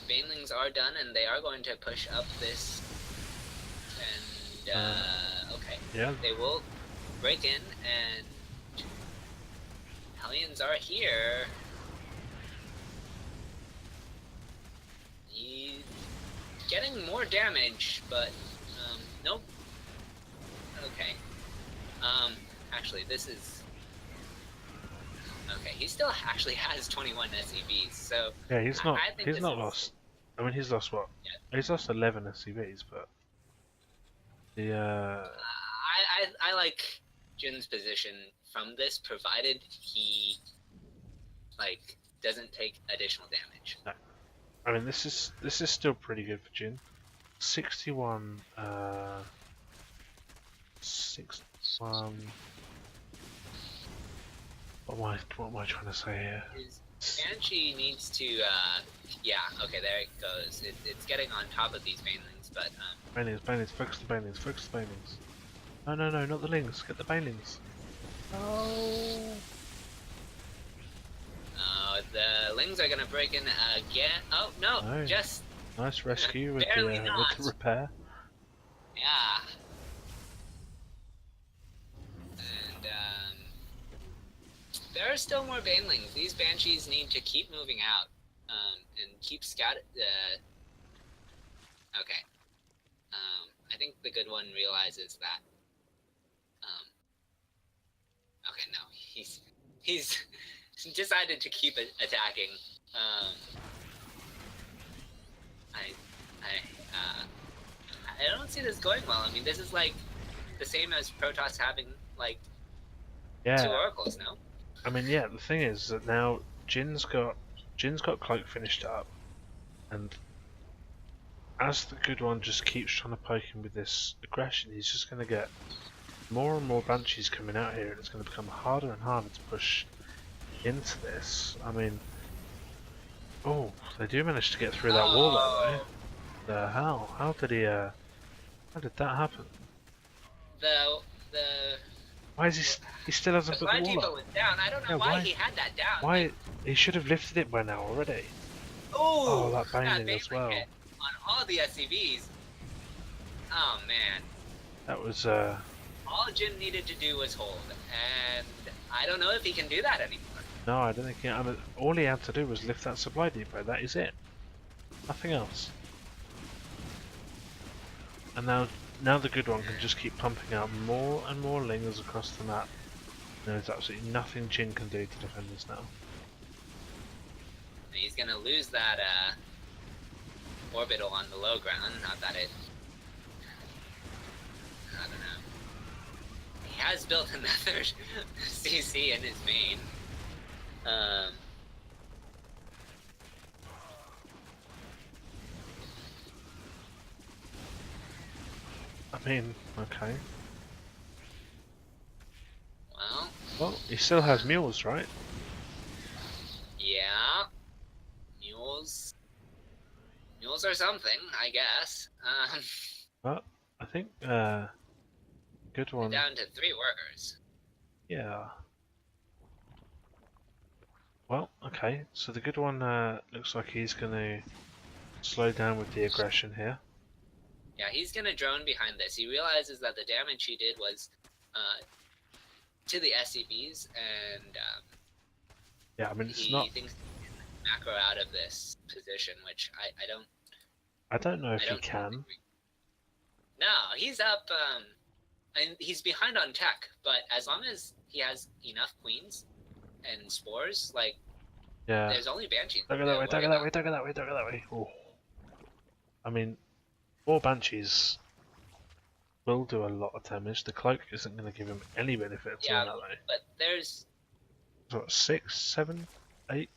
Banelings are done, and they are going to push up this. And, okay. Yeah. They will break in, and Hellions are here. He's getting more damage, but, nope. Okay. Actually, this is... Okay, he still actually has 21 SCVs, so... Yeah, he's not, he's not lost. I mean, he's lost what? Yeah. He's lost 11 SCVs, but... The, I like Jin's position from this, provided he, like, doesn't take additional damage. No. I mean, this is still pretty good for Jin. 61, 61... What am I trying to say here? His Banshee needs to, yeah, okay, there it goes. It's getting on top of these Banelings, but, Banelings, focus the Banelings, focus the Banelings. No, not the Lings, get the Banelings. Oh! The Lings are gonna break in again. Oh, no, just... Nice rescue with the repair. Yeah. And, there are still more Banelings. These Banshees need to keep moving out, and keep scout. Okay. I think the good one realizes that. Okay, no, he's decided to keep attacking. I don't see this going well. I mean, this is like the same as Protoss having like 2 oracles, no? I mean, yeah. The thing is that now Jin's got Cloak finished up, and as the good one just keeps trying to poke him with this aggression, he's just going to get more and more Banshees coming out here, and it's going to become harder and harder to push into this. I mean, oh, they do manage to get through that wall that way. The hell? How did he? How did that happen? Why is he still hasn't put the wall up? Went down. I don't know why he had that down. Why he should have lifted it by now already. Oh, that Baneling as well. On all the SCVs. Oh man. That was all Jin needed to do was hold, and I don't know if he can do that anymore. No, I don't think he. I mean, all he had to do was lift that supply depot. That is it. Nothing else. And now the good one can just keep pumping out more and more lingers across the map. There's absolutely nothing Jin can do to defend this now. He's gonna lose that orbital on the low ground. Not that it. I don't know. He has built another CC in his main. I mean, okay. Well, he still has mules, right? Yeah. Mules are something, I guess. But I think good one. Down to 3 workers. Yeah. Well, okay. So the good one looks like he's gonna slow down with the aggression here. Yeah, he's gonna drone behind this. He realizes that the damage he did was to the SCVs, and yeah, I mean it's he not. thinks he can macro out of this position, which I don't. I don't know if he can. No, he's up. And he's behind on tech, but as long as he has enough queens and spores, like, yeah, there's only Banshees. Don't go that way. Don't go that way. Don't go that way. Don't go that way. Oh. I mean, 4 Banshees will do a lot of damage. The cloak isn't going to give him any benefit at all that way. But there's... What, 6, 7, 8?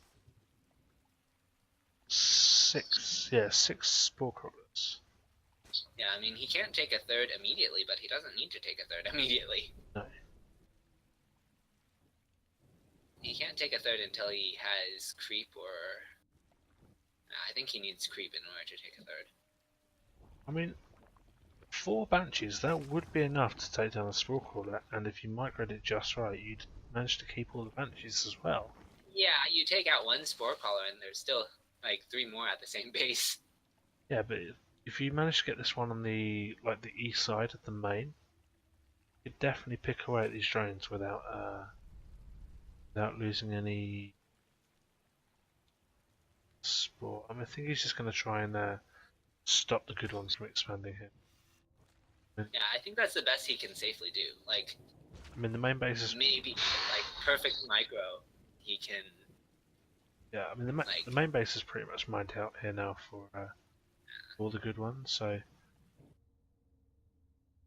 6, yeah, 6 spore crawlers. Yeah, I mean, he can't take a third immediately, but he doesn't need to take a third immediately. No. He can't take a third until he has creep or... I think he needs creep in order to take a third. I mean, 4 Banshees, that would be enough to take down a Spore Crawler, and if you microed it just right, you'd manage to keep all the Banshees as well. Yeah, you take out one Spore Crawler and there's still like 3 more at the same base. Yeah, but if you manage to get this one on the east side of the main, you'd definitely pick away at these drones without losing any spore. I think he's just going to try and stop the good ones from expanding here. Yeah, I think that's the best he can safely do. Like, I mean, the main base is maybe like perfect micro. He can. Yeah, I mean the main base is pretty much mined out here now for all the good ones. So,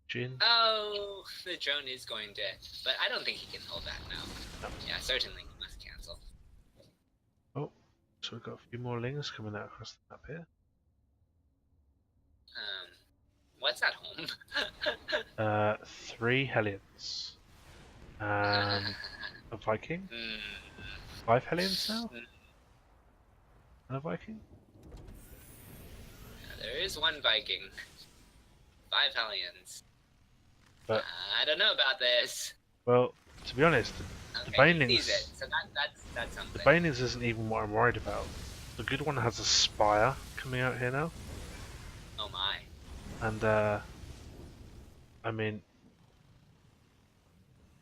Jin. Oh, the drone is going to, but I don't think he can hold that now. No. Yeah, certainly he must cancel. Oh, so we've got a few more lings coming out across the map here. What's at home? 3 Hellions. And a Viking. 5 Hellions now? And a Viking? There is 1 Viking. 5 Hellions. But I don't know about this. well, to be honest, the Banelings. He sees it, so that's something. The Banelings isn't even what I'm worried about. The good one has a Spire coming out here now. Oh my. And I mean,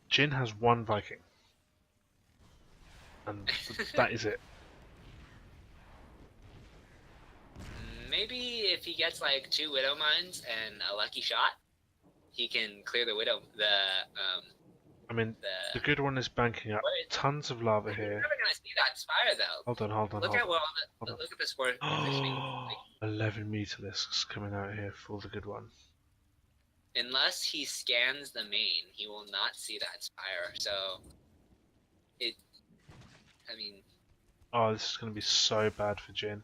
Jin has 1 Viking. And that is it. Maybe if he gets like 2 Widow Mines and a lucky shot, he can clear the Widow. I mean, the good one is banking up tons of lava here. You're never gonna see that Spire though. Hold on. Look at where look at the score positioning. 11 Mutalisks coming out here for the good one. Unless he scans the main, he will not see that Spire. So, I mean... Oh, this is going to be so bad for Jin.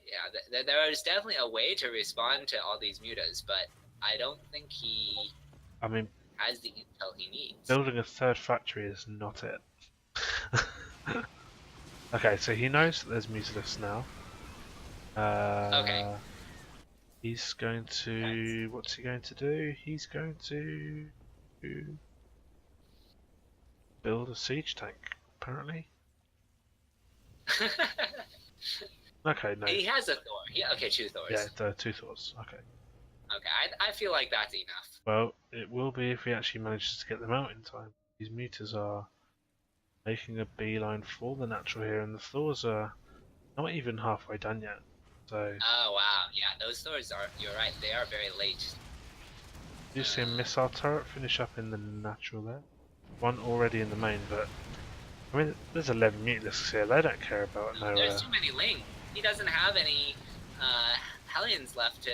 Yeah, there is definitely a way to respond to all these mutas, but I don't think he has the intel he needs. Building a 3rd factory is not it. Okay, so he knows that there's Mutalisks now. Okay. He's going to... What's he going to do? He's going to... build a siege tank, apparently. Okay, no. He has a Thor. Okay, 2 Thors. Yeah, there are 2 Thors. Okay. Okay, I feel like that's enough. Well, it will be if he actually manages to get them out in time. These mutas are making a beeline for the natural here, and the Thors are not even halfway done yet. So. Oh wow, yeah, those Thors are. You're right. They are very late. You see a missile turret finish up in the natural there. 1 already in the main, but I mean, there's 11 Mutalisks here. They don't care about no. There's too many lings. He doesn't have any Hellions left to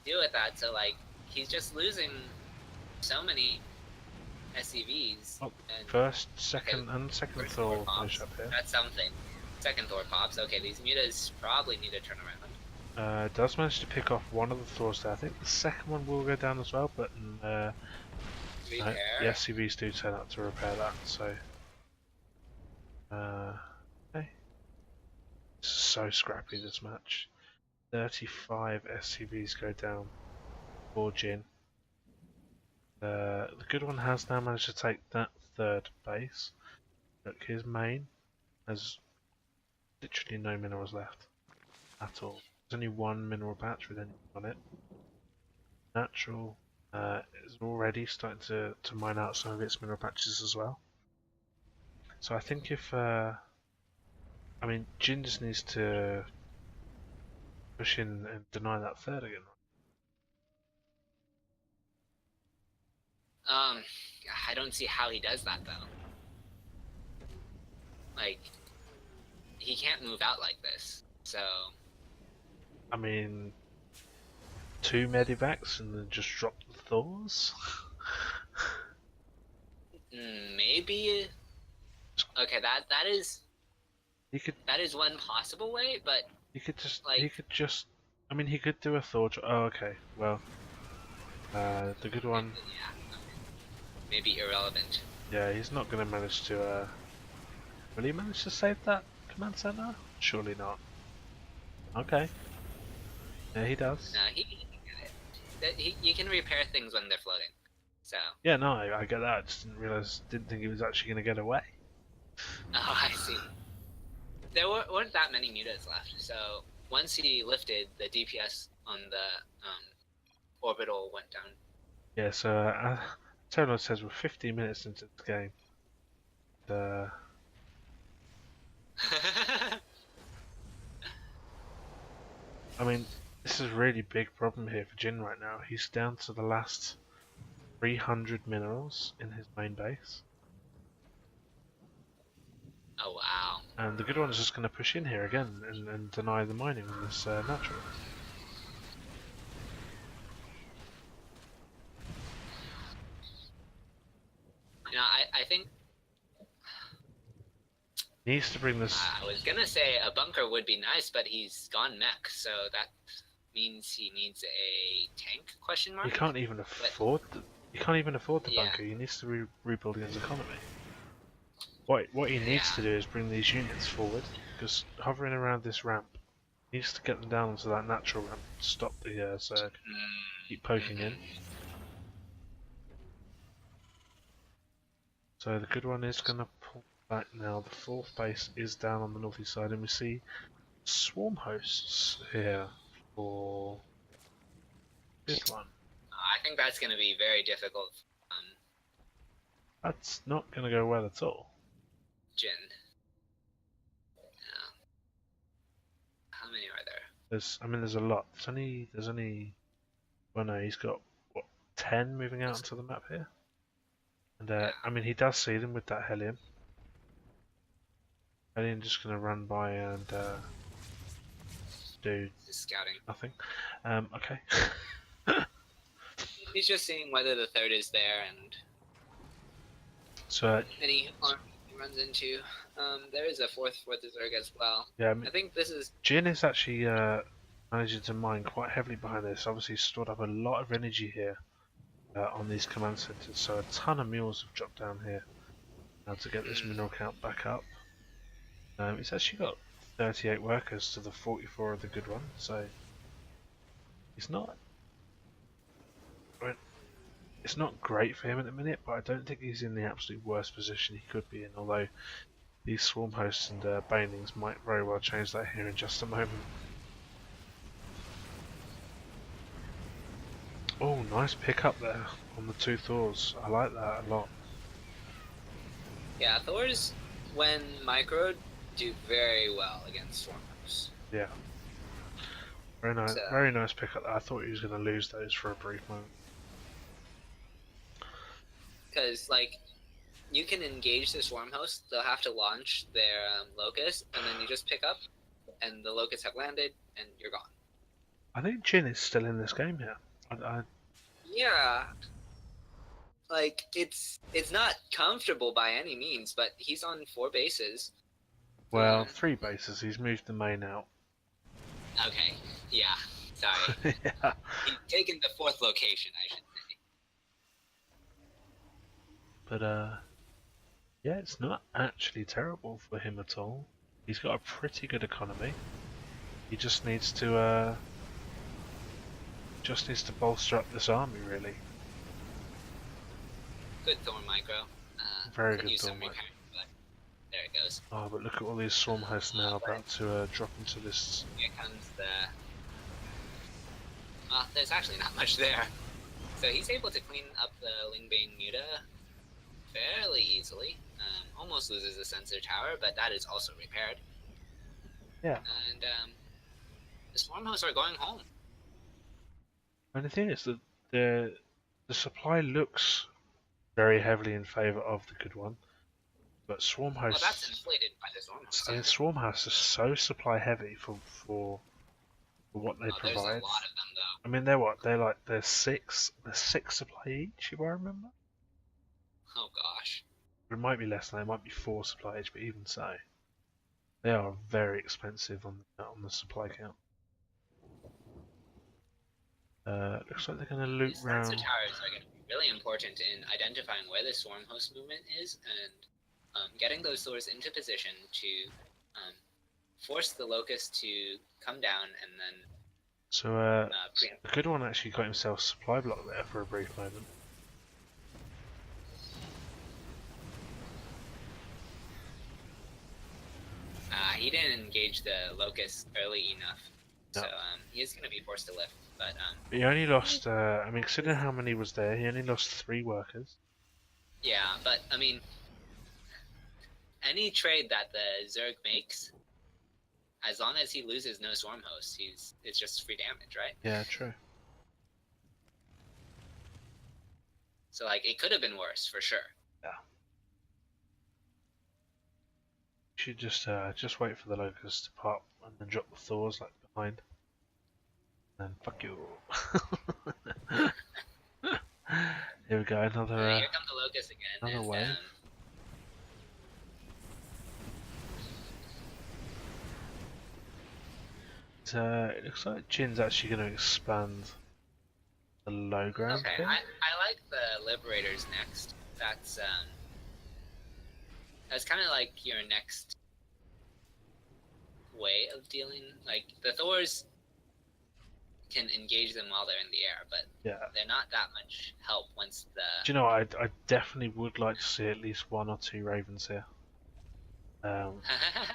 deal with that. So like, he's just losing so many SCVs. Oh, first, second Thor finish up here. That's something. Second Thor pops. Okay, these mutas probably need to turn around. Does manage to pick off 1 of the Thors there. I think the second one will go down as well, but no, the SCVs do turn up to repair that. So, okay. This is so scrappy, this match. 35 SCVs go down for Jin. The good one has now managed to take that 3rd base. Look, his main has literally no minerals left at all. There's only 1 mineral patch with anything on it. Natural is already starting to mine out some of its mineral patches as well. So I think if I mean, Jin just needs to push in and deny that 3rd again. I don't see how he does that though. Like, he can't move out like this. So, I mean, 2 medivacs and then just drop the Thors? Maybe. Okay, that is. He could. That is one possible way, but He could just. like, He could just I mean, he could do a Thor. Oh, okay. Well, the good one. Yeah, maybe irrelevant. Yeah, he's not going to manage to. Will he manage to save that command center? Surely not. Okay. Yeah, he does. No, he can get it. You can repair things when they're floating. So. Yeah, no, I get that. I just didn't think he was actually going to get away. Oh, I see. There weren't that many mutas left, so once he lifted, the DPS on the orbital went down. Yeah, so Tolo says we're 15 minutes into this game. I mean, this is a really big problem here for Jin right now. He's down to the last 300 minerals in his main base. Oh wow. And the good one is just going to push in here again and deny the mining on this natural. You know, I think He needs to bring this. I was gonna say a bunker would be nice, but he's gone mech, so that means he needs a tank? Question mark. He can't even afford. You can't even afford the Yeah. bunker. He needs to rebuild his economy. What he needs to do is bring these units forward, because hovering around this ramp, he needs to get them down onto that natural ramp to stop the Zerg. Keep poking in. So the good one is going to pull back now. The fourth base is down on the northeast side, and we see swarm hosts here for this one. I think that's gonna be very difficult. That's not going to go well at all. Jin. Yeah. How many are there? There's a lot. There's only. Well, no, he's got what 10 moving out onto the map here. And Yeah. I mean, he does see them with that Hellion. Hellion just going to run by and do Just scouting. nothing. Okay. He's just seeing whether the third is there and So any army he runs into. There is a fourth for the Zerg as well. yeah, I mean, I think this is. Jin is actually managing to mine quite heavily behind this. Obviously, he's stored up a lot of energy here on these command centers, so a ton of mules have dropped down here now to get this mineral count back up. It's actually got 38 workers to the 44 of the good one, so it's not. It's not great for him at the minute, but I don't think he's in the absolute worst position he could be in, although these swarm hosts and banelings might very well change that here in just a moment. Oh, nice pick up there on the two Thors. I like that a lot. Yeah, Thors, when microed, do very well against swarm hosts. Yeah. Very nice pick up there. I thought he was going to lose those for a brief moment. Because, like, you can engage the swarm host, they'll have to launch their locust, and then you just pick up, and the locusts have landed, and you're gone. I think Jin is still in this game here. Yeah. Like, it's not comfortable by any means, but he's on 4 bases. Well, 3 bases. He's moved the main out. Okay, yeah, sorry. Yeah. He's taken the 4th location, I should say. But yeah, it's not actually terrible for him at all. He's got a pretty good economy. He just needs to bolster up this army, really. Good Thorn micro. Very could good use Thorn some micro. repairing, but there it goes. Oh, but look at all these swarm hosts now about to drop into this. Here comes the. Well, there's actually not much there. So he's able to clean up the Lingbane Muta fairly easily. Almost loses the sensor tower, but that is also repaired. Yeah. And the swarm hosts are going home. And the thing is that the supply looks very heavily in favour of the good one, but swarm hosts. Well, that's inflated by the swarm hosts. I mean, swarm hosts are so supply heavy for what they provide. There's a lot of them, though. I mean, they're six supply each, if I remember. Oh gosh. It might be less than that. It might be 4 supply each, but even so, they are very expensive on the supply count. Looks like they're going to loop These sensor round. towers are going to be really important in identifying where the swarm host movement is and getting those swords into position to force the locust to come down and then. So the good one actually got himself supply block there for a brief moment. He didn't engage the locust early enough, No. so he is going to be forced to lift. But he only lost. I mean, considering how many was there, he only lost 3 workers. Yeah, but I mean, any trade that the Zerg makes, as long as he loses no swarm hosts, it's just free damage, right? Yeah, true. So like, it could have been worse for sure. Yeah. You should just wait for the locusts to pop and then drop the Thors like behind. And then fuck you. Here we go, another. Here come the locusts again. Another wave. It looks like Jin's actually going to expand the low ground. Okay, I like the Liberators next. That's kind of like your next way of dealing. Like the Thors can engage them while they're in the air, but they're not that much help once the. Do you know what? I definitely would like to see at least 1 or 2 ravens here. Oh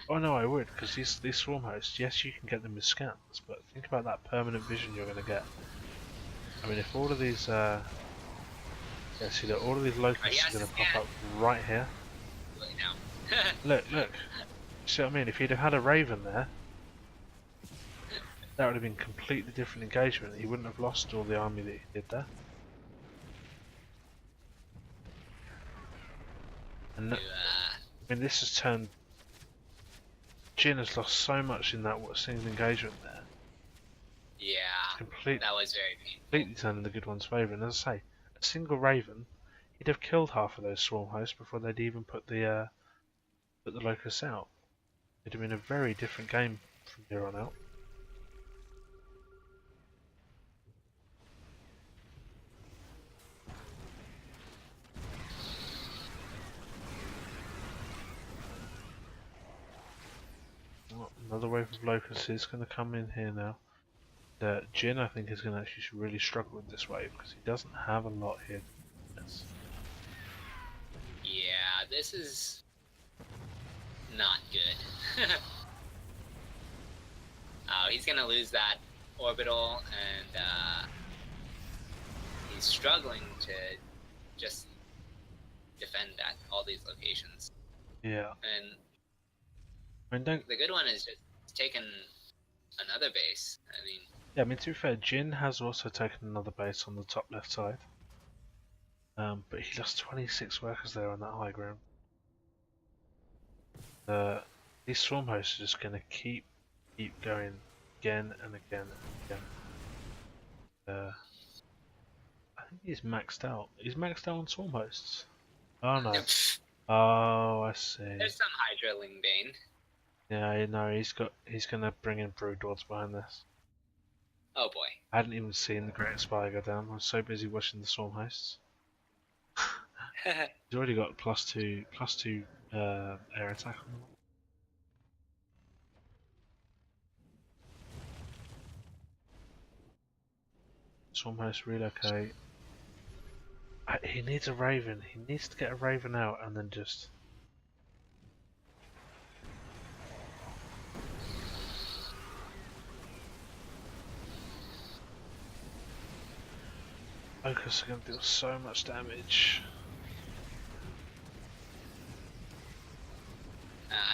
no, I would, because these swarm hosts, yes, you can get them with scans, but think about that permanent vision you're going to get. I mean, if all of these, yeah, see that all of these locusts are going to pop up right here. Look. See what I mean? If you'd have had a raven there, that would have been completely different engagement. He wouldn't have lost all the army that he did there. And I mean, this has turned. Jin has lost so much in that single engagement there. Yeah, that was very painful. Completely turning the good one's favour. And as I say, a single raven, he'd have killed half of those swarm hosts before they'd even put the locusts out. It'd have been a very different game from here on out. Another wave of locusts is going to come in here now. Jin, I think, is going to actually really struggle with this wave because he doesn't have a lot here. Yeah, this is not good. Oh, he's going to lose that orbital, and he's struggling to just defend at all these locations. Yeah. And I mean, the good one is just taken another base. I mean, yeah, I mean, to be fair, Jin has also taken another base on the top left side. But he lost 26 workers there on that high ground. These swarm hosts are just going to keep going again and again and again. I think he's maxed out. He's maxed out on swarm hosts. Oh no. Oh, I see. There's some Hydraling Bane. Yeah, no, he's gonna bring in Brood Lords behind this. Oh boy. I hadn't even seen the Great Spire go down. I was so busy watching the swarm hosts. He's already got +2 air attack on him. Swarm host relocate. He needs a raven. He needs to get a raven out and then just. Locusts are going to deal so much damage.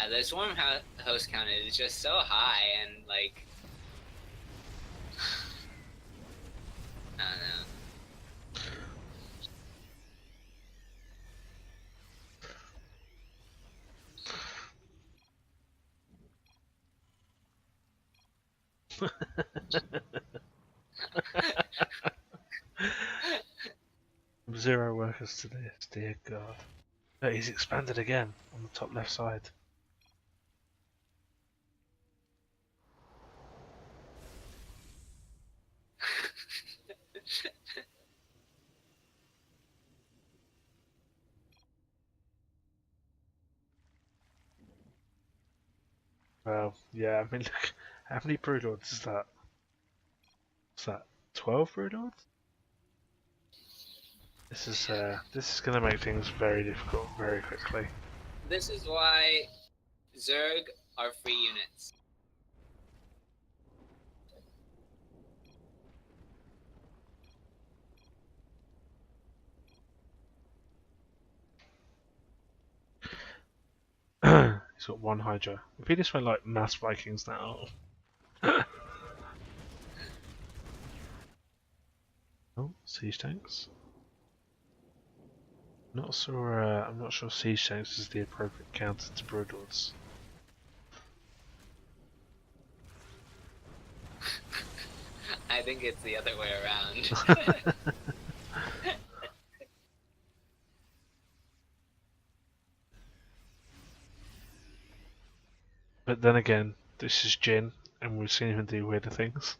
The swarm host count is just so high, and like, I don't know. 0 workers to this, dear God. Look, he's expanded again on the top left side. Well, yeah, I mean, look, how many Broodlords is that? What's that? 12 Broodlords? This is gonna make things very difficult very quickly. This is why Zerg are free units. He's got one Hydra. If he just went like mass Vikings now. Oh, siege tanks. Not sure. I'm not sure siege tanks is the appropriate counter to Broodlords. I think it's the other way around. But then again, this is Jin, and we've seen him do weirder things.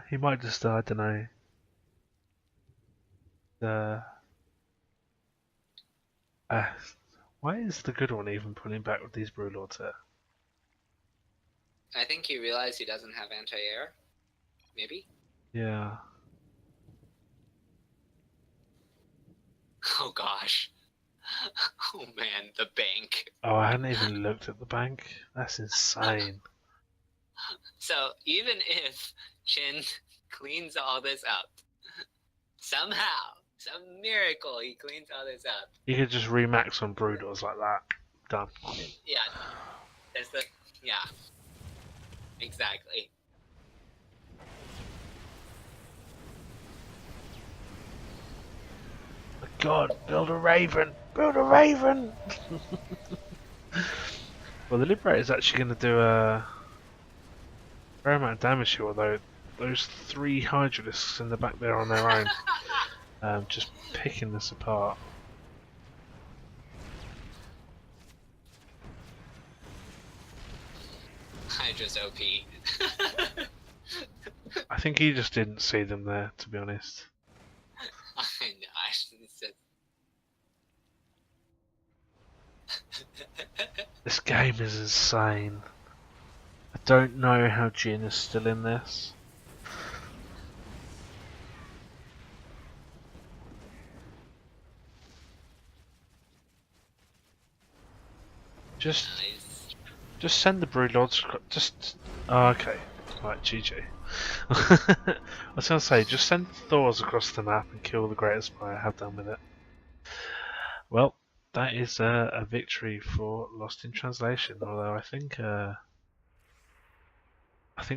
He might just, I don't know. Why is the good one even pulling back with these Broodlords here? I think he realized he doesn't have anti-air. Maybe? Yeah. Oh gosh. Oh man, the bank. Oh, I hadn't even looked at the bank. That's insane. So even if Jin cleans all this up, somehow, some miracle, he cleans all this up. You could just remax on Broodlords like that. Done. Yeah. That's the yeah. Exactly. God, build a Raven! Build a Raven! Well, the Liberator's actually going to do a fair amount of damage here, although those 3 Hydralisks in the back there on their own, just picking this apart. Hydra's OP. I think he just didn't see them there, to be honest. I know, I shouldn't have said. This game is insane. I don't know how Jin is still in this. Just send the Broodlords. Oh, okay. Right, GG. I was gonna say, just send Thors across the map and kill the Greatest Spire. Have done with it. Well, that is a victory for Lost in Translation. Although I think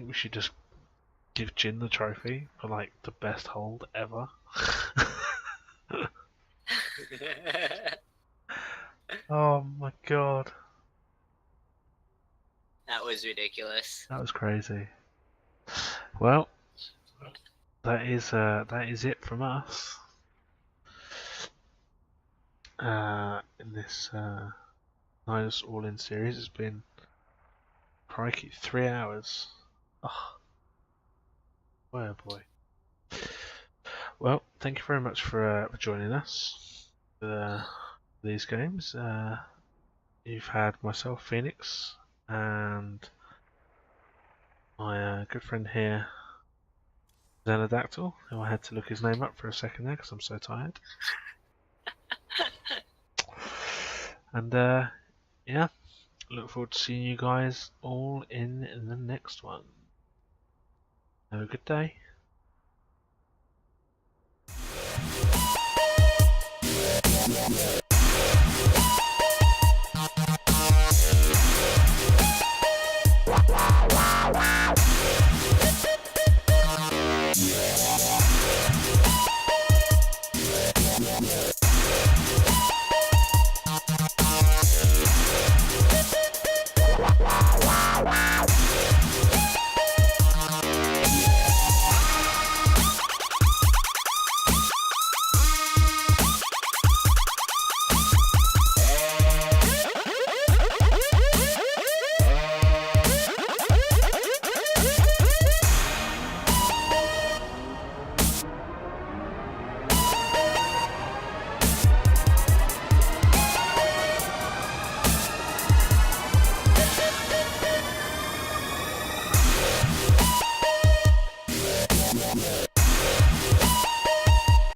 we should just give Jin the trophy for like the best hold ever. Oh my god. That was ridiculous. That was crazy. Well, that is it from us. In this TheNydus All-In series, it's been, crikey, 3 hours. Oh, boy, oh boy. Well, thank you very much for joining us for these games. You've had myself, Phoenix, and my good friend here, Xenodactyl, who I had to look his name up for a second there because I'm so tired. And yeah, look forward to seeing you guys all in the next one. Have a good day.